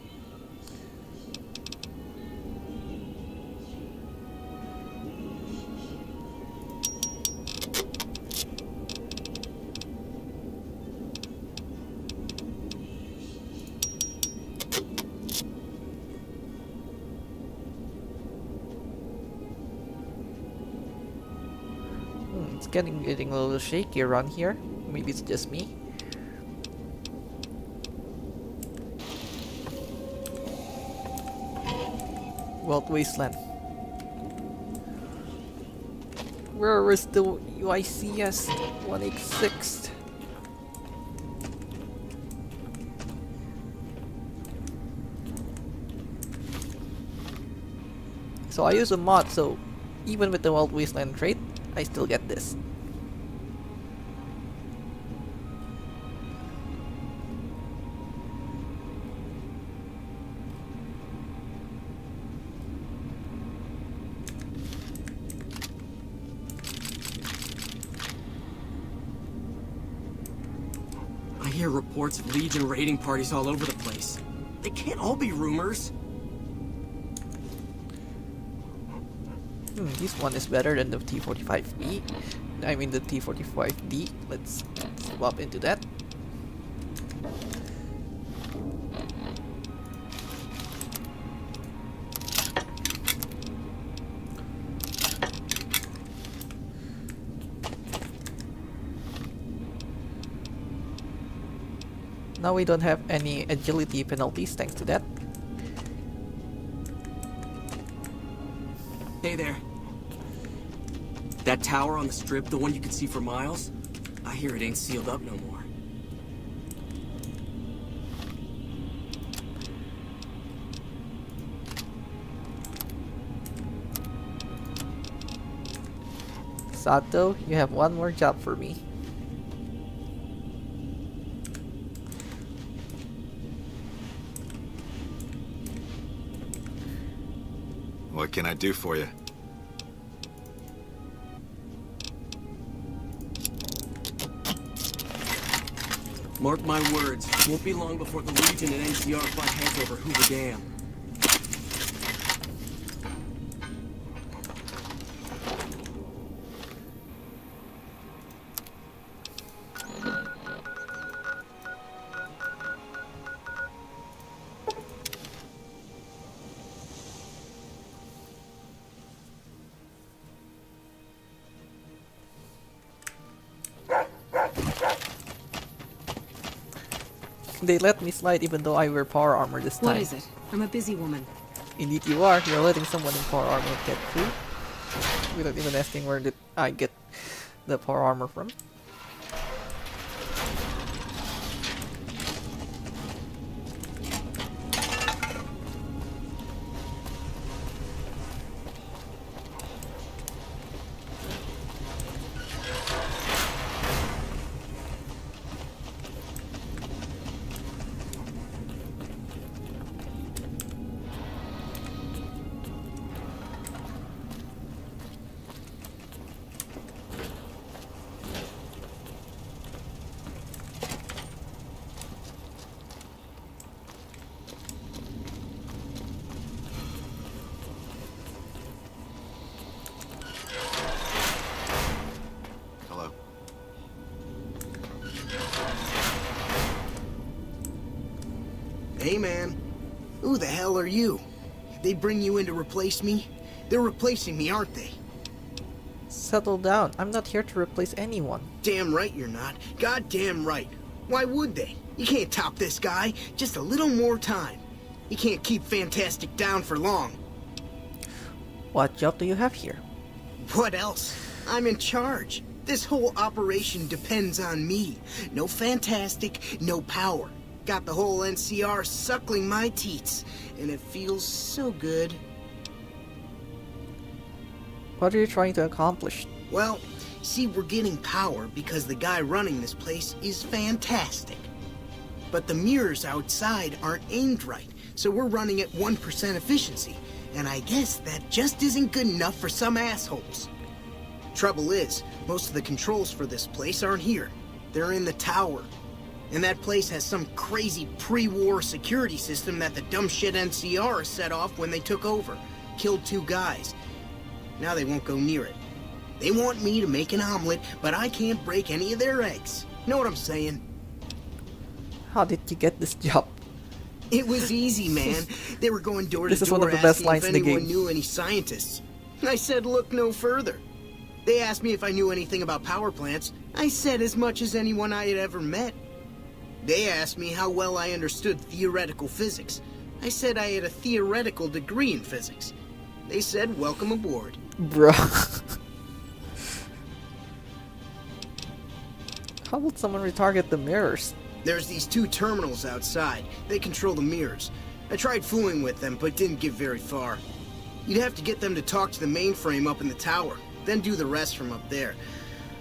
It's getting a little shaky around here. Maybe it's just me. Wild Wasteland. Where is the UICS 186? So I use a mod, so even with the Wild Wasteland trait, I still get this. I hear reports of Legion raiding parties all over the place. They can't all be rumors. This one is better than the T45E. I mean the T45D. Let's swap into that. Now we don't have any agility penalties thanks to that. Hey there. That tower on the strip, the one you can see for miles? I hear it ain't sealed up no more. Sato, you have one more job for me. What can I do for you? Mark my words, won't be long before the Legion and NCR butt heads over Hoover Dam. They let me slide even though I wear power armor this time. What is it? I'm a busy woman. Indeed you are. You're letting someone in power armor get through without even asking where did I get the power armor from. Hey, man. Who the hell are you? They bring you in to replace me? They're replacing me, aren't they? Settle down. I'm not here to replace anyone. Damn right you're not. Goddamn right. Why would they? You can't top this guy. Just a little more time. You can't keep Fantastic down for long. What job do you have here? What else? I'm in charge. This whole operation depends on me. No Fantastic, no power. Got the whole NCR suckling my teats, and it feels so good. What are you trying to accomplish? Well, see, we're getting power because the guy running this place is fantastic. But the mirrors outside aren't aimed right, so we're running at 1% efficiency, and I guess that just isn't good enough for some assholes. Trouble is, most of the controls for this place aren't here. They're in the tower. And that place has some crazy pre-war security system that the dumb shit NCR set off when they took over. Killed 2 guys. Now they won't go near it. They want me to make an omelet, but I can't break any of their eggs. Know what I'm saying? How did you get this job? It was easy, man. They were going door to This is one door of the best asking lines if in the anyone game. knew any scientists. I said look no further. They asked me if I knew anything about power plants. I said as much as anyone I had ever met. They asked me how well I understood theoretical physics. I said I had a theoretical degree in physics. They said, welcome aboard. Bruh. How would someone retarget the mirrors? There's these 2 terminals outside. They control the mirrors. I tried fooling with them, but didn't get very far. You'd have to get them to talk to the mainframe up in the tower, then do the rest from up there.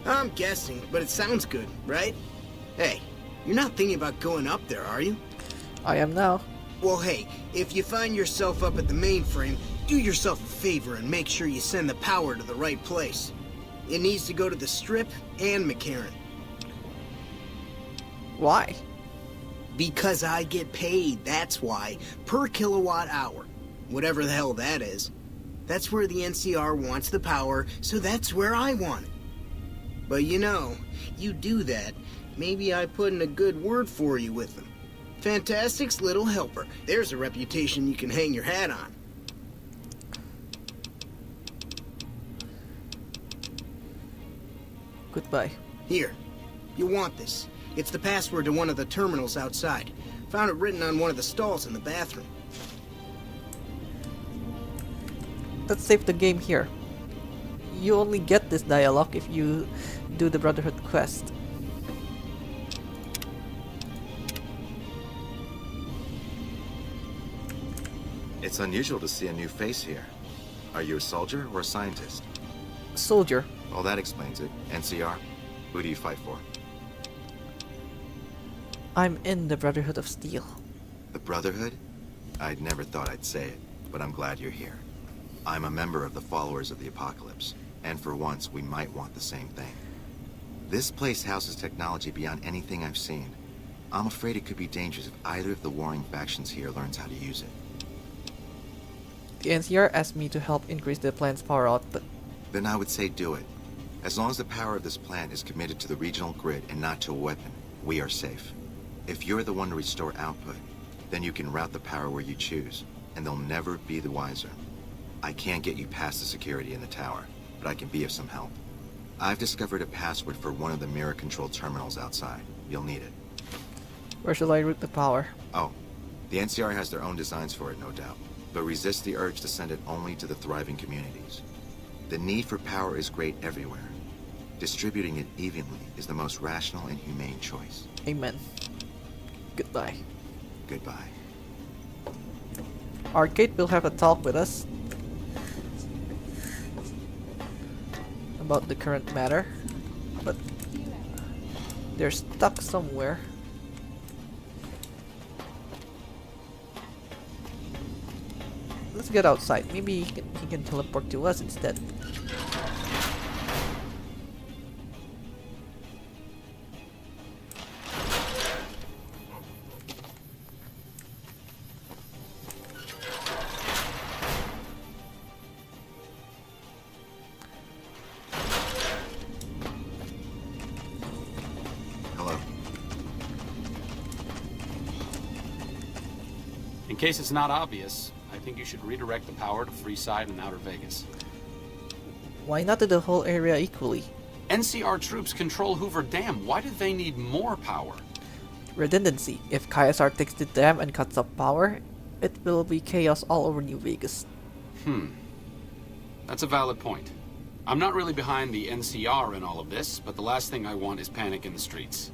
I'm guessing, but it sounds good, right? Hey, you're not thinking about going up there, are you? I am now. Well, hey, if you find yourself up at the mainframe, do yourself a favor and make sure you send the power to the right place. It needs to go to the Strip and McCarran. Why? Because I get paid, that's why. Per kilowatt hour. Whatever the hell that is. That's where the NCR wants the power, so that's where I want it. But you know, you do that, maybe I put in a good word for you with them. Fantastic's little helper. There's a reputation you can hang your hat on. Goodbye. Here, you want this. It's the password to one of the terminals outside. Found it written on one of the stalls in the bathroom. Let's save the game here. You only get this dialogue if you do the Brotherhood quest. It's unusual to see a new face here. Are you a soldier or a scientist? Soldier. Well, that explains it. NCR? Who do you fight for? I'm in the Brotherhood of Steel. The Brotherhood? I'd never thought I'd say it, but I'm glad you're here. I'm a member of the Followers of the Apocalypse, and for once, we might want the same thing. This place houses technology beyond anything I've seen. I'm afraid it could be dangerous if either of the warring factions here learns how to use it. The NCR asked me to help increase the plant's power output. Then I would say do it. As long as the power of this plant is committed to the regional grid and not to a weapon, we are safe. If you're the one to restore output, then you can route the power where you choose, and they'll never be the wiser. I can't get you past the security in the tower, but I can be of some help. I've discovered a password for one of the mirror control terminals outside. You'll need it. Where shall I route the power? Oh, the NCR has their own designs for it, no doubt, but resist the urge to send it only to the thriving communities. The need for power is great everywhere. Distributing it evenly is the most rational and humane choice. Amen. Goodbye. Goodbye. Arcade will have a talk with us about the current matter, but they're stuck somewhere. Let's get outside. Maybe he can teleport to us instead. In case it's not obvious, I think you should redirect the power to Freeside and Outer Vegas. Why not to the whole area equally? NCR troops control Hoover Dam. Why do they need more power? Redundancy. If KSR takes the dam and cuts off power, it will be chaos all over New Vegas. That's a valid point. I'm not really behind the NCR in all of this, but the last thing I want is panic in the streets.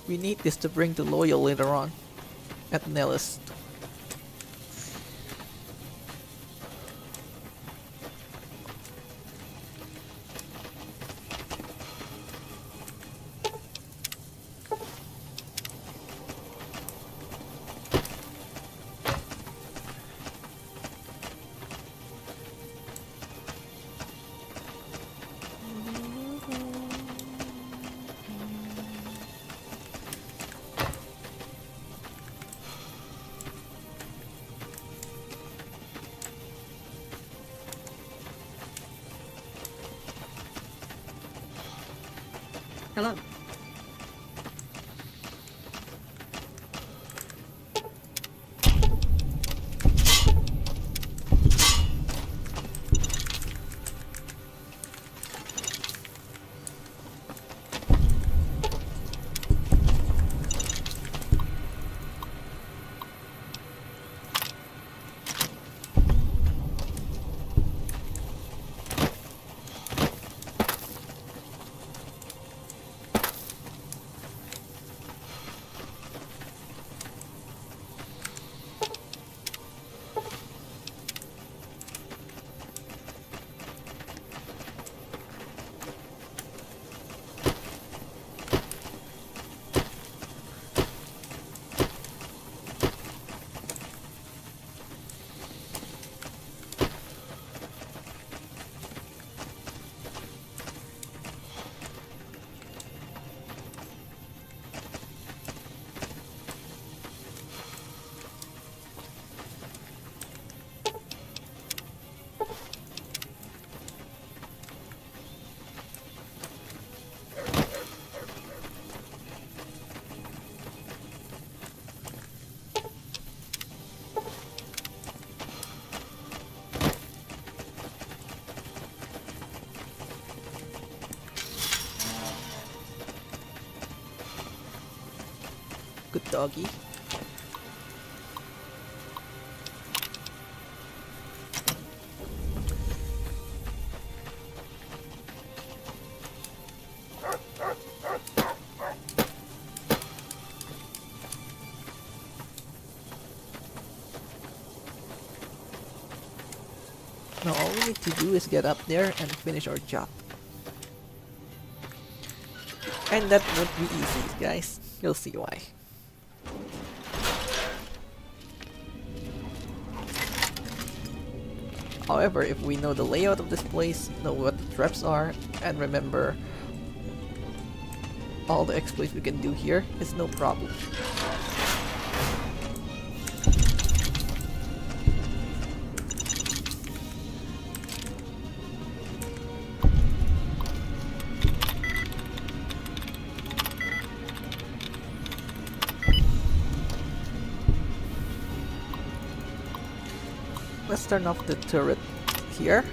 We need this to bring to Loyal later on at Nellis. Hello. Good doggy. Now all we need to do is get up there and finish our job. And that won't be easy, guys. You'll see why. However, if we know the layout of this place, know what the traps are, and remember all the exploits we can do here, it's no problem. Let's turn off the turret here.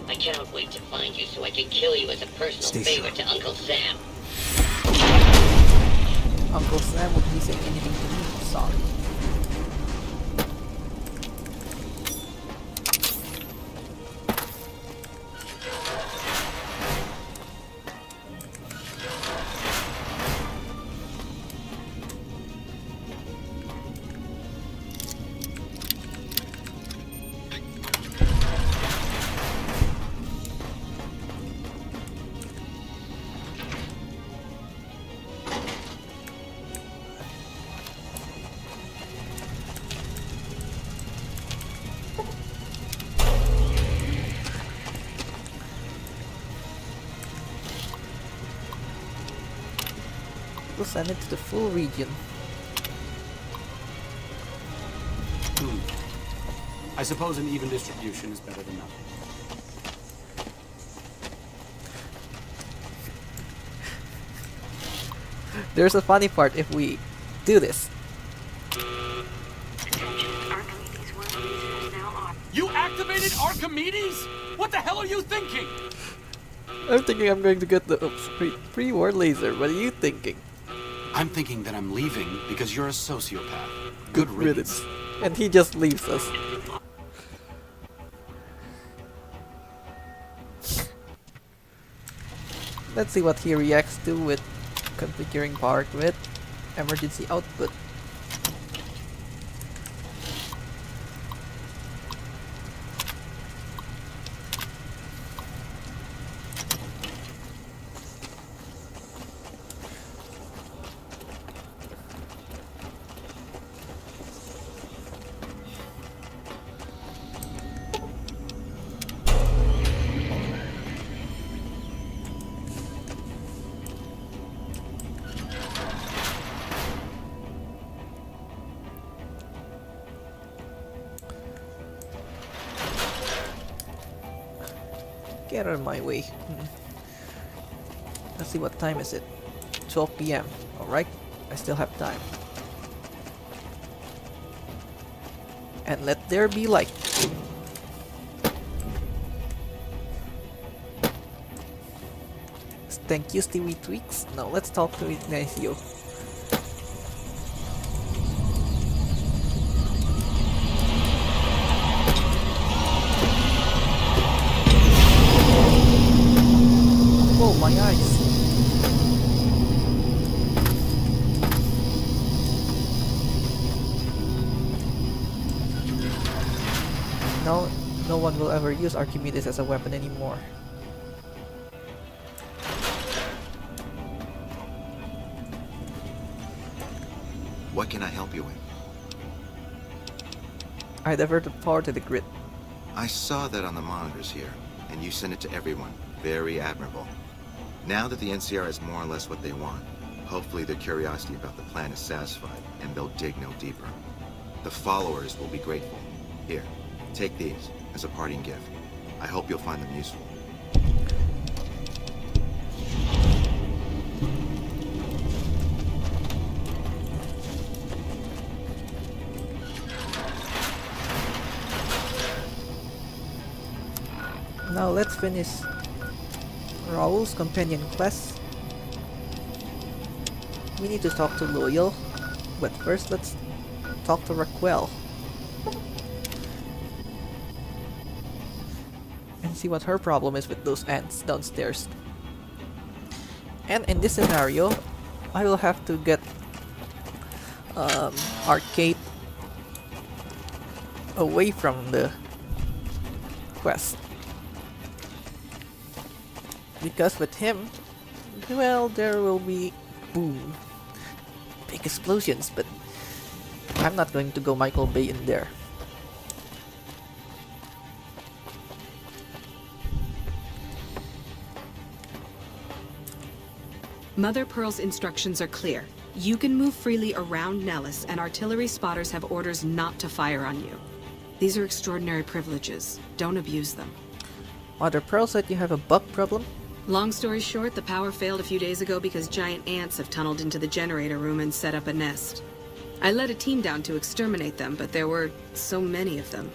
I cannot wait to find you so I can kill you as a personal favor to Uncle Sam. Uncle Sam would be saying anything to me, sorry. send it to the full region. I suppose an even distribution is better than nothing. There's a funny part if we do this. You activated Archimedes? What the hell are you thinking? I'm thinking I'm going to get the pre-war laser. What are you thinking? I'm thinking that I'm leaving because you're a sociopath. Good riddance. And he just leaves us. Let's see what he reacts to with configuring power grid, emergency output. Get out of my way. Let's see, what time is it? 12 p.m. Alright, I still have time. And let there be light. Thank you, Stewie Tweaks. Now let's talk to Ignacio. Oh, my eyes. No one will ever use Archimedes as a weapon anymore. What can I help you with? I diverted power to the grid. I saw that on the monitors here, and you sent it to everyone. Very admirable. Now that the NCR is more or less what they want, hopefully their curiosity about the plan is satisfied, and they'll dig no deeper. The followers will be grateful. Here, take these as a parting gift. I hope you'll find them useful. Now let's finish Raul's companion quest. We need to talk to Loyal, but first let's talk to Raquel and see what her problem is with those ants downstairs. And in this scenario, I will have to get Arcade away from the quest. Because with him, well, there will be boom, big explosions, but I'm not going to go Michael Bay in there. Mother Pearl's instructions are clear. You can move freely around Nellis, and artillery spotters have orders not to fire on you. These are extraordinary privileges. Don't abuse them. Mother Pearl said you have a bug problem? Long story short, the power failed a few days ago because giant ants have tunneled into the generator room and set up a nest. I led a team down to exterminate them, but there were so many of them.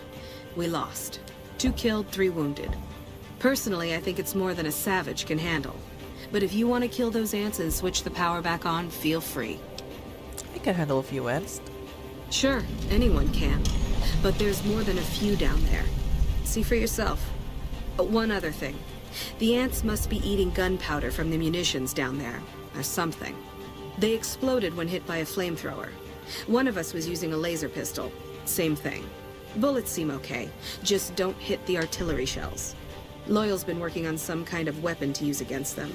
We lost. 2 killed, 3 wounded. Personally, I think it's more than a savage can handle. But if you want to kill those ants and switch the power back on, feel free. I can handle a few ants. Sure, anyone can. But there's more than a few down there. See for yourself. One other thing. The ants must be eating gunpowder from the munitions down there, or something. They exploded when hit by a flamethrower. One of us was using a laser pistol. Same thing. Bullets seem okay, just don't hit the artillery shells. Loyal's been working on some kind of weapon to use against them.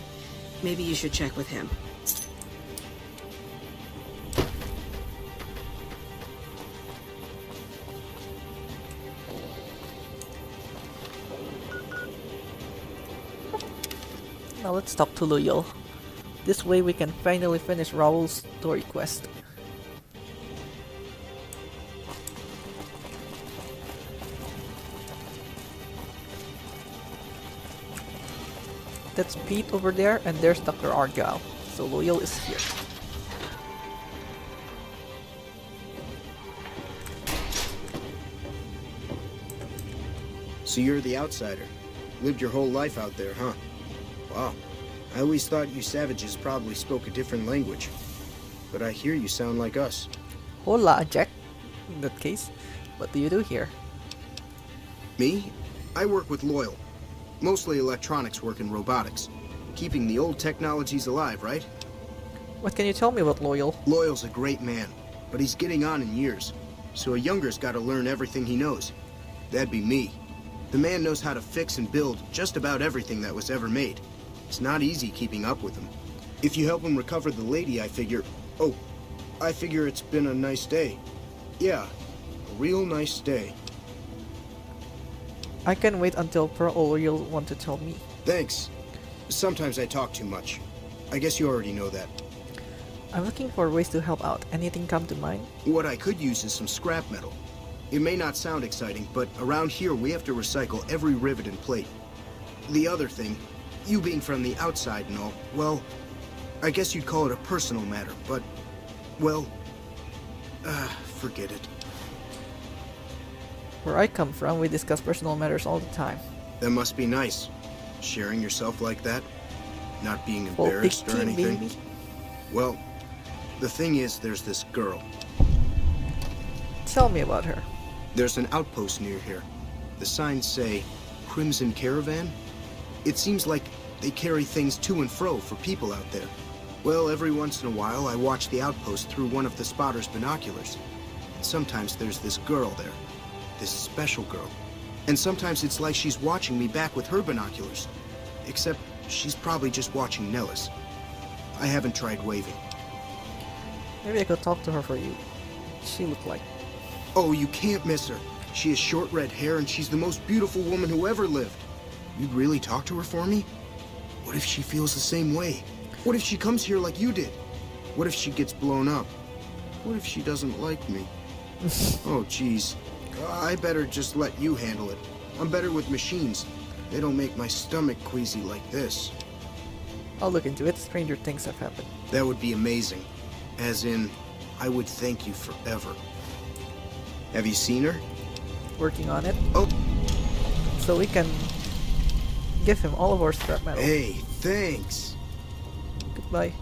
Maybe you should check with him. Now let's talk to Loyal. This way we can finally finish Raul's story quest. That's Pete over there, and there's Dr. Argyle. So Loyal is here. So you're the outsider. Lived your whole life out there, huh? Wow. I always thought you savages probably spoke a different language. But I hear you sound like us. Hola, Jack. In that case, what do you do here? Me? I work with Loyal. Mostly electronics work and robotics. Keeping the old technologies alive, right? What can you tell me about Loyal? Loyal's a great man, but he's getting on in years. So a younger's gotta learn everything he knows. That'd be me. The man knows how to fix and build just about everything that was ever made. It's not easy keeping up with him. If you help him recover the lady, I figure... Oh, I figure it's been a nice day. Yeah, a real nice day. I can wait until Pearl or Loyal want to tell me. Thanks. Sometimes I talk too much. I guess you already know that. I'm looking for ways to help out. Anything come to mind? What I could use is some scrap metal. It may not sound exciting, but around here we have to recycle every rivet and plate. The other thing, you being from the outside and all, well, I guess you'd call it a personal matter, but, well, forget it. Where I come from, we discuss personal matters all the time. That must be nice, sharing yourself like that, not being embarrassed or anything. Baby. Well, the thing is, there's this girl. Tell me about her. There's an outpost near here. The signs say, Crimson Caravan. It seems like they carry things to and fro for people out there. Well, every once in a while, I watch the outpost through one of the spotter's binoculars. Sometimes there's this girl there. This special girl. And sometimes it's like she's watching me back with her binoculars. Except she's probably just watching Nellis. I haven't tried waving. Maybe I could talk to her for you. She looked like... Oh, you can't miss her. She has short red hair and she's the most beautiful woman who ever lived. You'd really talk to her for me? What if she feels the same way? What if she comes here like you did? What if she gets blown up? What if she doesn't like me? Oh, jeez. I better just let you handle it. I'm better with machines. They don't make my stomach queasy like this. I'll look into it. Stranger things have happened. That would be amazing. As in, I would thank you forever. Have you seen her? Working on it. Oh. So we can give him all of our scrap metal. Hey, thanks. Goodbye.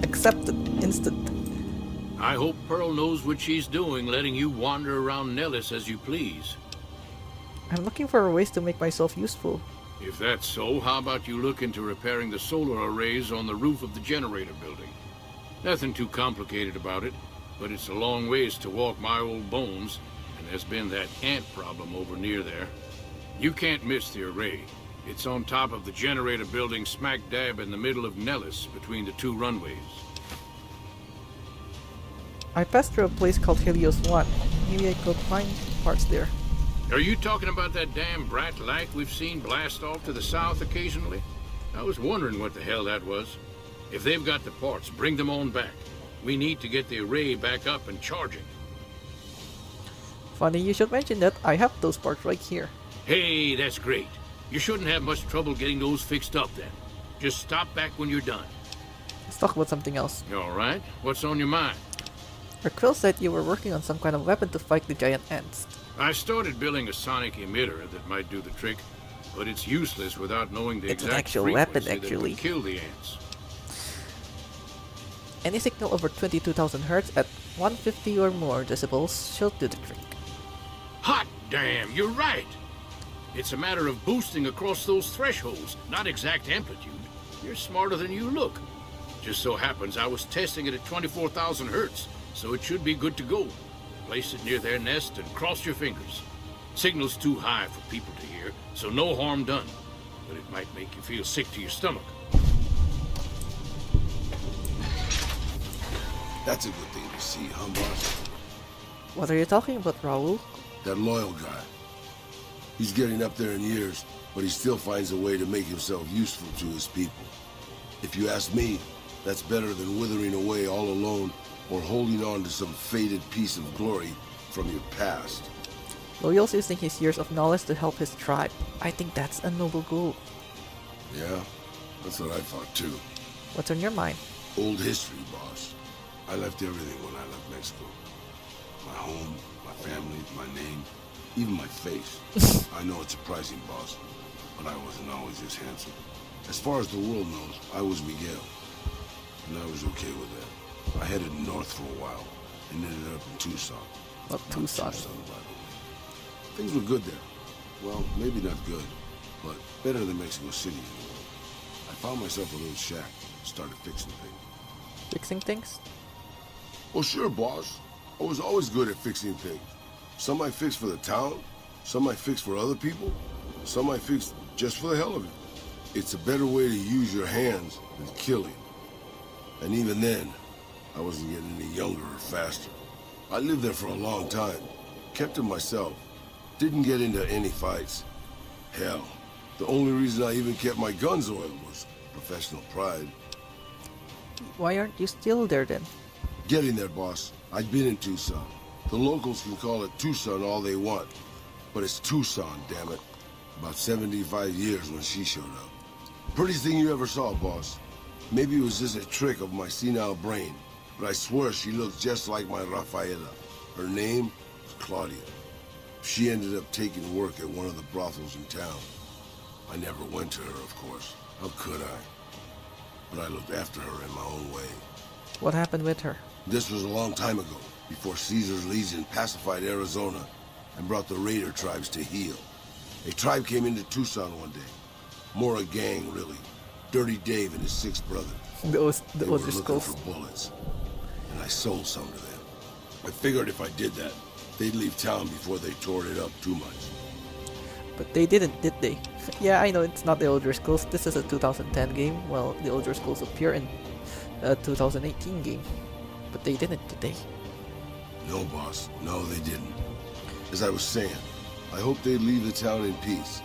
Accepted. Instant. I hope Pearl knows what she's doing, letting you wander around Nellis as you please. I'm looking for ways to make myself useful. If that's so, how about you look into repairing the solar arrays on the roof of the generator building? Nothing too complicated about it, but it's a long ways to walk my old bones, and there's been that ant problem over near there. You can't miss the array. It's on top of the generator building smack dab in the middle of Nellis, between the two runways. I passed through a place called Helios 1. Maybe I could find parts there. Are you talking about that damn brat light we've seen blast off to the south occasionally? I was wondering what the hell that was. If they've got the parts, bring them on back. We need to get the array back up and charging. Funny you should mention that. I have those parts right here. Hey, that's great. You shouldn't have much trouble getting those fixed up then. Just stop back when you're done. Let's talk about something else. All right. What's on your mind? Raquel said you were working on some kind of weapon to fight the giant ants. I started building a sonic emitter that might do the trick, but it's useless without knowing the It's an exact actual frequency weapon, that actually. would kill the ants. Any signal over 22,000 Hz at 150 or more decibels should do the trick. Hot damn, you're right! It's a matter of boosting across those thresholds, not exact amplitude. You're smarter than you look. Just so happens I was testing it at 24,000 Hz, so it should be good to go. Place it near their nest and cross your fingers. Signal's too high for people to hear, so no harm done. But it might make you feel sick to your stomach. That's a good thing to see, huh, boss? What are you talking about, Raul? That Loyal guy. He's getting up there in years, but he still finds a way to make himself useful to his people. If you ask me, that's better than withering away all alone or holding on to some faded piece of glory from your past. Loyal's using his years of knowledge to help his tribe. I think that's a noble goal. Yeah, that's what I thought too. What's on your mind? Old history, boss. I left everything when I left Mexico. My home, my family, my name, even my face. I know it's surprising, boss, but I wasn't always this handsome. As far as the world knows, I was Miguel, and I was okay with that. I headed north for a while, and ended up in Tucson. Not Tucson. By the way. Things were good there. Well, maybe not good, but better than Mexico City anyway. I found myself a little shack, started fixing things. Fixing things? Well, sure, boss. I was always good at fixing things. Some I fixed for the town, some I fixed for other people, some I fixed just for the hell of it. It's a better way to use your hands than killing. And even then, I wasn't getting any younger or faster. I lived there for a long time, kept to myself, didn't get into any fights. Hell, the only reason I even kept my guns oiled was professional pride. Why aren't you still there then? Getting there, boss. I'd been in Tucson. The locals can call it Tucson all they want, but it's Tucson, damn it. About 75 years when she showed up. Prettiest thing you ever saw, boss. Maybe it was just a trick of my senile brain, but I swear she looked just like my Rafaela. Her name was Claudia. She ended up taking work at one of the brothels in town. I never went to her, of course. How could I? But I looked after her in my own way. What happened with her? This was a long time ago, before Caesar's Legion pacified Arizona and brought the raider tribes to heel. A tribe came into Tucson one day. More a gang, really. Dirty Dave and his 6 brothers. They were looking for bullets, and I sold some to them. I figured if I did that, they'd leave town before they tore it up too much. But they didn't, did they? Yeah, I know it's not the Elder Scrolls. This is a 2010 game, while the Elder Scrolls appear in a 2018 game. But they didn't, did they? No, boss. No, they didn't. As I was saying, I hoped they'd leave the town in peace.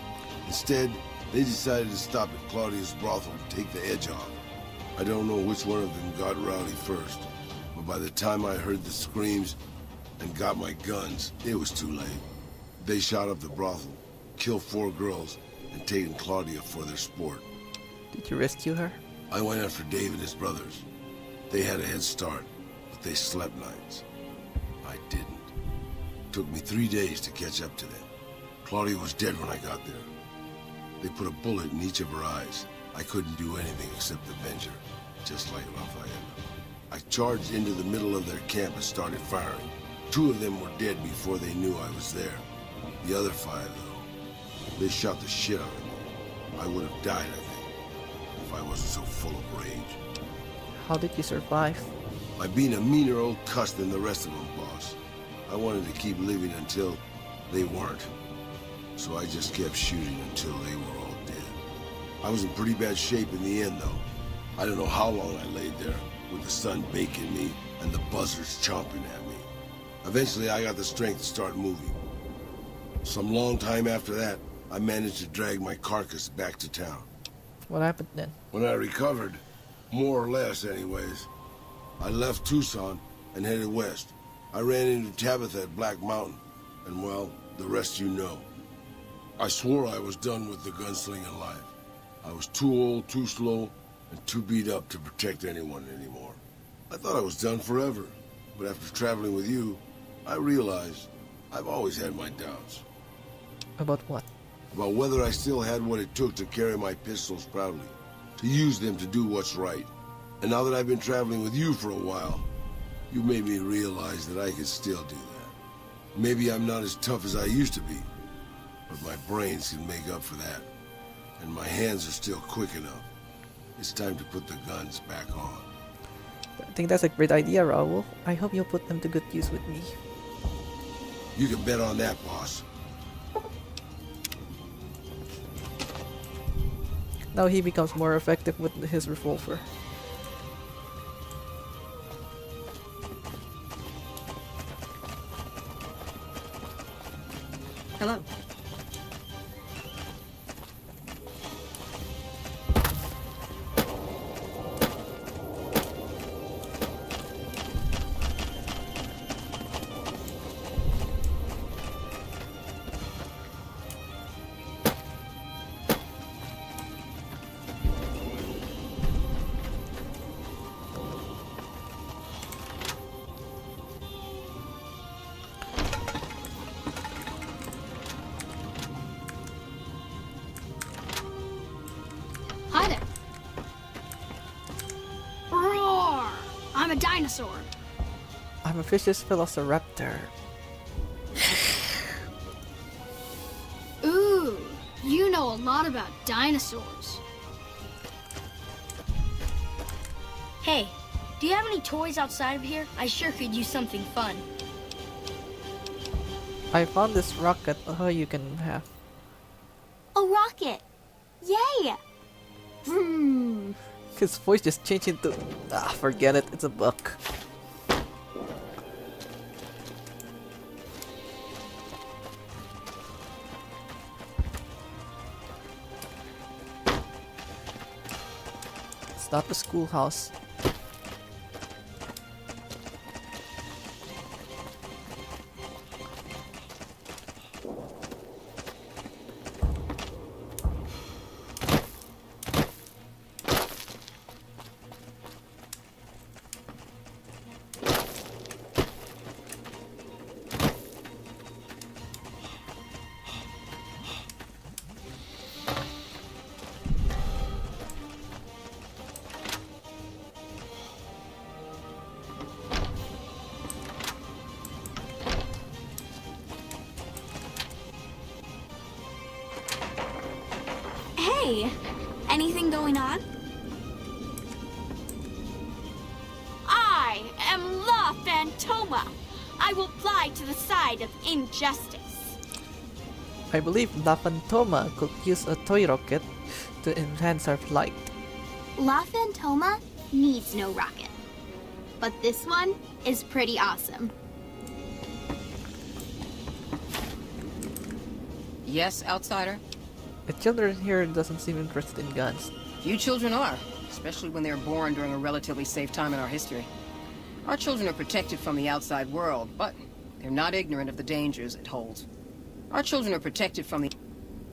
Instead, they decided to stop at Claudia's brothel and take the edge off. I don't know which one of them got rowdy first, but by the time I heard the screams and got my guns, it was too late. They shot up the brothel, killed 4 girls, and taken Claudia for their sport. Did you rescue her? I went after Dave and his brothers. They had a head start, but they slept nights. I didn't. It took me 3 days to catch up to them. Claudia was dead when I got there. They put a bullet in each of her eyes. I couldn't do anything except avenge her, just like Rafaela. I charged into the middle of their camp and started firing. 2 of them were dead before they knew I was there. The other 5, though, they shot the shit out of me. I would have died, I think, if I wasn't so full of rage. How did you survive? By being a meaner old cuss than the rest of them, boss. I wanted to keep living until they weren't. So I just kept shooting until they were all dead. I was in pretty bad shape in the end, though. I don't know how long I laid there, with the sun baking me and the buzzards chomping at me. Eventually, I got the strength to start moving. Some long time after that, I managed to drag my carcass back to town. What happened then? When I recovered, more or less anyways, I left Tucson and headed west. I ran into Tabitha at Black Mountain, and well, the rest you know. I swore I was done with the gunslinging life. I was too old, too slow, and too beat up to protect anyone anymore. I thought I was done forever, but after traveling with you, I realized I've always had my doubts. About what? About whether I still had what it took to carry my pistols proudly, to use them to do what's right. And now that I've been traveling with you for a while, you made me realize that I could still do that. Maybe I'm not as tough as I used to be, but my brains can make up for that. And my hands are still quick enough. It's time to put the guns back on. I think that's a great idea, Raul. I hope you'll put them to good use with me. You can bet on that, boss. Now he becomes more effective with his revolver. Hello. dinosaur. I'm a vicious velociraptor. Ooh, you know a lot about dinosaurs. Hey, do you have any toys outside of here? I sure could use something fun. I found this rocket. Oh, you can have. A rocket! Yay! Vroom. His voice just changed into. Forget it. It's a buck. It's not the schoolhouse. Hey, anything going on? I am La Phantoma. I will fly to the side of injustice. I believe La Phantoma could use a toy rocket to enhance our flight. La Phantoma needs no rocket. But this one is pretty awesome. Yes, outsider? The children here doesn't seem interested in guns. Few children are, especially when they're born during a relatively safe time in our history. Our children are protected from the outside world, but they're not ignorant of the dangers it holds. Our children are protected from the...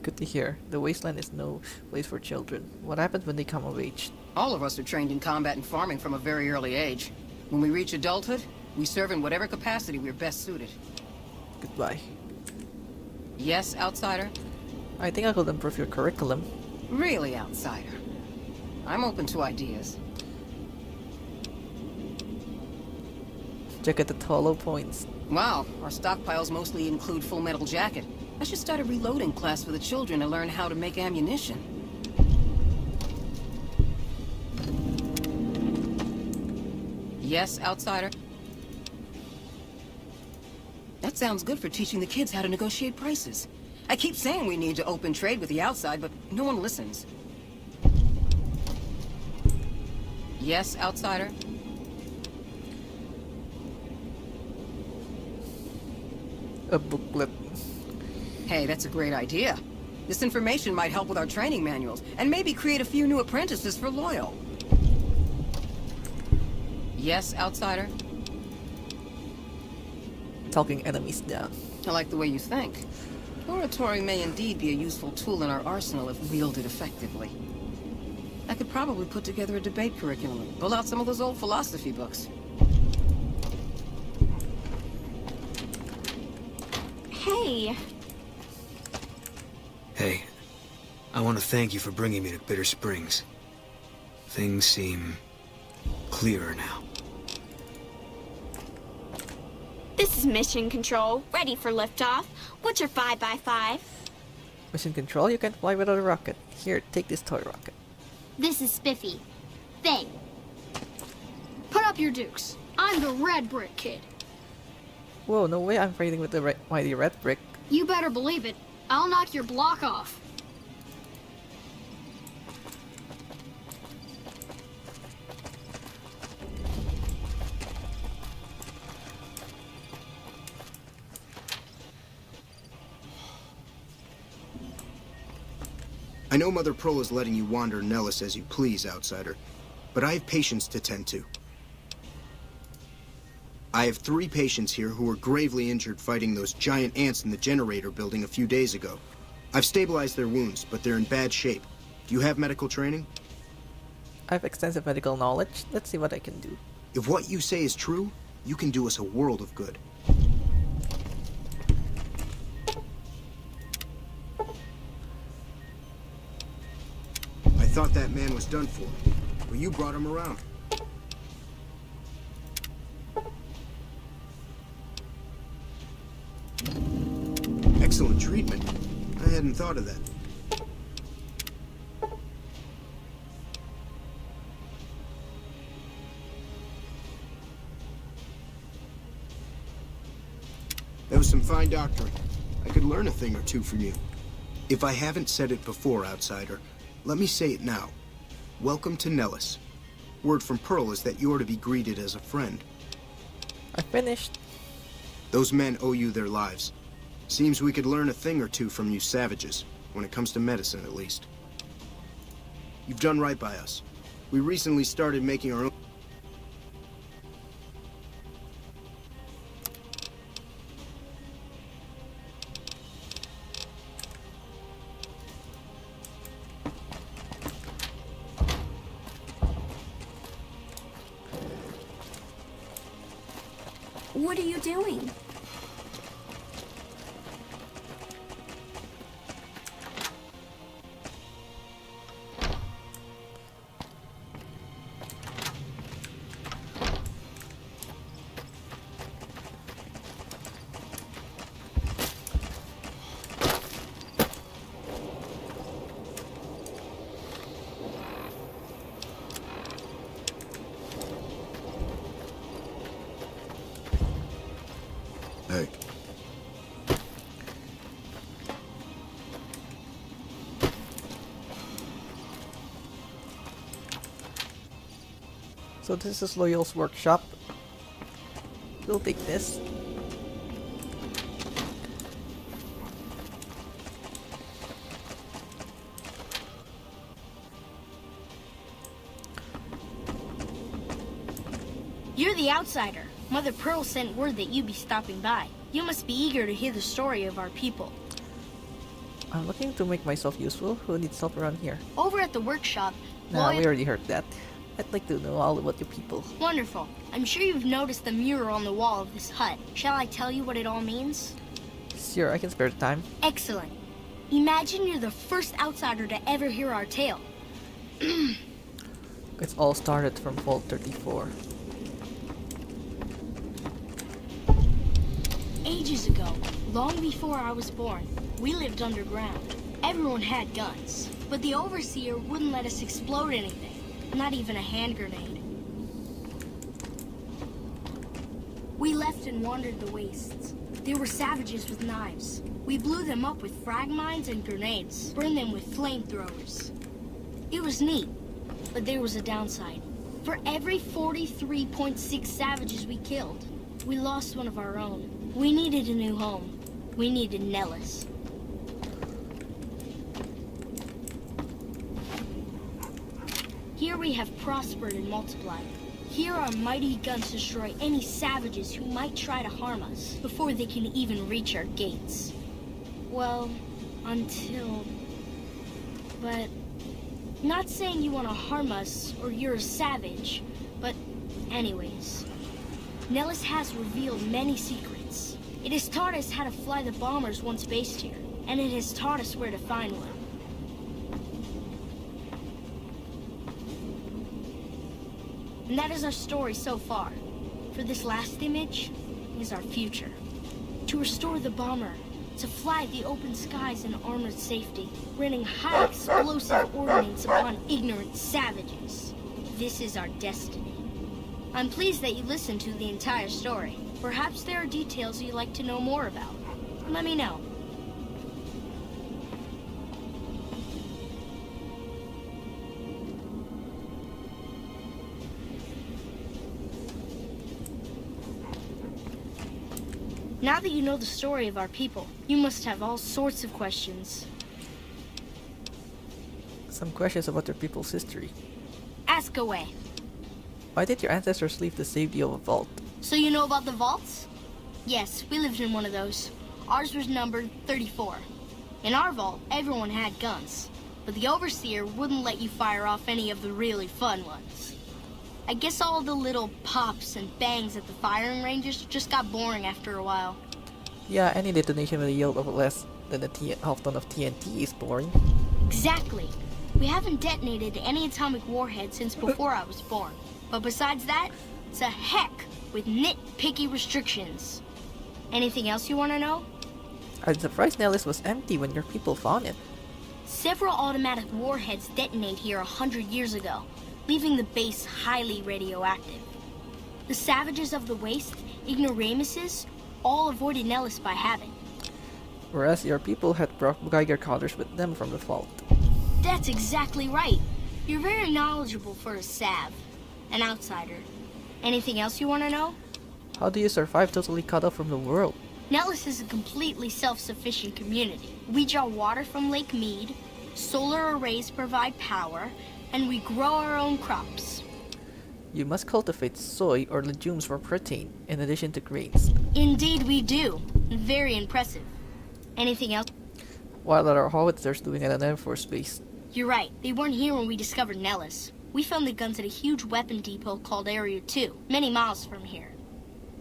Good to hear. The wasteland is no place for children. What happens when they come of age? All of us are trained in combat and farming from a very early age. When we reach adulthood, we serve in whatever capacity we're best suited. Goodbye. Yes, outsider? I think I could improve your curriculum. Really, outsider? I'm open to ideas. Check out the hollow points. Wow, our stockpiles mostly include Full Metal Jacket. I should start a reloading class for the children to learn how to make ammunition. Yes, outsider? That sounds good for teaching the kids how to negotiate prices. I keep saying we need to open trade with the outside, but no one listens. Yes, outsider? A booklet. Hey, that's a great idea. This information might help with our training manuals, and maybe create a few new apprentices for Loyal. Yes, outsider? Talking enemies down. I like the way you think. Oratory may indeed be a useful tool in our arsenal if wielded effectively. I could probably put together a debate curriculum and pull out some of those old philosophy books. Hey. Hey, I want to thank you for bringing me to Bitter Springs. Things seem clearer now. This is Mission Control, ready for liftoff. What's your 5x5? Mission Control, you can fly without a rocket. Here, take this toy rocket. This is Spiffy. Thing. Put up your dukes. I'm the Red Brick Kid. Whoa, no way I'm fighting with the mighty red brick. You better believe it. I'll knock your block off. I know Mother Pearl is letting you wander Nellis as you please, outsider, but I have patients to tend to. I have 3 patients here who were gravely injured fighting those giant ants in the generator building a few days ago. I've stabilized their wounds, but they're in bad shape. Do you have medical training? I have extensive medical knowledge. Let's see what I can do. If what you say is true, you can do us a world of good. I thought that man was done for, but you brought him around. excellent treatment. I hadn't thought of that. That was some fine doctoring. I could learn a thing or two from you. If I haven't said it before, outsider, let me say it now. Welcome to Nellis. Word from Pearl is that you're to be greeted as a friend. I finished. Those men owe you their lives. Seems we could learn a thing or two from you savages, when it comes to medicine at least. You've done right by us. We recently started making our own... What are you doing? Hey. So this is Loyal's workshop. We'll take this. You're the outsider. Mother Pearl sent word that you'd be stopping by. You must be eager to hear the story of our people. I'm looking to make myself useful. Who needs help around here? Over at the workshop, Nah, we already heard that. I'd like to know all about your people. Wonderful. I'm sure you've noticed the mural on the wall of this hut. Shall I tell you what it all means? Sure, I can spare the time. Excellent. Imagine you're the first outsider to ever hear our tale. It's all started from Vault 34. Ages ago, long before I was born, we lived underground. Everyone had guns, but the Overseer wouldn't let us explode anything, not even a hand grenade. We left and wandered the wastes. There were savages with knives. We blew them up with frag mines and grenades, burned them with flamethrowers. It was neat, but there was a downside. For every 43.6 savages we killed, we lost one of our own. We needed a new home. We needed Nellis. Here we have prospered and multiplied. Here our mighty guns destroy any savages who might try to harm us before they can even reach our gates. Well, until... But... Not saying you want to harm us or you're a savage, but anyways. Nellis has revealed many secrets. It has taught us how to fly the bombers once based here, and it has taught us where to find one. And that is our story so far. For this last image is our future. To restore the bomber, to fly the open skies in armored safety, raining high explosive ordnance upon ignorant savages. This is our destiny. I'm pleased that you listened to the entire story. Perhaps there are details you'd like to know more about. Let me know. Now that you know the story of our people, you must have all sorts of questions. Some questions about your people's history. Ask away. Why did your ancestors leave the safety of a vault? So you know about the vaults? Yes, we lived in one of those. Ours was numbered 34. In our vault, everyone had guns, but the Overseer wouldn't let you fire off any of the really fun ones. I guess all the little pops and bangs at the firing ranges just got boring after a while. Yeah, any detonation with a yield of less than a half ton of TNT is boring. Exactly. We haven't detonated any atomic warhead since before I was born. But besides that, it's a heck with nitpicky restrictions. Anything else you want to know? I'm surprised Nellis was empty when your people found it. Several automatic warheads detonated here 100 years ago, leaving the base highly radioactive. The savages of the waste, ignoramuses, all avoided Nellis by habit. Whereas your people had brought Geiger counters with them from the vault. That's exactly right. You're very knowledgeable for a Sav, an outsider. Anything else you want to know? How do you survive totally cut off from the world? Nellis is a completely self-sufficient community. We draw water from Lake Mead, solar arrays provide power, and we grow our own crops. You must cultivate soy or legumes for protein, in addition to grains. Indeed we do. Very impressive. Anything else? What are our howitzers doing at an Air Force base? You're right. They weren't here when we discovered Nellis. We found the guns at a huge weapon depot called Area 2, many miles from here.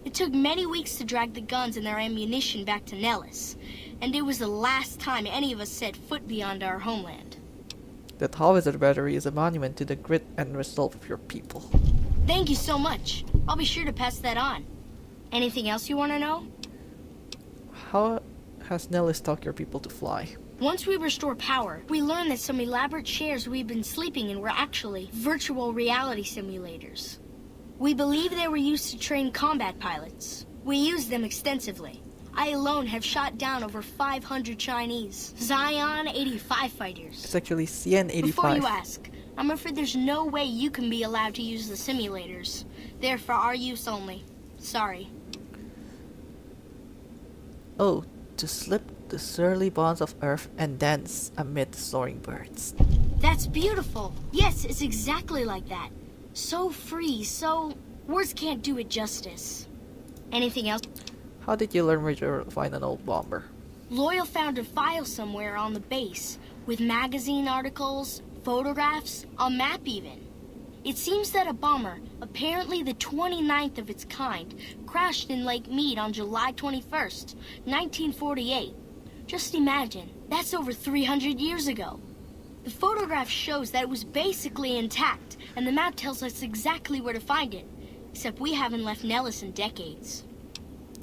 It took many weeks to drag the guns and their ammunition back to Nellis, and it was the last time any of us set foot beyond our homeland. That howitzer battery is a monument to the grit and resolve of your people. Thank you so much. I'll be sure to pass that on. Anything else you want to know? How has Nellis taught your people to fly? Once we restore power, we learned that some elaborate chairs we've been sleeping in were actually virtual reality simulators. We believe they were used to train combat pilots. We used them extensively. I alone have shot down over 500 Chinese Zion 85 fighters. It's actually CN-85. Before you ask, I'm afraid there's no way you can be allowed to use the simulators. They're for our use only. Sorry. Oh, to slip the surly bonds of earth and dance amid soaring birds. That's beautiful. Yes, it's exactly like that. So free, so... words can't do it justice. Anything else? How did you learn where to find an old bomber? Loyal found a file somewhere on the base, with magazine articles, photographs, a map even. It seems that a bomber, apparently the 29th of its kind, crashed in Lake Mead on July 21st, 1948. Just imagine, that's over 300 years ago. The photograph shows that it was basically intact, and the map tells us exactly where to find it. Except we haven't left Nellis in decades.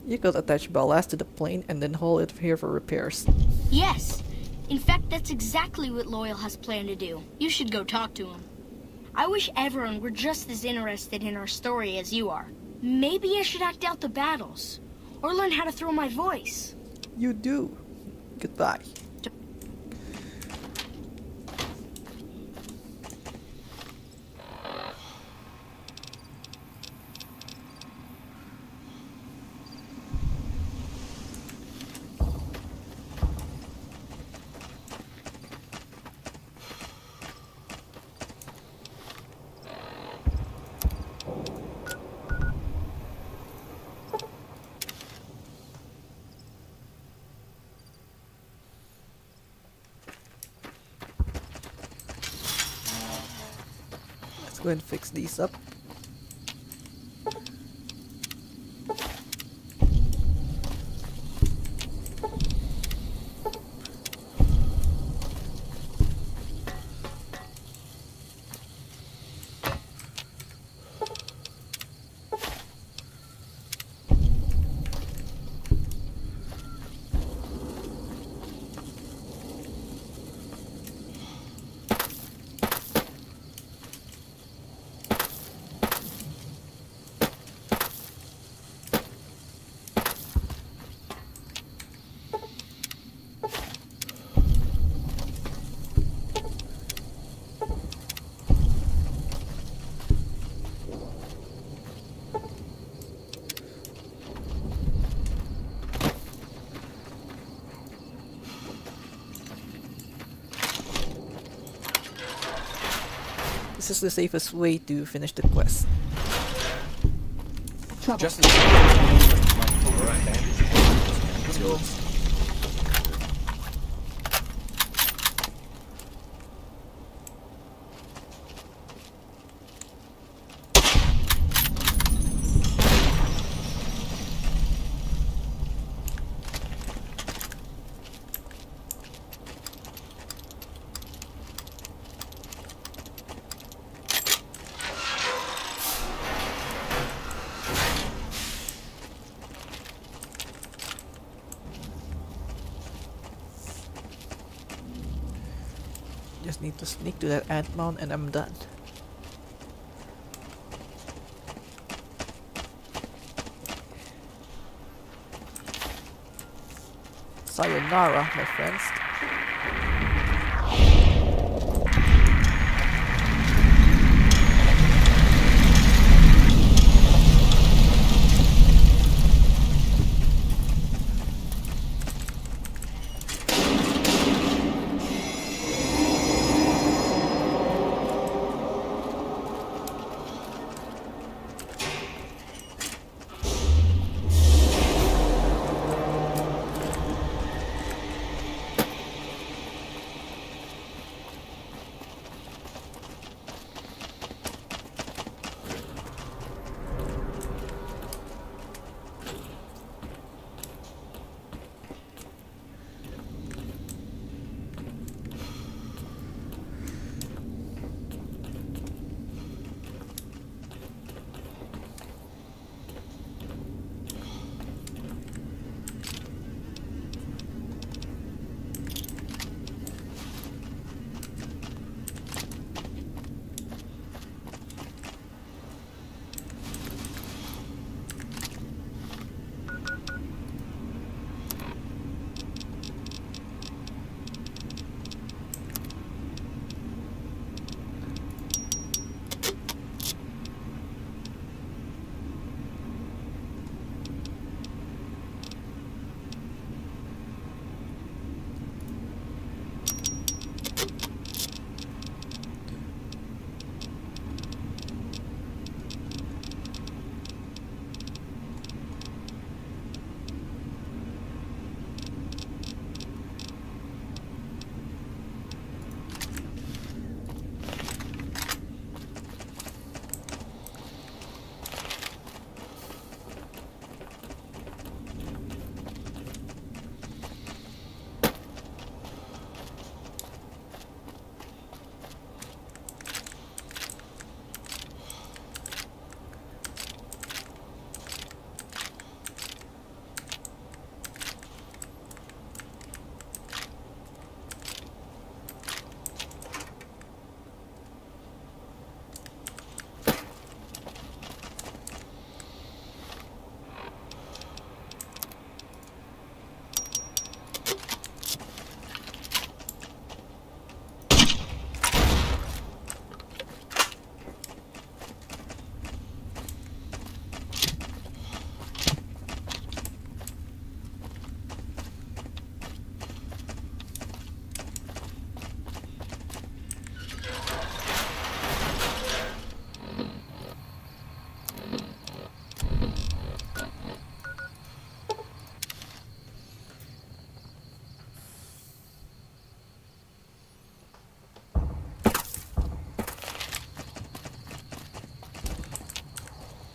You could attach ballast to the plane and then haul it here for repairs. Yes. In fact, that's exactly what Loyal has planned to do. You should go talk to him. I wish everyone were just as interested in our story as you are. Maybe I should act out the battles, or learn how to throw my voice. You do. Goodbye. Let's go and fix these up. This is the safest way to finish the quest. Trouble. Just as Alright. Let's go. Just need to sneak to that ant mound and I'm done. Sayonara, my friends.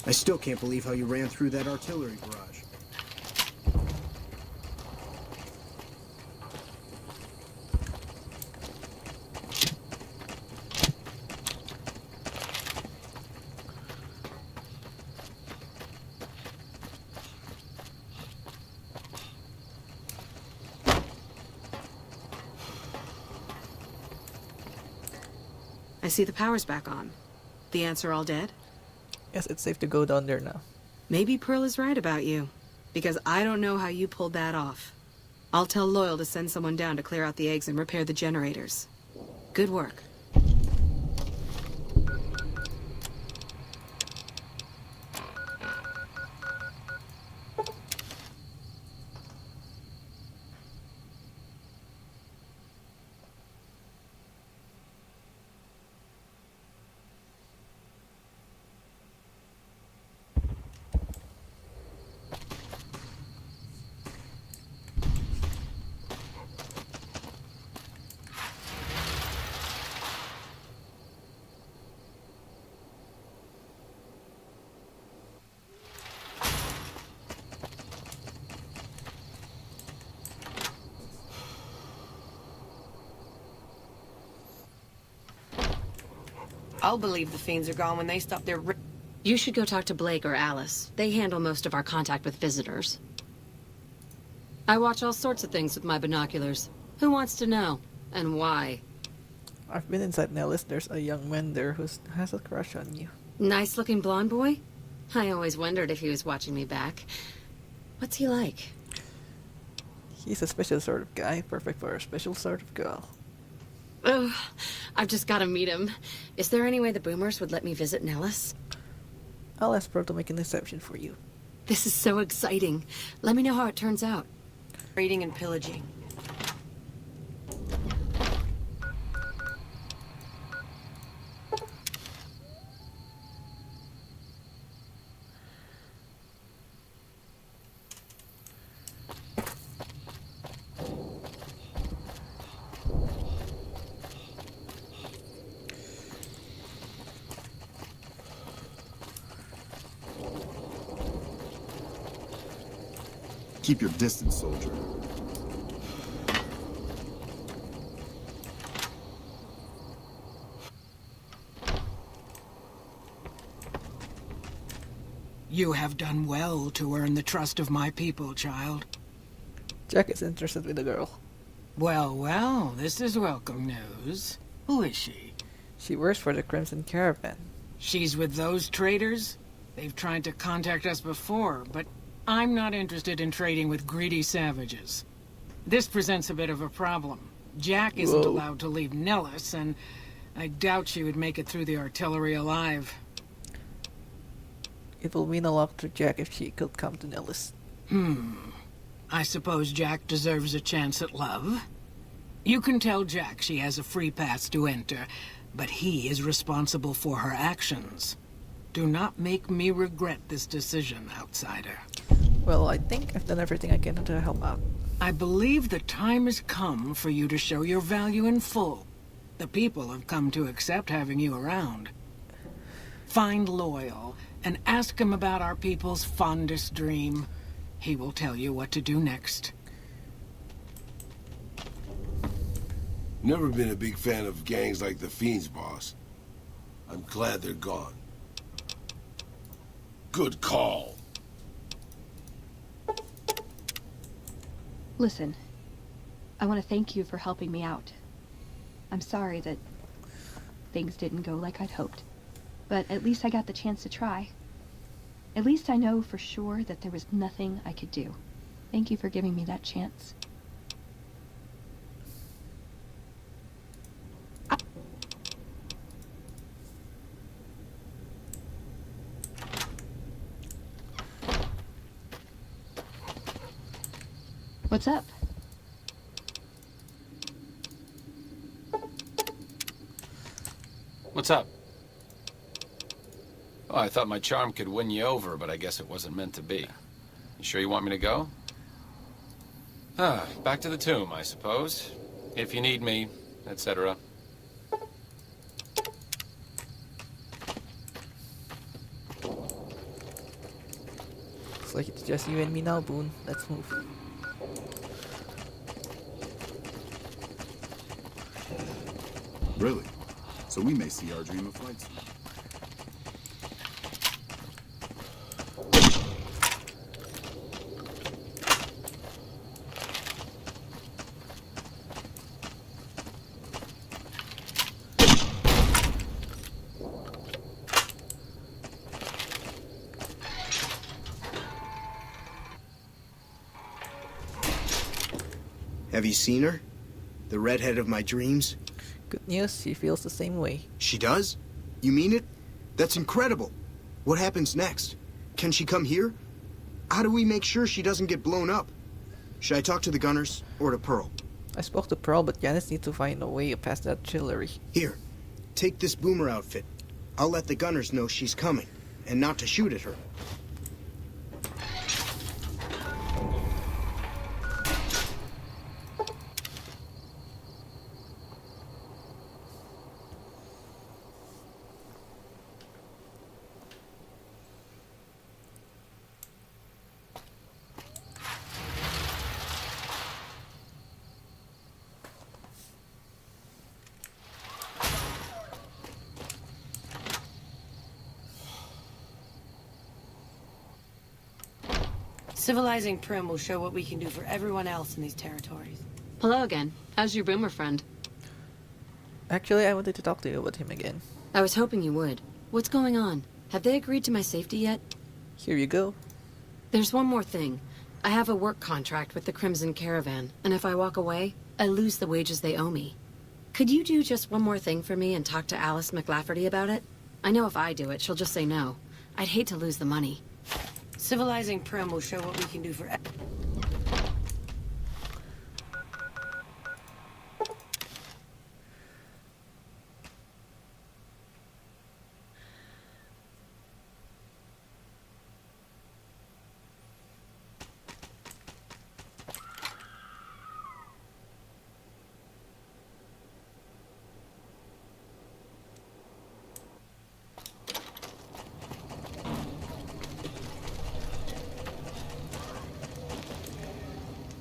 I still can't believe how you ran through that artillery barrage. I see the power's back on. The ants are all dead? Yes, it's safe to go down there now. Maybe Pearl is right about you, because I don't know how you pulled that off. I'll tell Loyal to send someone down to clear out the eggs and repair the generators. Good work. I'll believe the fiends are gone when they stop their... You should go talk to Blake or Alice. They handle most of our contact with visitors. I watch all sorts of things with my binoculars. Who wants to know? And why? I've been inside Nellis. There's a young man there who has a crush on you. Nice-looking blonde boy? I always wondered if he was watching me back. What's he like? He's a special sort of guy, perfect for a special sort of girl. Oh, I've just got to meet him. Is there any way the boomers would let me visit Nellis? I'll ask Pearl to make an exception for you. This is so exciting. Let me know how it turns out. Raiding and pillaging. Keep your distance, soldier. You have done well to earn the trust of my people, child. Jack is interested with the girl. Well, well, this is welcome news. Who is she? She works for the Crimson Caravan. She's with those traders? They've tried to contact us before, but I'm not interested in trading with greedy savages. This presents a bit of a problem. Jack isn't allowed to leave Nellis, and I doubt she would make it through the artillery alive. It will mean a lot to Jack if she could come to Nellis. I suppose Jack deserves a chance at love. You can tell Jack she has a free pass to enter, but he is responsible for her actions. Do not make me regret this decision, outsider. Well, I think I've done everything I can to help out. I believe the time has come for you to show your value in full. The people have come to accept having you around. Find Loyal and ask him about our people's fondest dream. He will tell you what to do next. Never been a big fan of gangs like the Fiends, boss. I'm glad they're gone. Good call. Listen, I want to thank you for helping me out. I'm sorry that things didn't go like I'd hoped, but at least I got the chance to try. At least I know for sure that there was nothing I could do. Thank you for giving me that chance. What's up? What's up? Oh, I thought my charm could win you over, but I guess it wasn't meant to be. You sure you want me to go? Back to the tomb, I suppose. If you need me, etc. Looks like it's just you and me now, Boone. Let's move. Really? So we may see our dream of flight soon. Have you seen her? The redhead of my dreams? Good news, she feels the same way. She does? You mean it? That's incredible. What happens next? Can she come here? How do we make sure she doesn't get blown up? Should I talk to the gunners or to Pearl? I spoke to Pearl, but Janice needs to find a way past that artillery. Here, take this boomer outfit. I'll let the gunners know she's coming, and not to shoot at her. Civilizing Prim will show what we can do for everyone else in these territories. Hello again. How's your boomer friend? Actually, I wanted to talk to you about him again. I was hoping you would. What's going on? Have they agreed to my safety yet? Here you go. There's one more thing. I have a work contract with the Crimson Caravan, and if I walk away, I lose the wages they owe me. Could you do just one more thing for me and talk to Alice McLafferty about it? I know if I do it, she'll just say no. I'd hate to lose the money. Civilizing Prim will show what we can do for...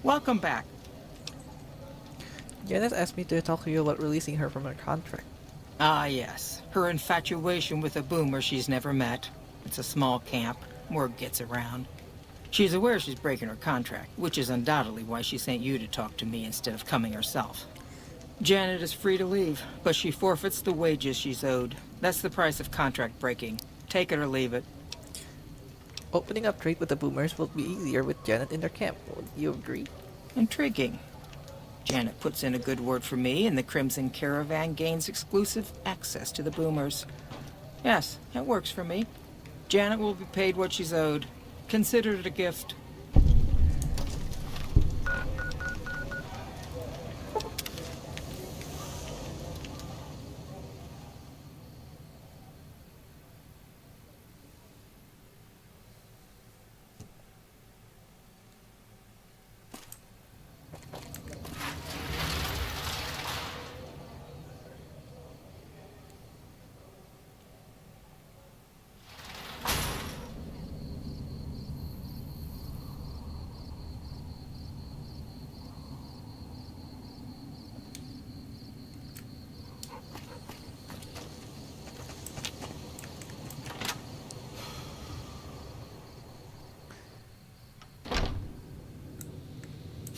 Welcome back. Janet asked me to talk to you about releasing her from her contract. Ah, yes. Her infatuation with a boomer she's never met. It's a small camp. Word gets around. She's aware she's breaking her contract, which is undoubtedly why she sent you to talk to me instead of coming herself. Janet is free to leave, but she forfeits the wages she's owed. That's the price of contract breaking. Take it or leave it. Opening up trade with the boomers will be easier with Janet in their camp. Would you agree? Intriguing. Janet puts in a good word for me, and the Crimson Caravan gains exclusive access to the boomers. Yes, it works for me. Janet will be paid what she's owed. Consider it a gift.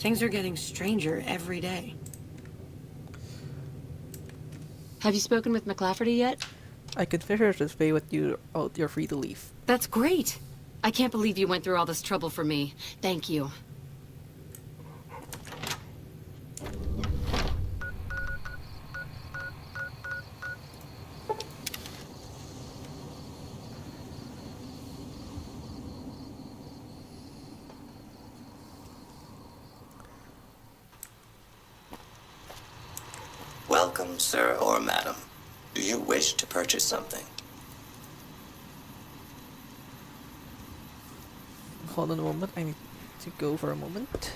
Things are getting stranger every day. Have you spoken with McLafferty yet? I can finish her to pay what you owed. You're free to leave. That's great! I can't believe you went through all this trouble for me. Thank you. Welcome, sir or madam. Do you wish to purchase something? Hold on a moment. I need to go for a moment.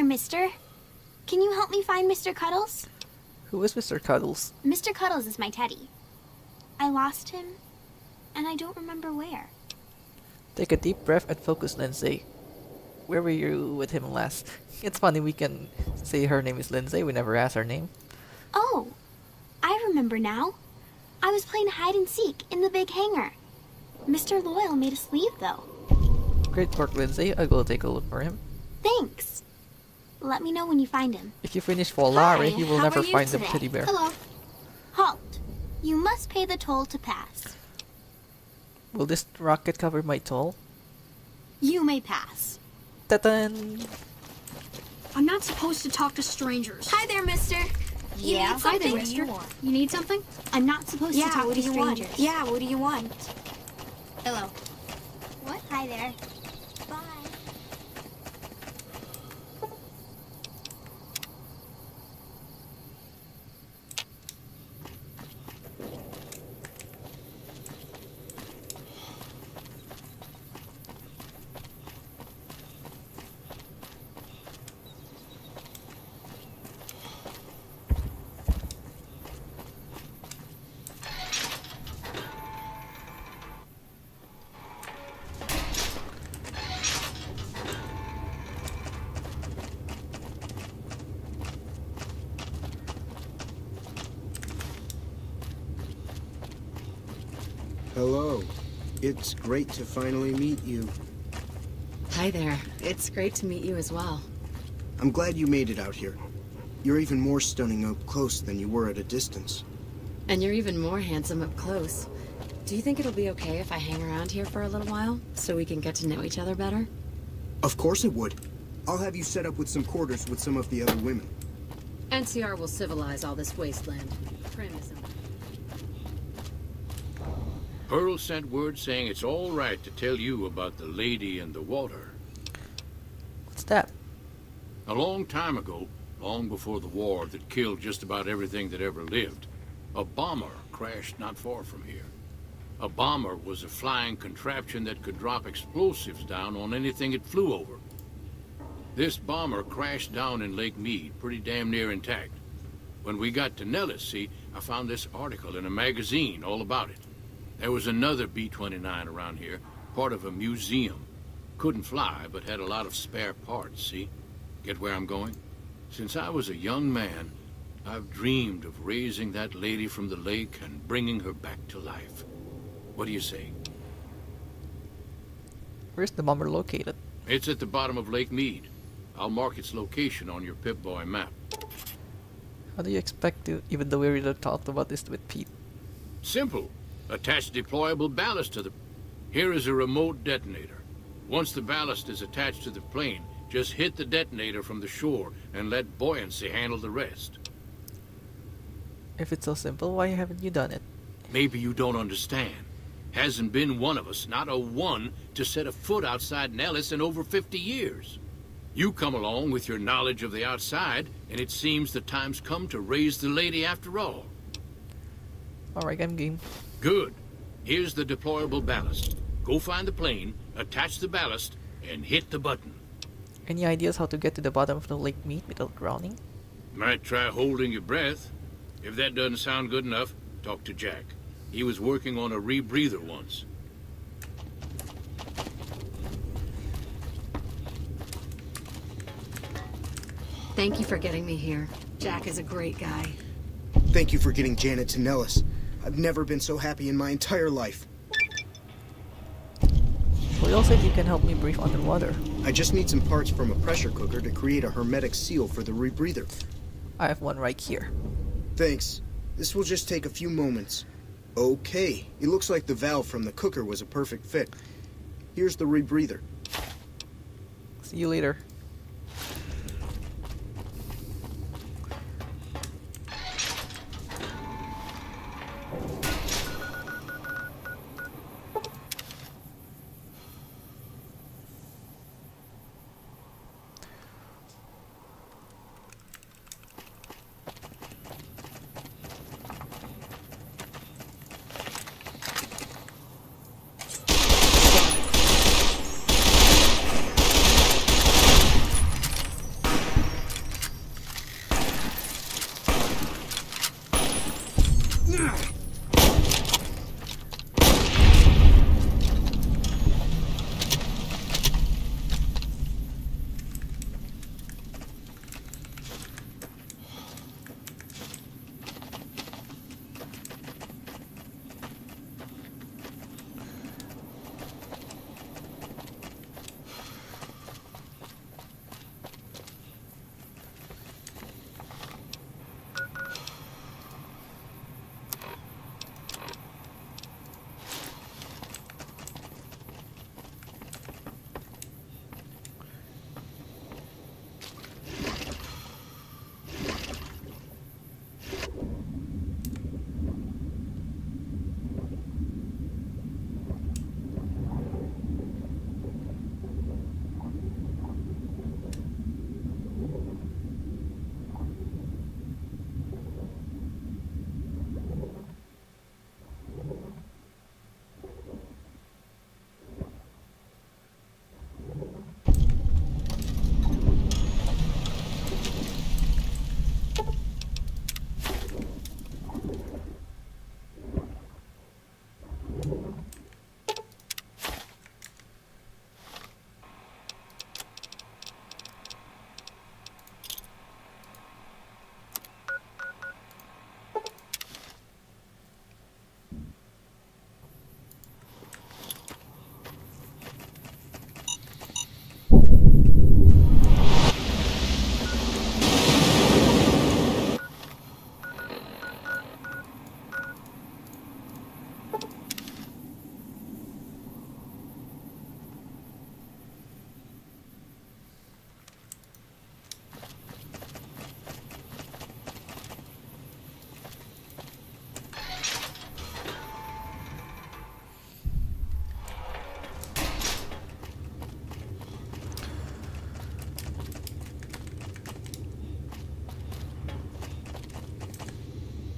mister. Can you help me find Mr. Cuddles? Who is Mr. Cuddles? Mr. Cuddles is my teddy. I lost him, and I don't remember where. Take a deep breath and focus, Lindsay. Where were you with him last? It's funny we can say her name is Lindsay, we never ask her name. Oh, I remember now. I was playing hide and seek in the big hangar. Mr. Loyal made us leave, though. Great work, Lindsay. I'll go take a look for him. Thanks. Let me know when you find him. If you finish Volare, Hi, you will how never are you find the today? teddy bear. Hello. Halt. You must pay the toll to pass. Will this rocket cover my toll? You may pass. Ta-tan! I'm not supposed to talk to strangers. Hi there, mister. You Yeah, need hi something? there, mister. You need something? I'm not supposed to talk what to do you want? strangers. Yeah, what do you want? Hello. What? Hi there. Bye. Hello. It's great to finally meet you. Hi there. It's great to meet you as well. I'm glad you made it out here. You're even more stunning up close than you were at a distance. And you're even more handsome up close. Do you think it'll be okay if I hang around here for a little while, so we can get to know each other better? Of course it would. I'll have you set up with some quarters with some of the other women. NCR will civilize all this wasteland. Prim is Pearl sent word saying it's all right to tell you about the lady in the water. What's that? A long time ago, long before the war that killed just about everything that ever lived, a bomber crashed not far from here. A bomber was a flying contraption that could drop explosives down on anything it flew over. This bomber crashed down in Lake Mead, pretty damn near intact. When we got to Nellis, see, I found this article in a magazine all about it. There was another B-29 around here, part of a museum. Couldn't fly, but had a lot of spare parts, see? Get where I'm going? Since I was a young man, I've dreamed of raising that lady from the lake and bringing her back to life. What do you say? Where's the bomber located? It's at the bottom of Lake Mead. I'll mark its location on your Pip-Boy map. How do you expect to, even though we already talked about this with Pete? Simple. Attach deployable ballast to the... Here is a remote detonator. Once the ballast is attached to the plane, just hit the detonator from the shore and let buoyancy handle the rest. If it's so simple, why haven't you done it? Maybe you don't understand. Hasn't been one of us, not a one, to set a foot outside Nellis in over 50 years. You come along with your knowledge of the outside, and it seems the time's come to raise the lady after all. Alright, I'm game. Good. Here's the deployable ballast. Go find the plane, attach the ballast, and hit the button. Any ideas how to get to the bottom of the lake meat without drowning? Might try holding your breath. If that doesn't sound good enough, talk to Jack. He was working on a rebreather once. Thank you for getting me here. Jack is a great guy. Thank you for getting Janet to Nellis. I've never been so happy in my entire life. Loyal said you can help me breathe underwater. I just need some parts from a pressure cooker to create a hermetic seal for the rebreather. I have one right here. Thanks. This will just take a few moments. Okay, it looks like the valve from the cooker was a perfect fit. Here's the rebreather. See you later.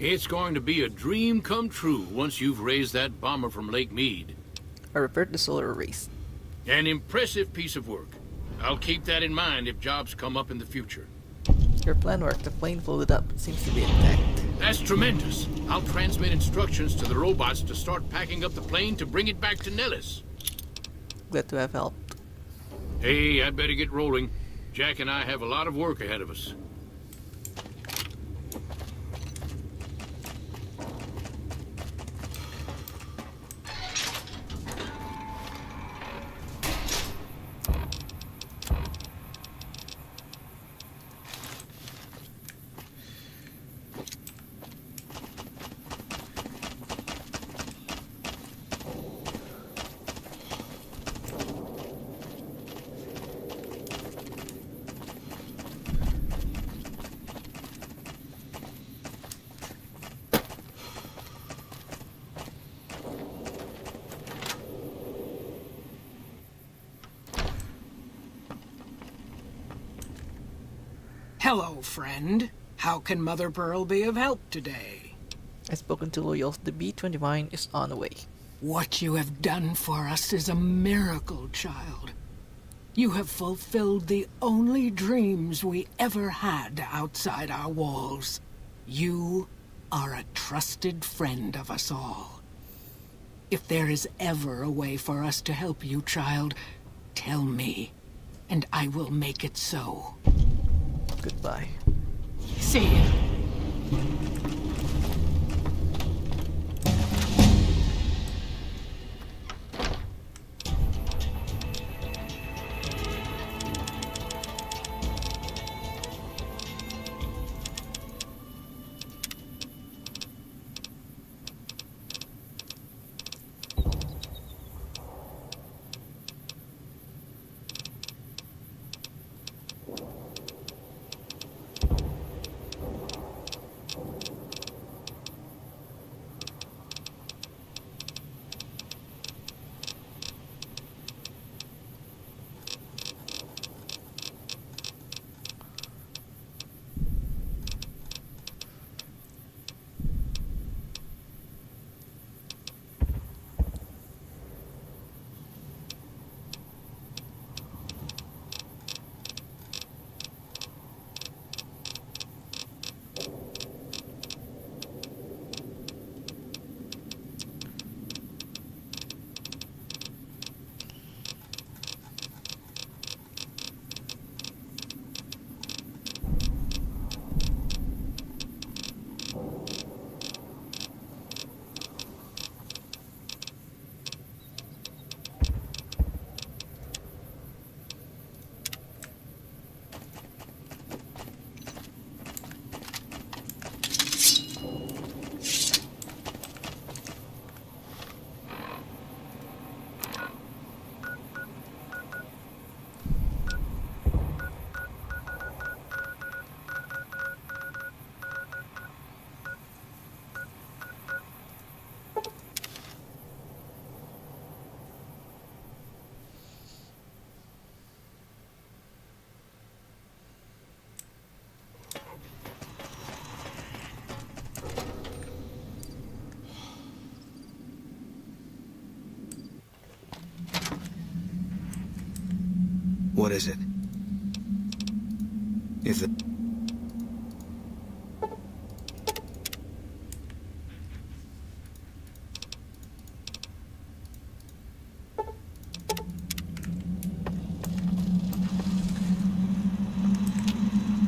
It's going to be a dream come true once you've raised that bomber from Lake Mead. I repaired the solar arrays. An impressive piece of work. I'll keep that in mind if jobs come up in the future. Your plan worked. The plane floated up. It seems to be intact. That's tremendous. I'll transmit instructions to the robots to start packing up the plane to bring it back to Nellis. Glad to have helped. Hey, I'd better get rolling. Jack and I have a lot of work ahead of us. Hello, friend. How can Mother Pearl be of help today? I've spoken to Loyals. The B-29 is on the way. What you have done for us is a miracle, child. You have fulfilled the only dreams we ever had outside our walls. You are a trusted friend of us all. If there is ever a way for us to help you, child, tell me, and I will make it so. Goodbye. See you. What is it? If the...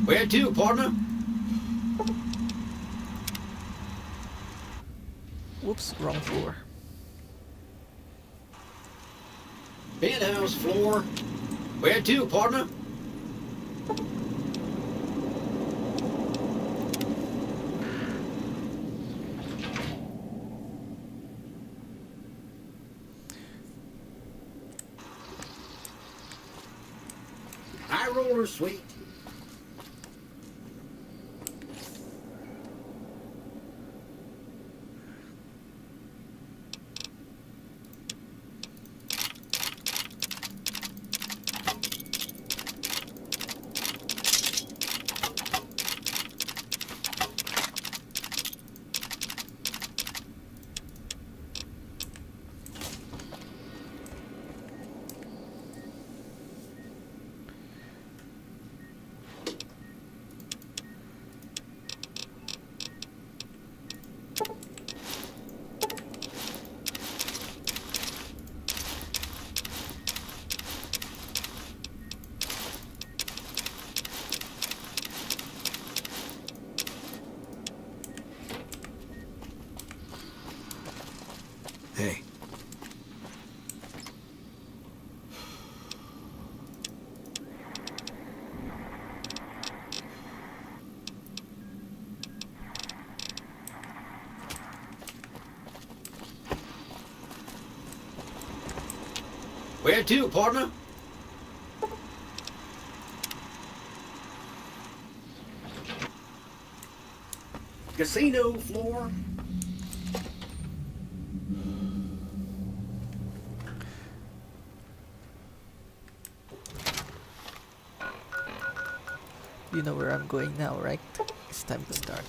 Where to, partner? Whoops, wrong floor. Penthouse floor. Where to, partner? High roller suite. Hey. Where to, partner? Casino floor. You know where I'm going now, right? It's time to start.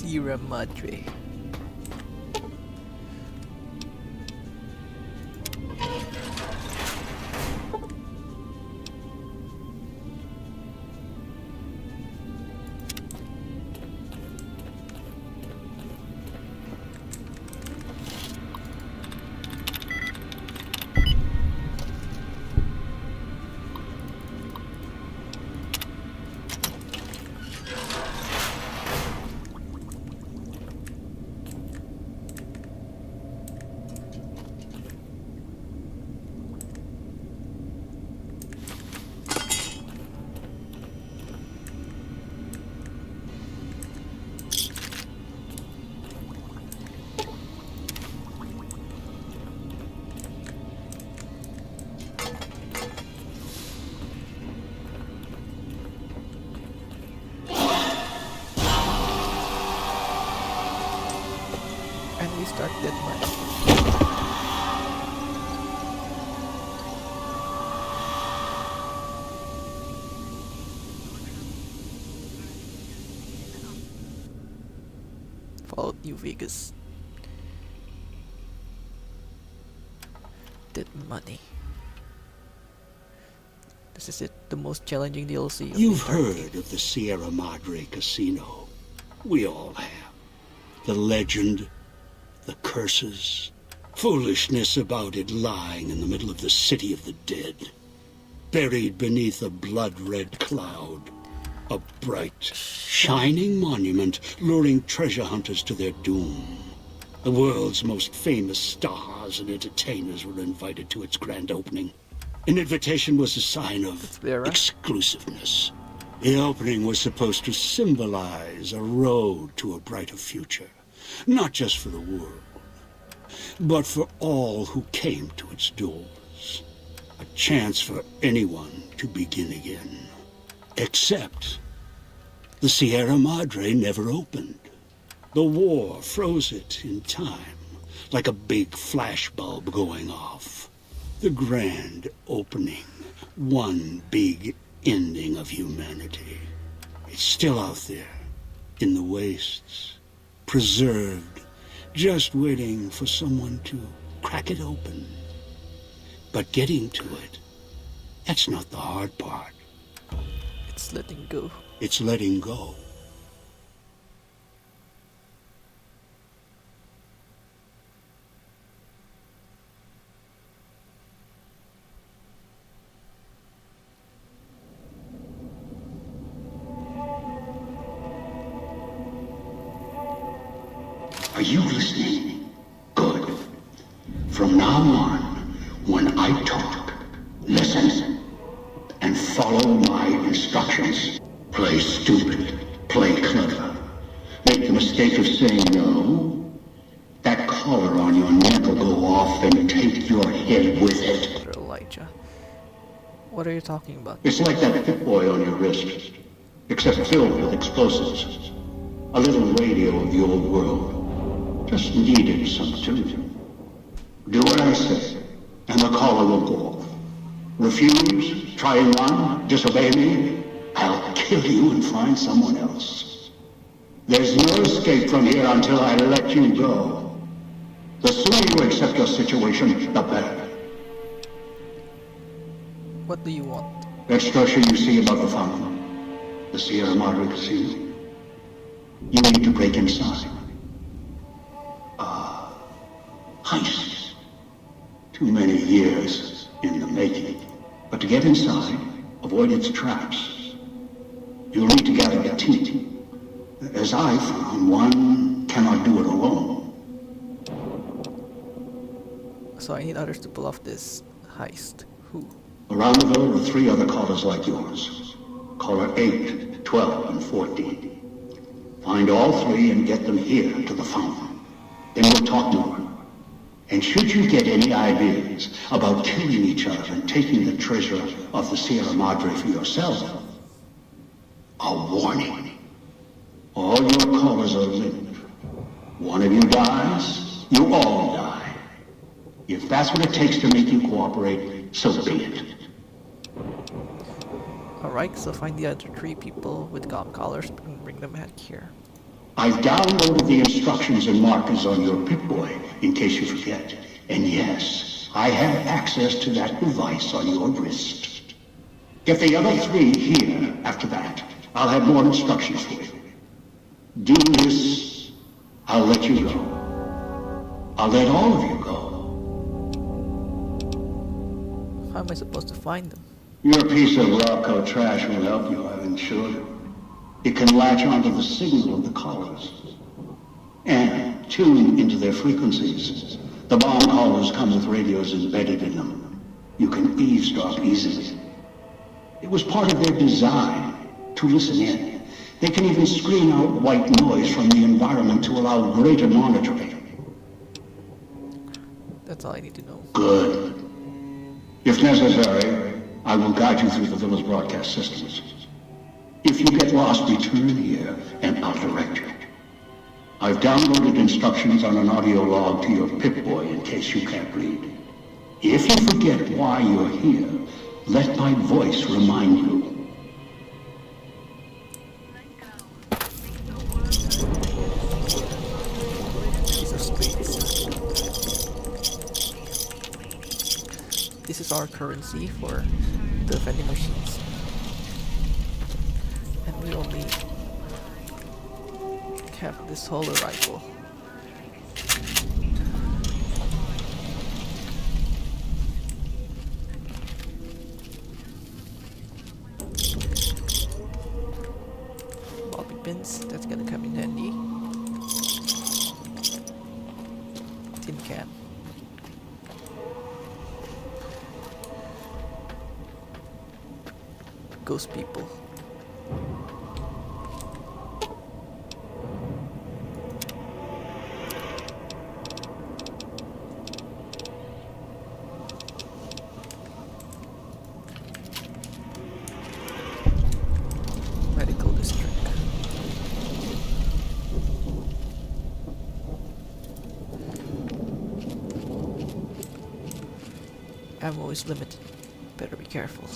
Sierra Madre. And we start that much. Fallout New Vegas. Dead money. This is it, the most challenging DLC. You've heard of the Sierra Madre Casino. We all have. The legend, the curses, foolishness about it lying in the middle of the city of the dead, buried beneath a blood-red cloud. A bright, shining monument luring treasure hunters to their doom. The world's most famous stars and entertainers were invited to its grand opening. An invitation was a sign of exclusiveness. The opening was supposed to symbolize a road to a brighter future, not just for the world, but for all who came to its doors. A chance for anyone to begin again. Except the Sierra Madre never opened. The war froze it in time, like a big flashbulb going off. The grand opening, one big ending of humanity. It's still out there, in the wastes, preserved, just waiting for someone to crack it open. But getting to it, that's not the hard part. It's letting go. It's letting go. Are you listening? Good. From now on, when I talk, listen and follow my instructions. Play stupid, play clever. Make the mistake of saying no. That collar on your neck will go off and take your head with it. Elijah, what are you talking about? It's like that Pip-Boy on your wrist, except filled with explosives. A little radio of the old world. Just needed some tuning. Do what I say, and the collar will go off. Refuse, try and run, disobey me, I'll kill you and find someone else. There's no escape from here until I let you go. The sooner you accept your situation, the better. What do you want? That structure you see above the fountain, the Sierra Madre Casino, you need to break inside. Heist. Too many years in the making. But to get inside, avoid its traps. You'll need to gather a team. As I found, one cannot do it alone. So I need others to pull off this heist. Who? Around the villa are 3 other callers like yours. Caller 8, 12, and 14. Find all 3 and get them here to the fountain. Then we'll talk more. And should you get any ideas about killing each other and taking the treasure of the Sierra Madre for yourself, a warning. All your callers are linked. One of you dies, you all die. If that's what it takes to make you cooperate, so be it. Alright, so find the other 3 people with comm collars and bring them back here. I've downloaded the instructions and markers on your Pip-Boy, in case you forget. And yes, I have access to that device on your wrist. Get the other 3 here after that. I'll have more instructions for you. Do this, I'll let you go. I'll let all of you go. How am I supposed to find them? Your piece of Rocco trash will help you, I've ensured you. It can latch onto the signal of the callers and tune into their frequencies. The bomb callers come with radios embedded in them. You can eavesdrop easily. It was part of their design to listen in. They can even screen out white noise from the environment to allow greater monitoring. That's all I need to know. Good. If necessary, I will guide you through the villa's broadcast systems. If you get lost, return here, and I'll direct you. I've downloaded instructions on an audio log to your Pip-Boy in case you can't read. If you forget why you're here, let my voice remind you. This is our currency for the vending machines. And we only have this hollow rifle. ghost people. Medical district. Ammo is limited. Better be careful.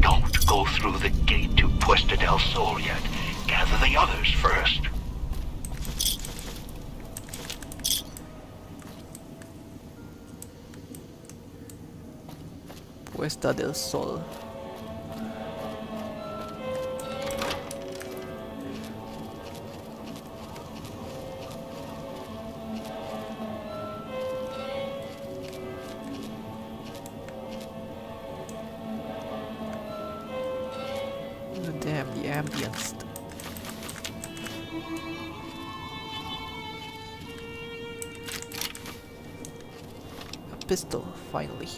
Don't go through the gate to Puesta del Sol yet. Gather the others first. Puesta del Sol. Damn, the ambience. A pistol, finally.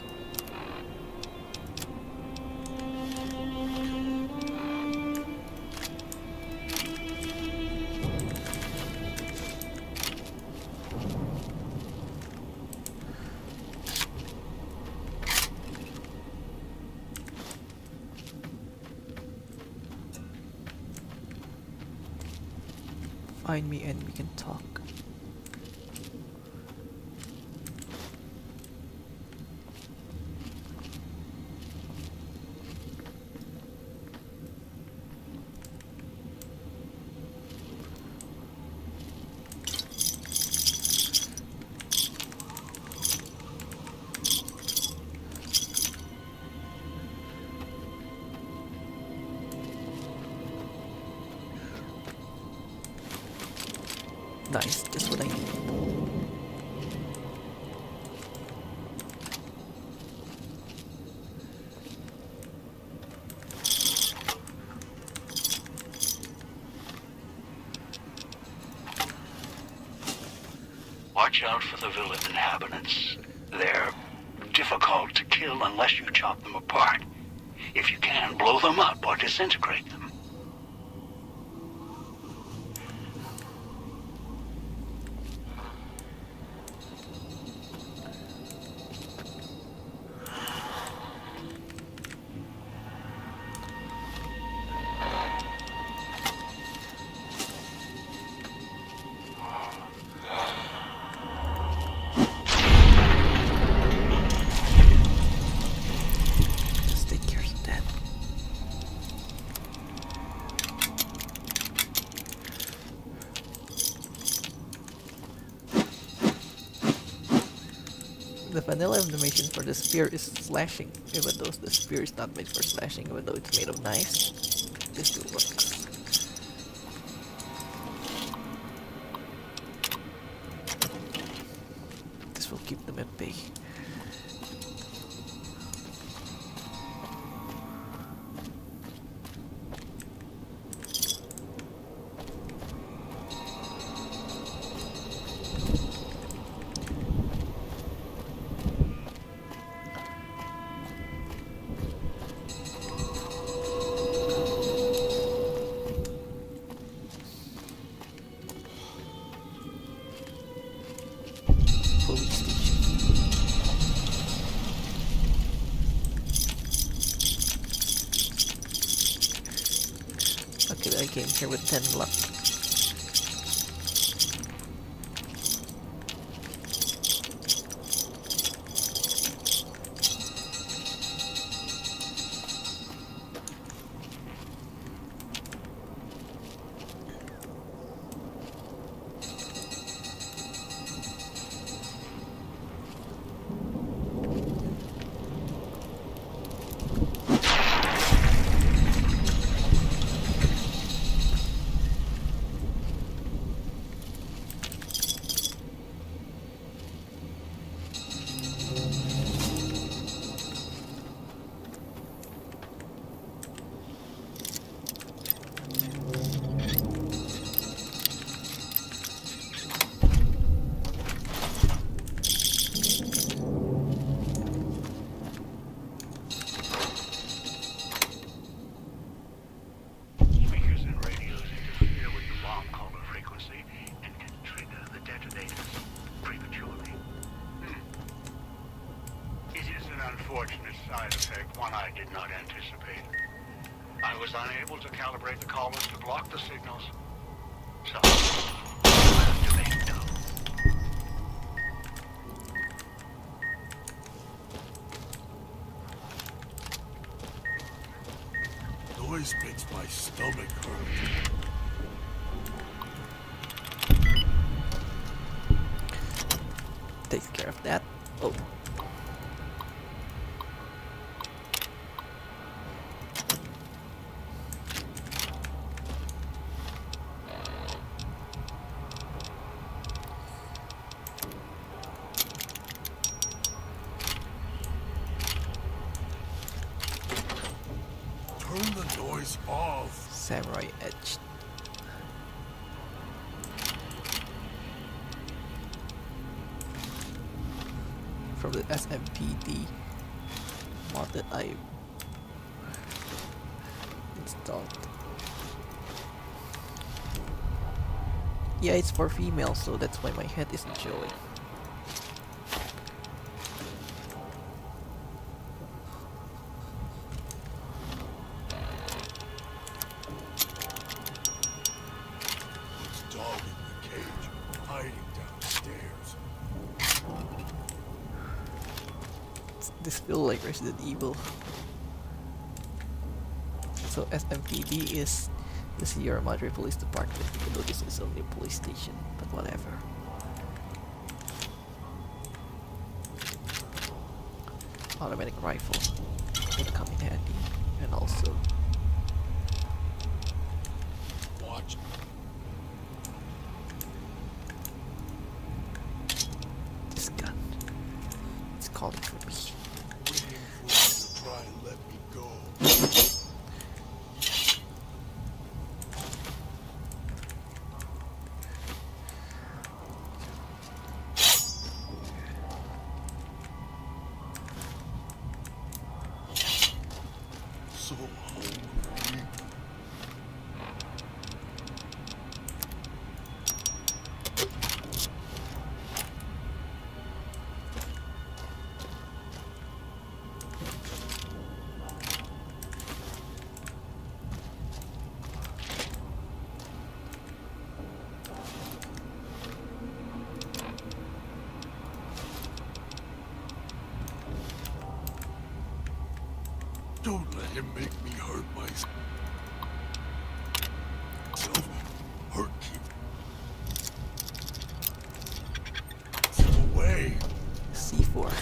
Find me and we can talk. Nice, just what I need. Watch out for the village inhabitants. They're difficult to kill unless you chop them apart. If you can, blow them up or disintegrate them. Just take care of that. The vanilla animation for the spear is slashing, even though the spear is not made for slashing, even though it's made of knives. This still works. This will keep them at bay. Police station. Okay, I came here with 10 luck. unfortunate side effect, one I did not anticipate. I was unable to calibrate the collars to block the signals. So, I'll have to make do. Noise makes my stomach hurt. Takes care of that. Oh. Turn the noise off. Samurai Edge. From the SMPD mod that I installed. Yeah, it's for females, so that's why my head isn't showing. Dog in the cage, hiding downstairs. This feels like Resident Evil. So SMPD is the Sierra Madre Police Department, even though this is only a police station, but whatever. Automatic rifle would come in handy, and also Watch. this gun. It's calling for me. Waiting for you to try and let me go. So hungry. Don't let him make me hurt myself. Hurt you. Away. C4.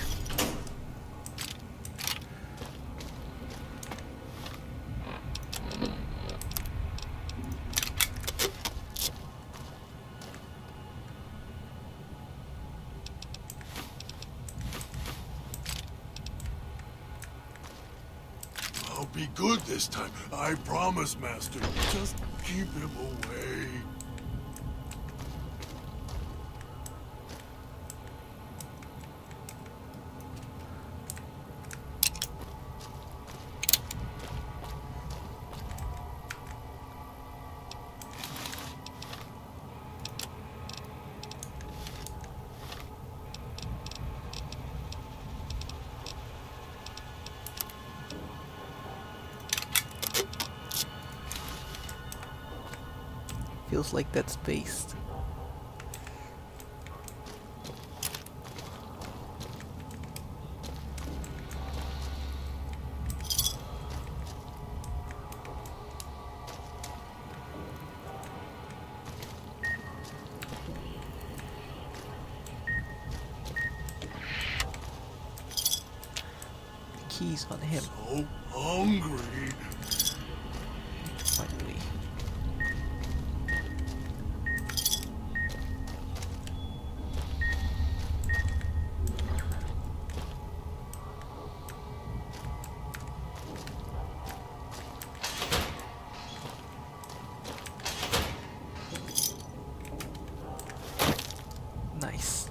I'll be good this time. I promise, Master. Just keep him away. Feels like that's based. Keys on him. So hungry. Finally. Nice.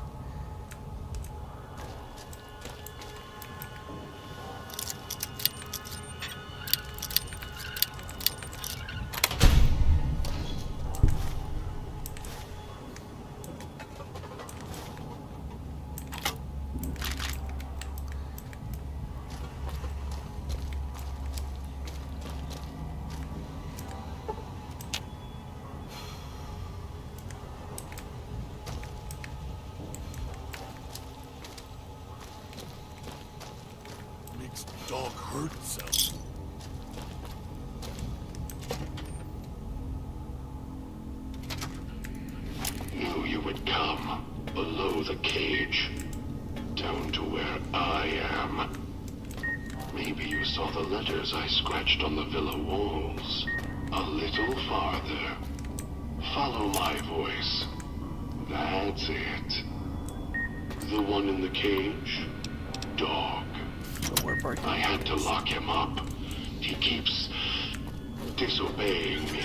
dog hurt itself. Knew you would come below the cage, down to where I am. Maybe you saw the letters I scratched on the villa walls. A little farther. Follow my voice. That's it. The one in the cage? Dog. I had to lock him up. He keeps disobeying me.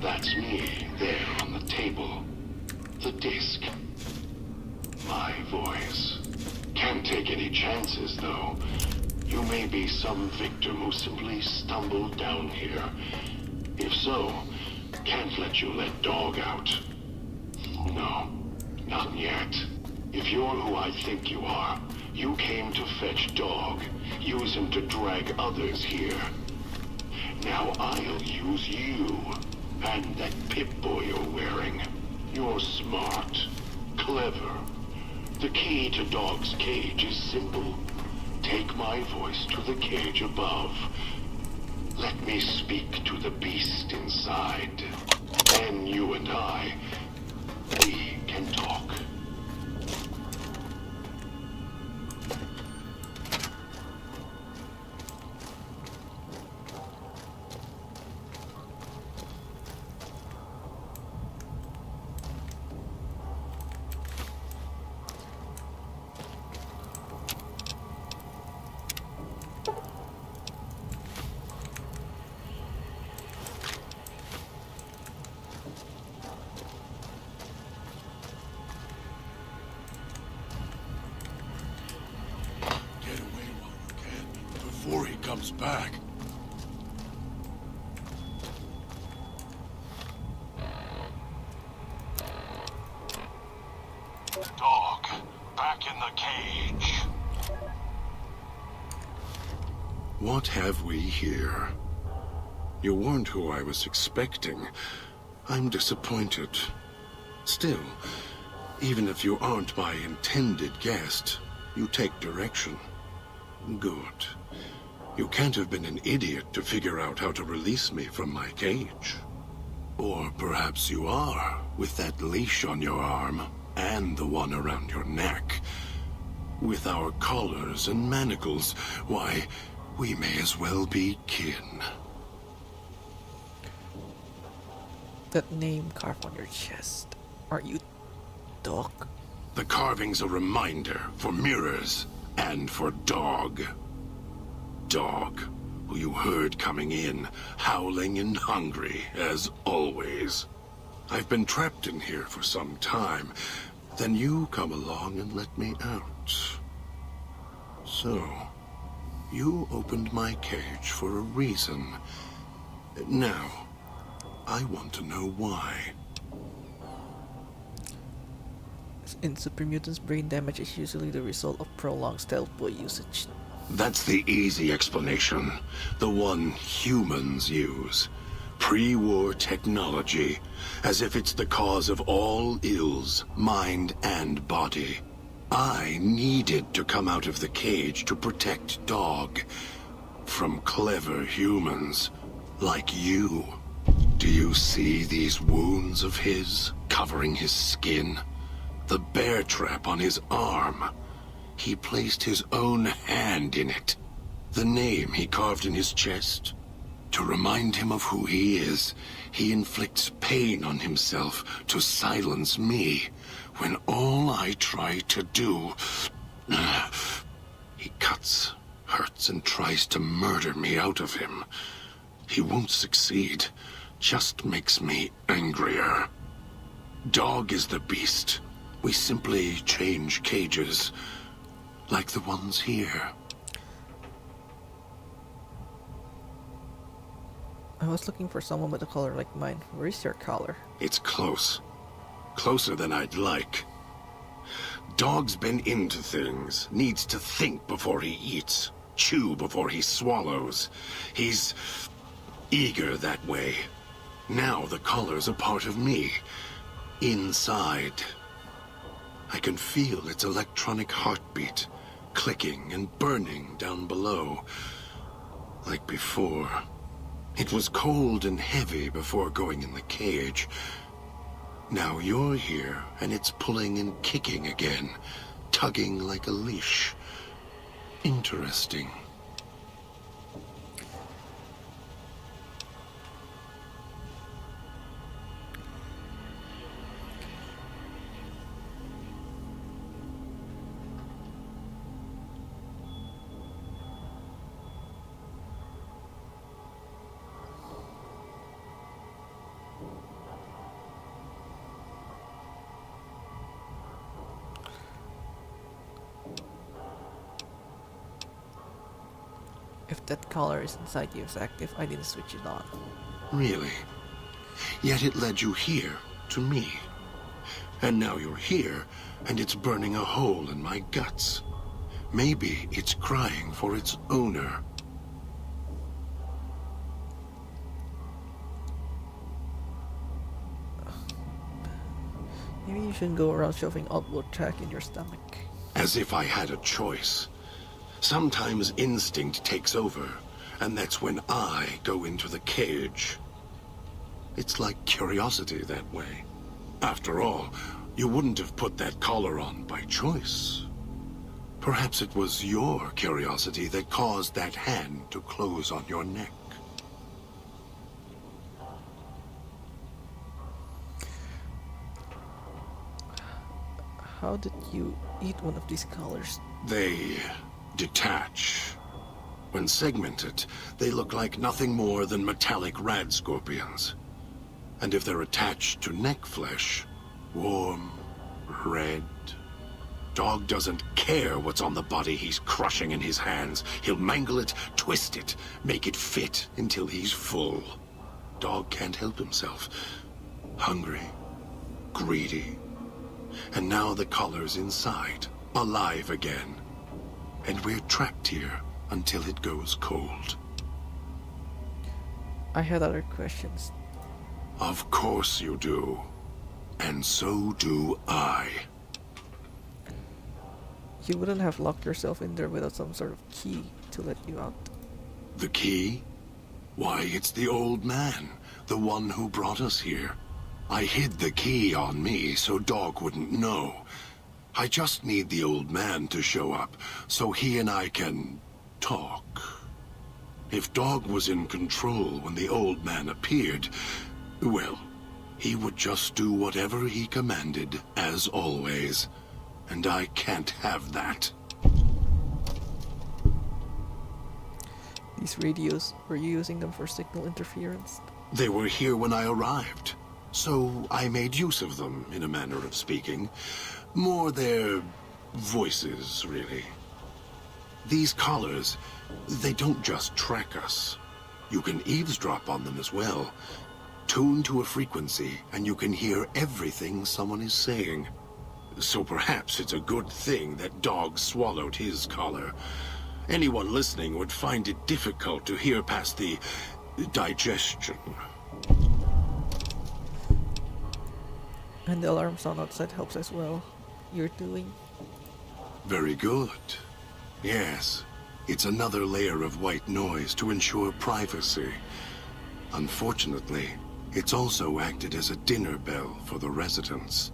That's me, there on the table. The disc. My voice. Can't take any chances, though. You may be some victim who simply stumbled down here. If so, can't let you let Dog out. No, not yet. If you're who I think you are, you came to fetch Dog. Use him to drag others here. Now I'll use you. And that Pip-Boy you're wearing. You're smart. Clever. The key to Dog's cage is simple. Take my voice to the cage above. Let me speak to the beast inside. Then you and I, we can talk. Before he comes back. Dog, back in the cage. What have we here? You weren't who I was expecting. I'm disappointed. Still, even if you aren't my intended guest, you take direction. Good. You can't have been an idiot to figure out how to release me from my cage. Or perhaps you are, with that leash on your arm, and the one around your neck. With our collars and manacles, why, we may as well be kin. That name carved on your chest. Are you Dog? The carving's a reminder for mirrors and for Dog. Dog, who you heard coming in, howling and hungry, as always. I've been trapped in here for some time. Then you come along and let me out. So, you opened my cage for a reason. Now, I want to know why. In super mutants, brain damage is usually the result of prolonged stealth boy usage. That's the easy explanation. The one humans use. Pre-war technology. As if it's the cause of all ills, mind and body. I needed to come out of the cage to protect Dog. From clever humans. Like you. Do you see these wounds of his, covering his skin? The bear trap on his arm. He placed his own hand in it. The name he carved in his chest. To remind him of who he is, he inflicts pain on himself to silence me, when all I try to do... He cuts, hurts, and tries to murder me out of him. He won't succeed, just makes me angrier. Dog is the beast. We simply change cages. Like the ones here. I was looking for someone with a color like mine. Where is your collar? It's close. Closer than I'd like. Dog's been into things. Needs to think before he eats. Chew before he swallows. He's eager that way. Now the collar's a part of me. Inside. I can feel its electronic heartbeat. Clicking and burning down below. Like before. It was cold and heavy before going in the cage. Now you're here, and it's pulling and kicking again. Tugging like a leash. Interesting. If that collar is inside you is active, I didn't switch it on. Really? Yet it led you here, to me. And now you're here, and it's burning a hole in my guts. Maybe it's crying for its owner. Maybe you shouldn't go around shoving outboard track in your stomach. As if I had a choice. Sometimes instinct takes over, and that's when I go into the cage. It's like curiosity that way. After all, you wouldn't have put that collar on by choice. Perhaps it was your curiosity that caused that hand to close on your neck. How did you eat one of these collars? They detach. When segmented, they look like nothing more than metallic rad scorpions. And if they're attached to neck flesh, warm, red. Dog doesn't care what's on the body he's crushing in his hands. He'll mangle it, twist it, make it fit until he's full. Dog can't help himself. Hungry, greedy. And now the collar's inside, alive again. And we're trapped here until it goes cold. I had other questions. Of course you do. And so do I. You wouldn't have locked yourself in there without some sort of key to let you out. The key? Why, it's the old man, the one who brought us here. I hid the key on me so Dog wouldn't know. I just need the old man to show up, so he and I can talk. If Dog was in control when the old man appeared, well, he would just do whatever he commanded, as always. And I can't have that. These radios, were you using them for signal interference? They were here when I arrived, so I made use of them, in a manner of speaking. More their voices, really. These collars, they don't just track us. You can eavesdrop on them as well. Tune to a frequency, and you can hear everything someone is saying. So perhaps it's a good thing that Dog swallowed his collar. Anyone listening would find it difficult to hear past the digestion. And the alarm sound outside helps as well. You're doing? Very good. Yes, it's another layer of white noise to ensure privacy. Unfortunately, it's also acted as a dinner bell for the residents.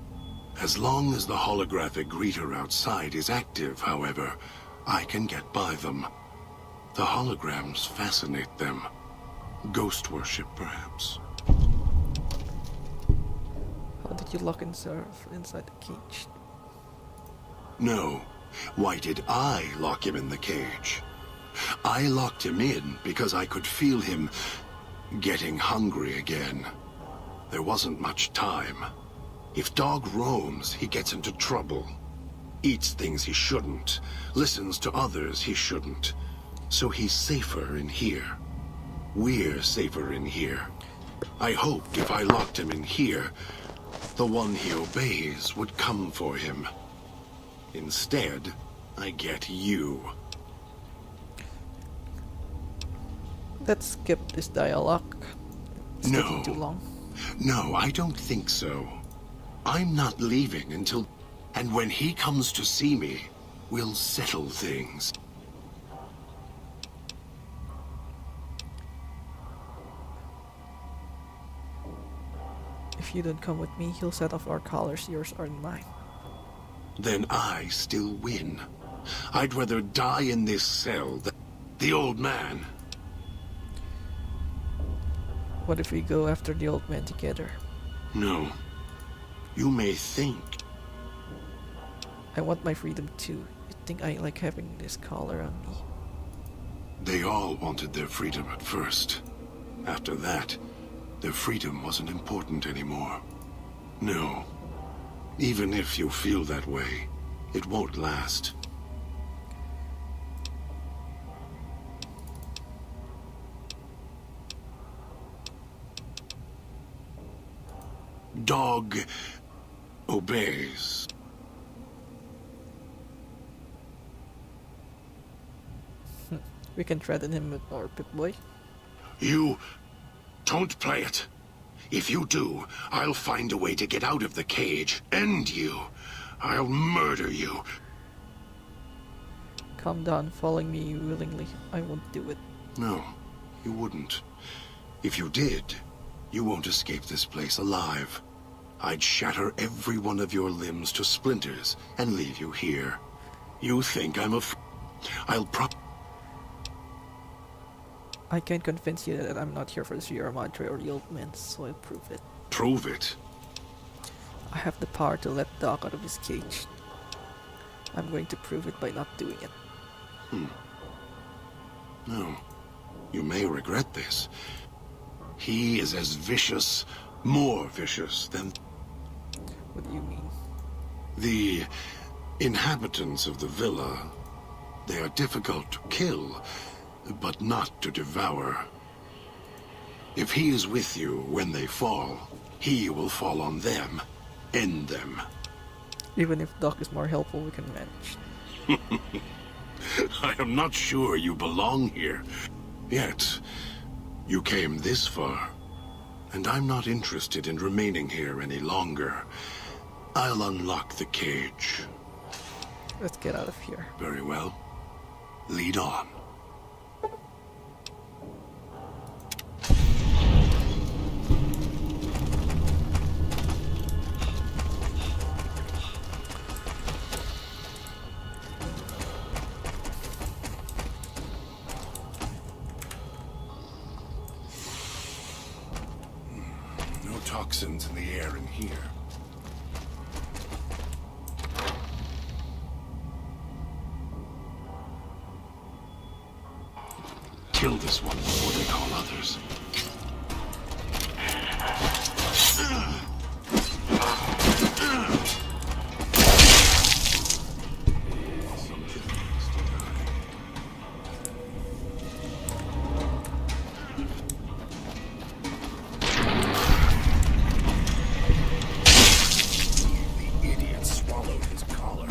As long as the holographic greeter outside is active, however, I can get by them. The holograms fascinate them. Ghost worship, perhaps. How did you lock himself inside the cage? No. Why did I lock him in the cage? I locked him in because I could feel him getting hungry again. There wasn't much time. If Dog roams, he gets into trouble. Eats things he shouldn't. Listens to others he shouldn't. So he's safer in here. We're safer in here. I hoped if I locked him in here, the one he obeys would come for him. Instead, I get you. Let's skip this dialogue. It's taking too long. No, I don't think so. I'm not leaving until... And when he comes to see me, we'll settle things. If you don't come with me, he'll set off our collars. Yours are mine. Then I still win. I'd rather die in this cell than... The old man. What if we go after the old man together? No. You may think. I want my freedom too. You think I like having this collar on me? They all wanted their freedom at first. After that, their freedom wasn't important anymore. No. Even if you feel that way, it won't last. Dog obeys. We can threaten him with our Pip-Boy. You don't play it. If you do, I'll find a way to get out of the cage. End you. I'll murder you. Calm down, following me willingly. I won't do it. No, you wouldn't. If you did, you won't escape this place alive. I'd shatter every one of your limbs to splinters and leave you here. You think I'm I'll I can't convince you that I'm not here for the Sierra Madre or the old man, so I'll prove it. Prove it? I have the power to let Doc out of his cage. I'm going to prove it by not doing it. No. You may regret this. He is as vicious, more vicious than... What do you mean? The inhabitants of the villa. They are difficult to kill, but not to devour. If he is with you when they fall, he will fall on them. End them. Even if Doc is more helpful, we can manage. I am not sure you belong here. Yet, you came this far, and I'm not interested in remaining here any longer. I'll unlock the cage. Let's get out of here. Very well. Lead on. No toxins in the air in here. Kill this one before they call others. The idiot swallowed his collar.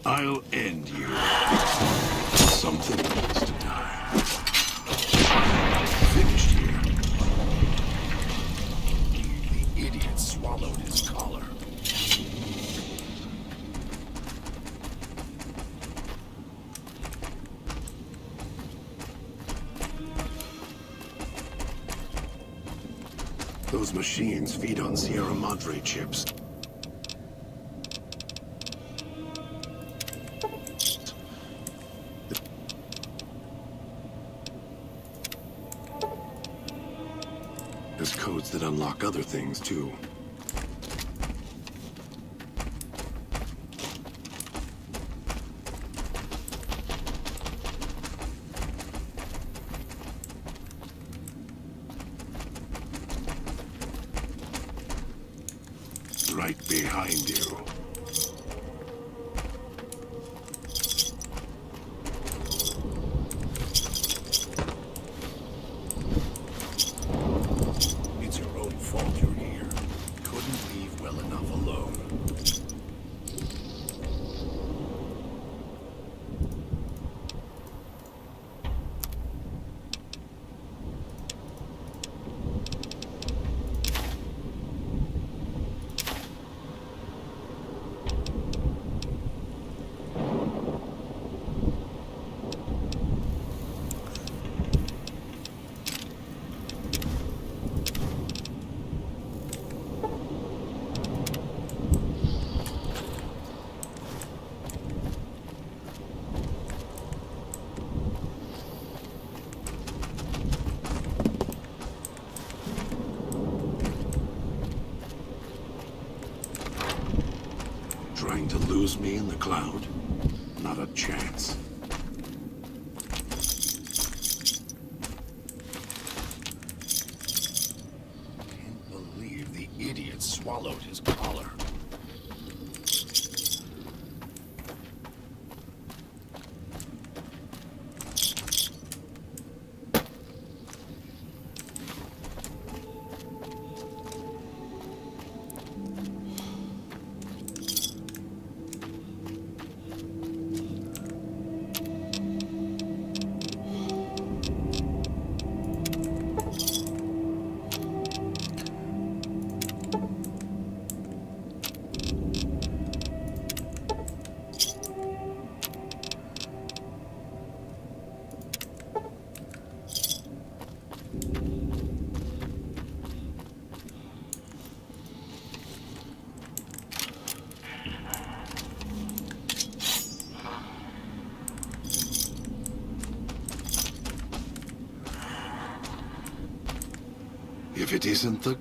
I'll end you. Something needs to die. Finished here. The idiot swallowed his collar. Those machines feed on Sierra Madre chips. There's codes that unlock other things, too. right behind you. It's your own fault you're here. Couldn't leave well enough alone. Trying to lose me in the cloud? Not a chance. Can't believe the idiot swallowed his collar. If it isn't the...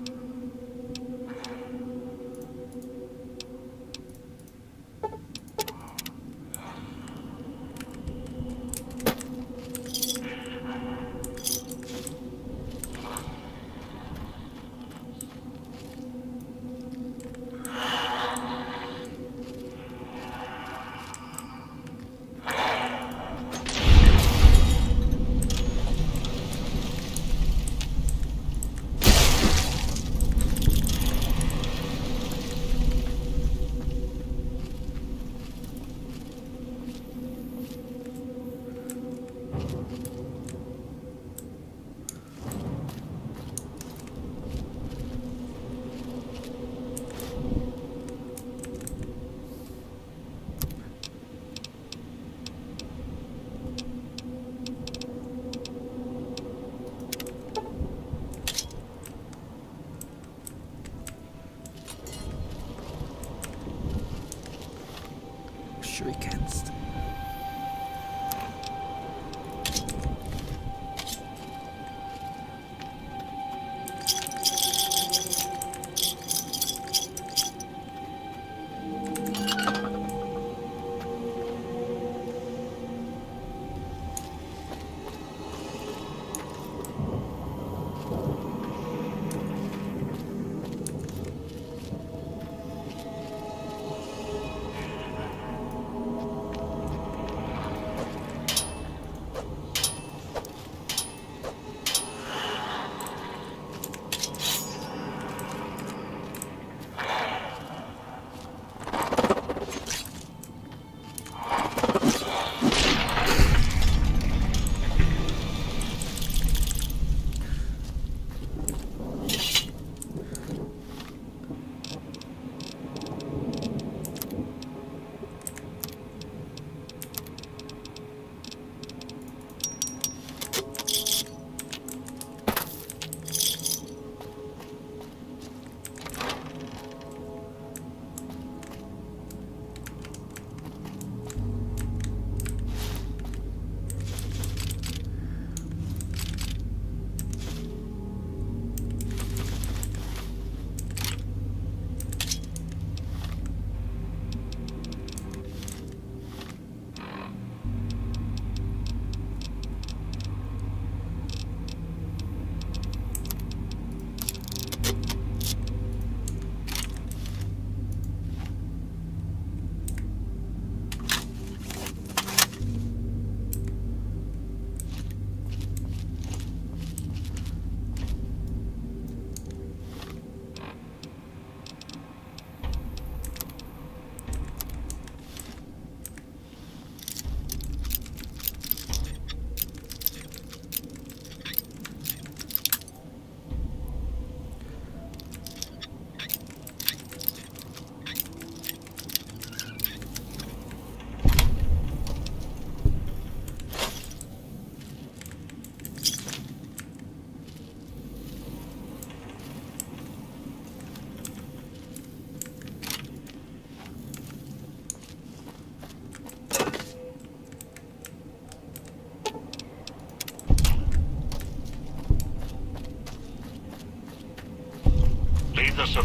Shurikens.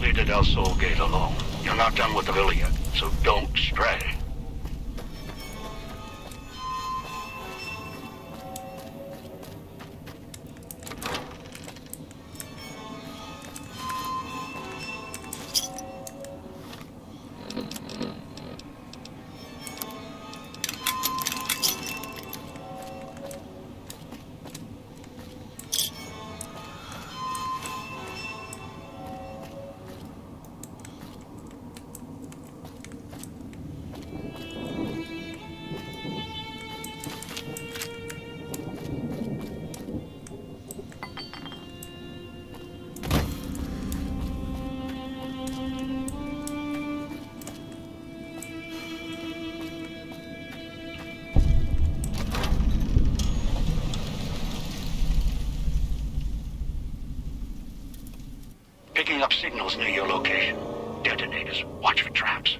Salida del Sol gate alone. You're not done with the villa yet, so don't stray. Picking up signals near your location. Detonators. Watch for traps.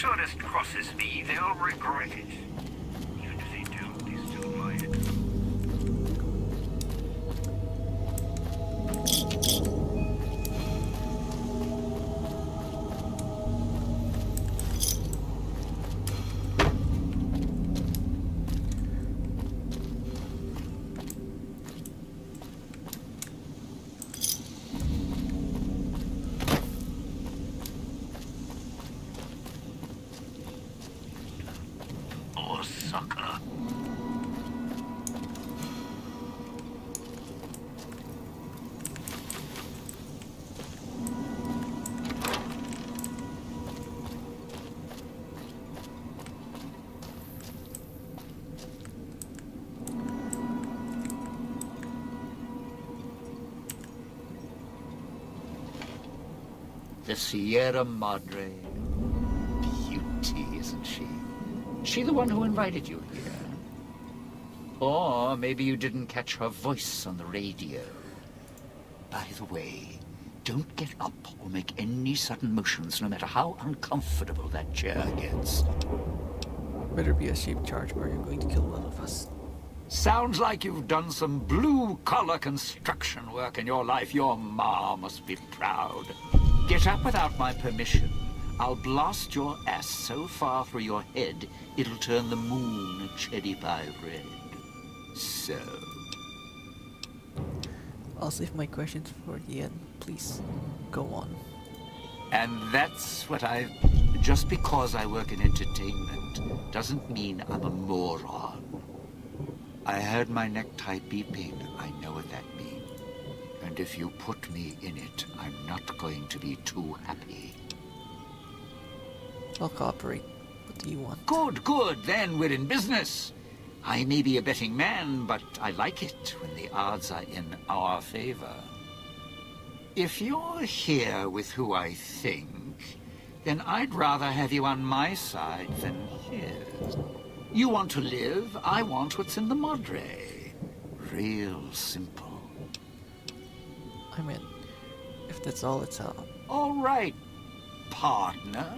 tourist crosses me, they'll regret it. Even if they do, they still buy it. Oh, sucker. The Sierra Madre. Beauty, isn't she? She the one who invited you here? Or maybe you didn't catch her voice on the radio. By the way, don't get up or make any sudden motions, no matter how uncomfortable that chair gets. Better be a shape charge or you're going to kill one of us. Sounds like you've done some blue-collar construction work in your life. Your ma must be proud. Get up without my permission. I'll blast your ass so far through your head, it'll turn the moon cherry pie red. So... I'll save my questions for the end. Please, go on. And that's what just because I work in entertainment doesn't mean I'm a moron. I heard my necktie beeping. I know what that means. And if you put me in it, I'm not going to be too happy. I'll cooperate. What do you want? Good, good. Then we're in business. I may be a betting man, but I like it when the odds are in our favor. If you're here with who I think, then I'd rather have you on my side than his. You want to live, I want what's in the Madre. Real simple. I mean, if that's all it's up. All right, partner.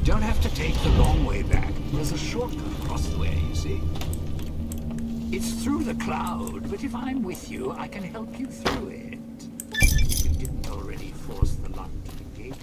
Don't have to take the long way back. There's a shortcut across the way, you see. It's through the cloud, but if I'm with you, I can help you through it. If you didn't already force the lock to the gate.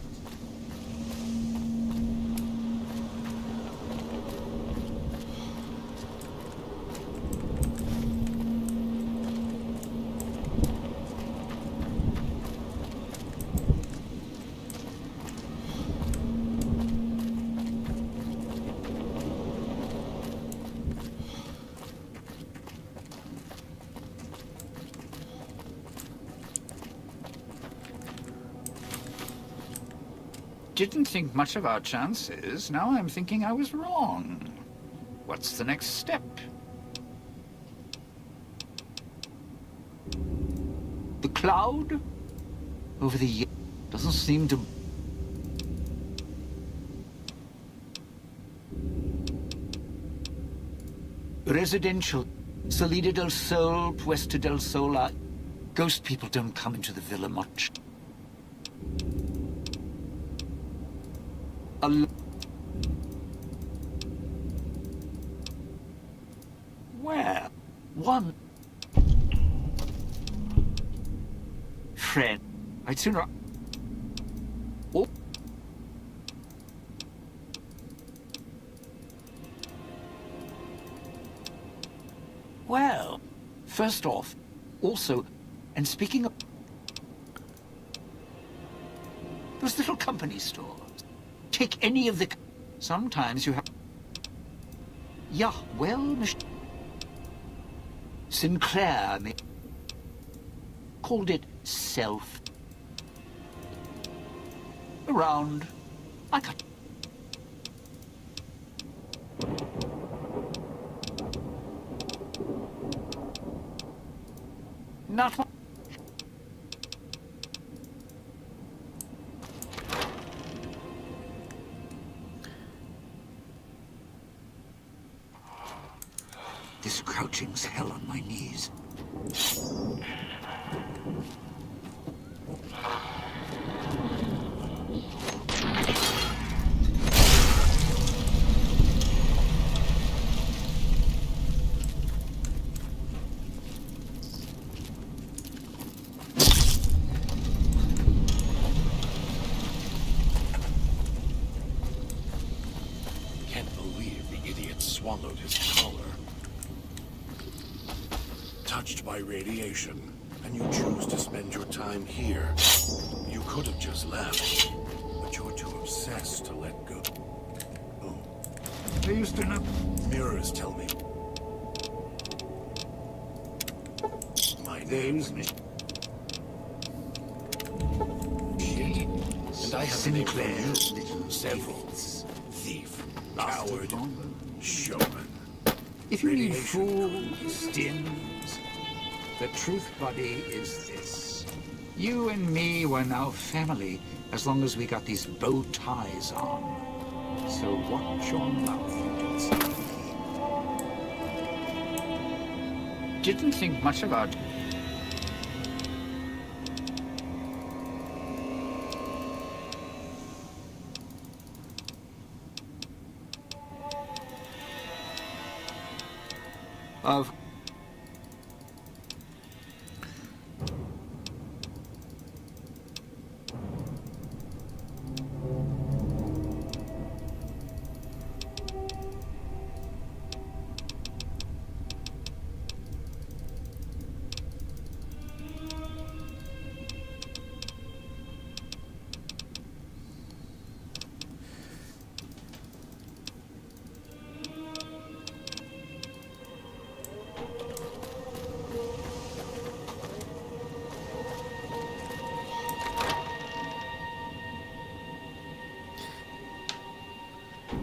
Didn't think much of our chances. Now I'm thinking I was wrong. What's the next step? The cloud? Over the years doesn't seem to... Residential. Salida del Sol, Puesta del Sola. Ghost people don't come into the villa much. Well, one friend, I'd sooner. Oh. Well, first off, also, and speaking of those little company stores. Take any of the... Sometimes you have... Yeah, well, Sinclair called it self. Around. I got... Not one. This crouching's hell on my knees. swallowed his collar. Touched by radiation, and you choose to spend your time here. You could have just left, but you're too obsessed to let go. Oh. Are you still up? Mirrors tell me. My name's Shit. And I have been able to use several. Thief, coward, showman. If you need food, stins, the truth, buddy, is this. You and me were now family as long as we got these bow ties on. So watch your mouth, you didn't see. Didn't think much about of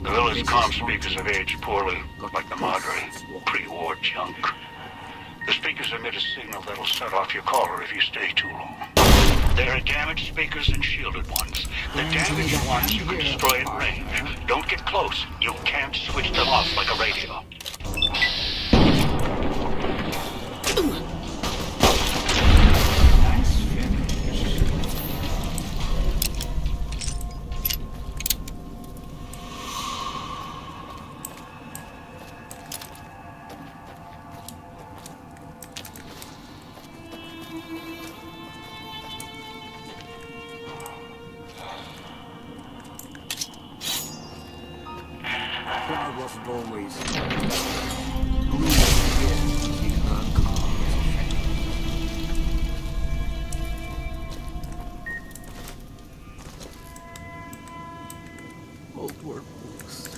The village comm speakers have aged poorly, like the Madre, pre-war junk. The speakers emit a signal that'll set off your caller if you stay too long. There are damaged speakers and shielded ones. The damaged ones you can destroy at range. Don't get close. You can't switch them off like a radio. Cloud wasn't always Old workbooks.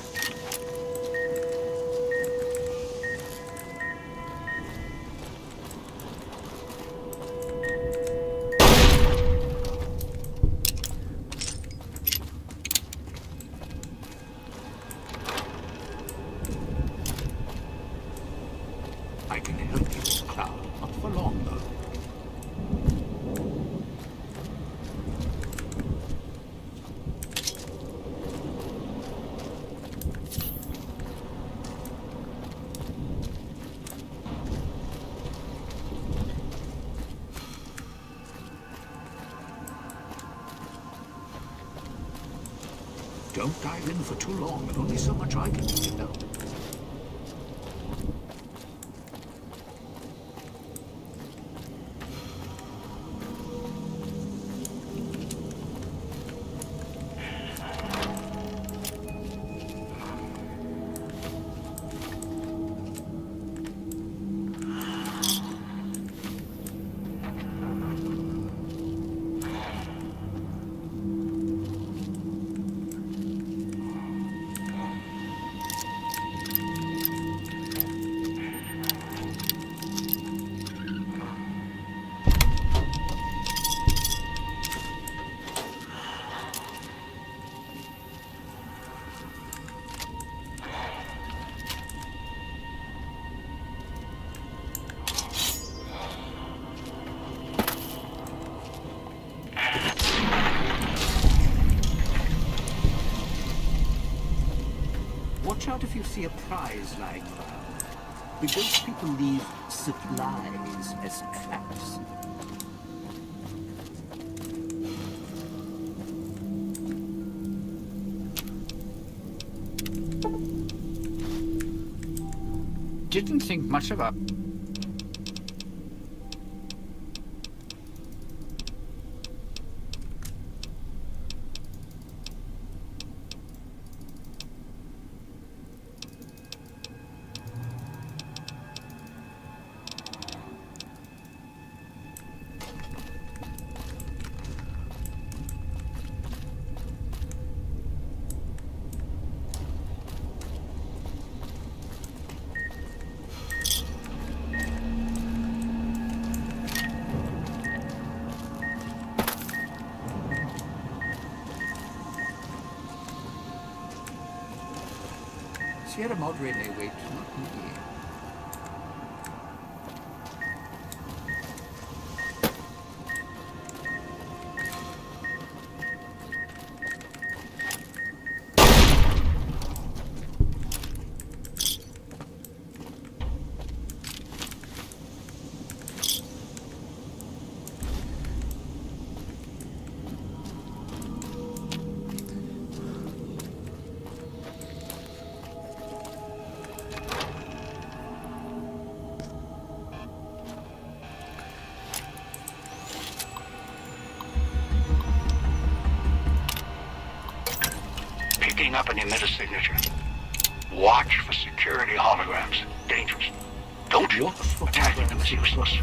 I can help you with Cloud, not for long though. Don't dive in for too long, and only so much I can do to help. Watch out if you see a prize lying around. The ghost people leave supplies as traps. Didn't think much about... Sierra Madre may wait, not me. Picking up an emitter signature. Watch for security holograms. Dangerous. Don't shoot. Attacking them is useless.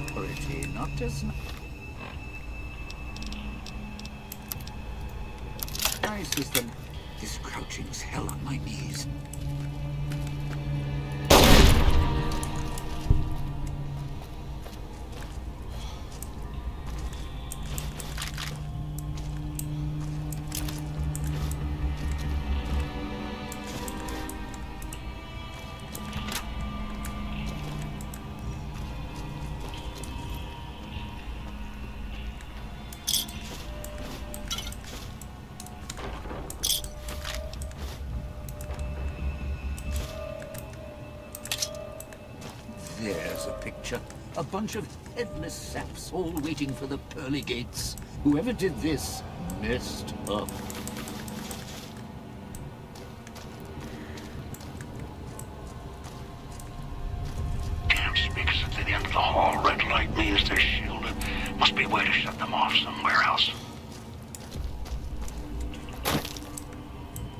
Pretty, not as nice as the... This crouching as hell on my knees. There's a picture. A bunch of headless saps all waiting for the pearly gates. Whoever did this messed up. Damn speakers at the end of the hall. Red light means they're shielded. Must be a way to shut them off somewhere else.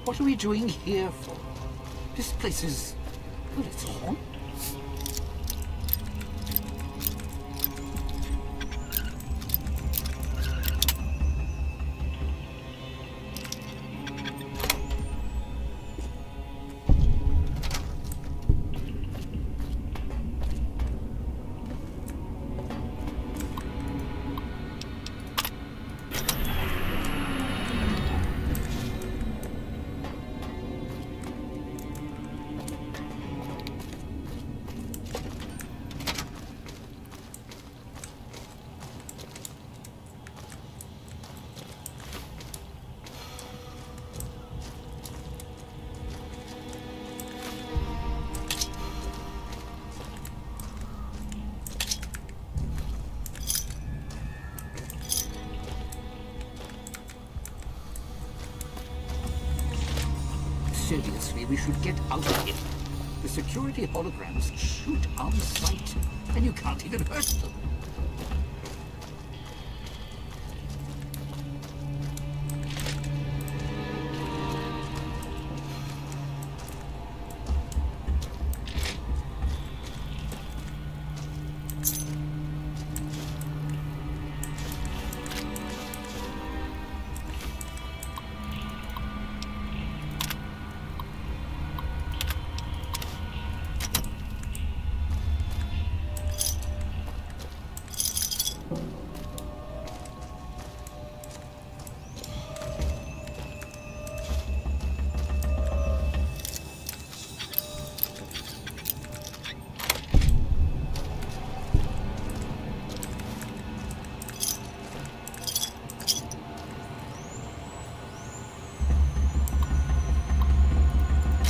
What are we doing here for? This place is... well, it's haunted. Seriously, we should get out of here. The security holograms shoot on sight, and you can't even hurt them.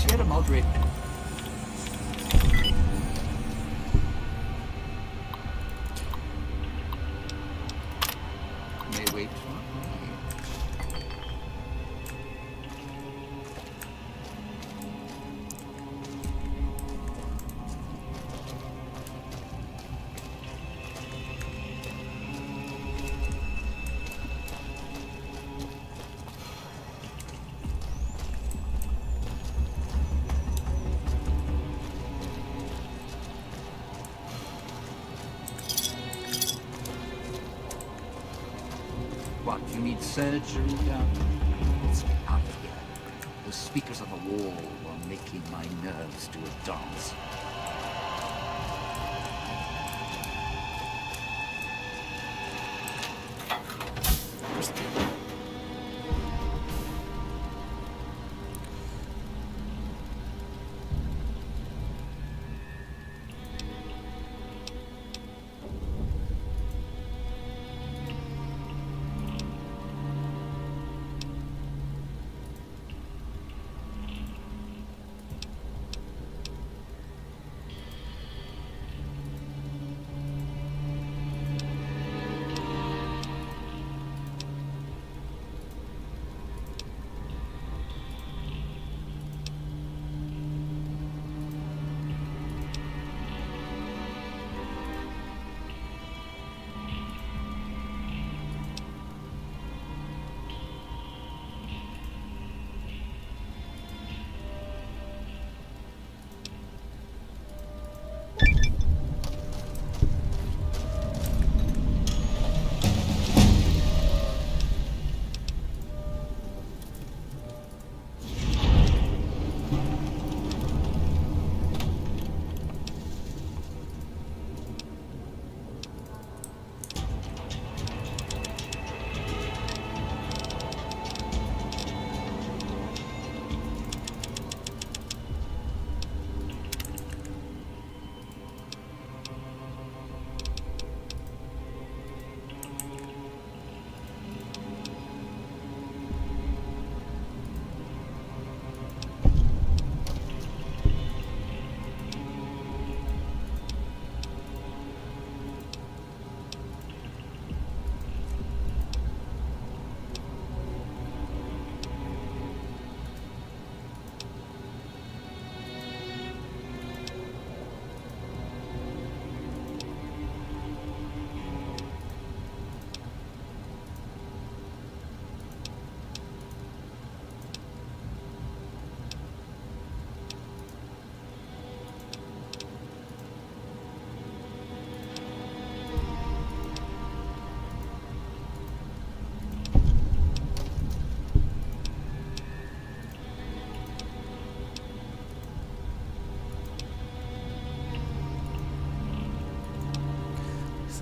Sierra Madre. May wait. What, you need surgery done? Let's get out of here. The speakers on the wall are making my nerves do a dance.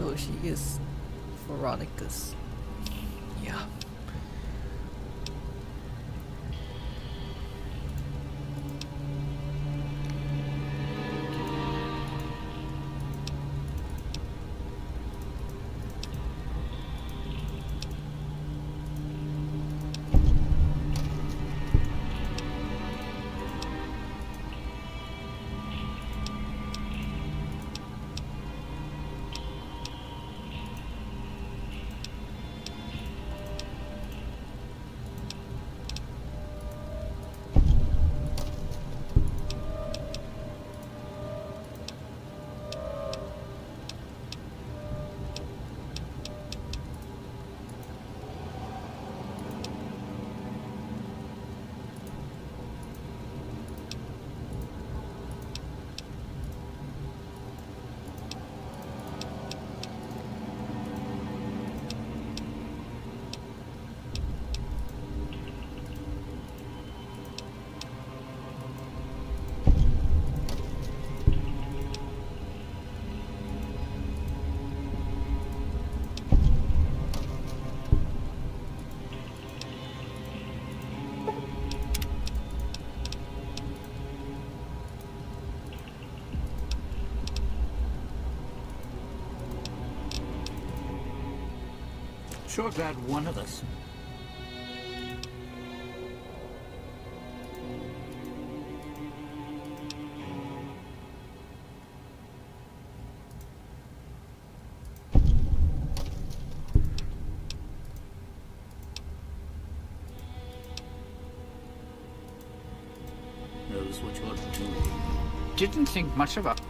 So she is Veronica's. Yeah. Sure glad one of us. Knows what you're doing. Didn't think much of it.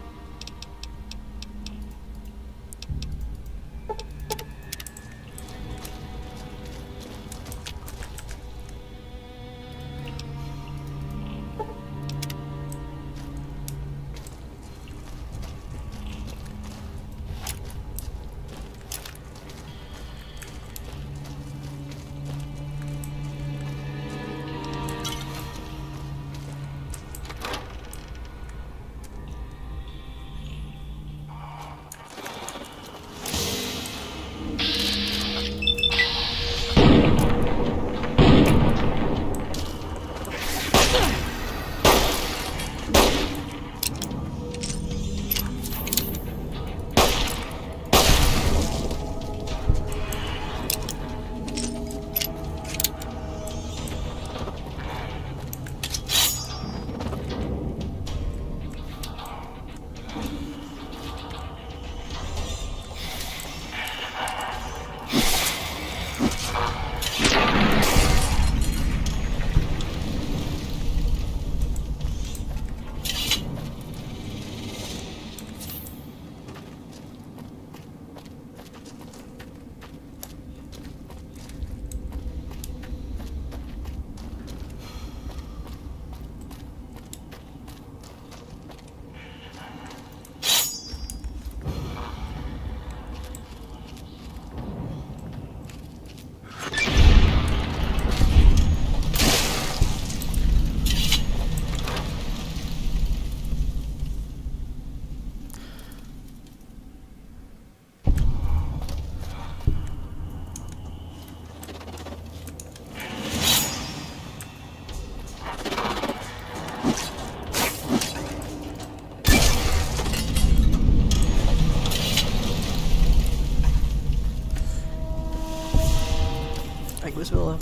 I guess we'll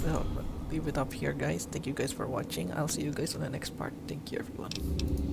leave it up here, guys. Thank you guys for watching. I'll see you guys on the next part. Thank you, everyone.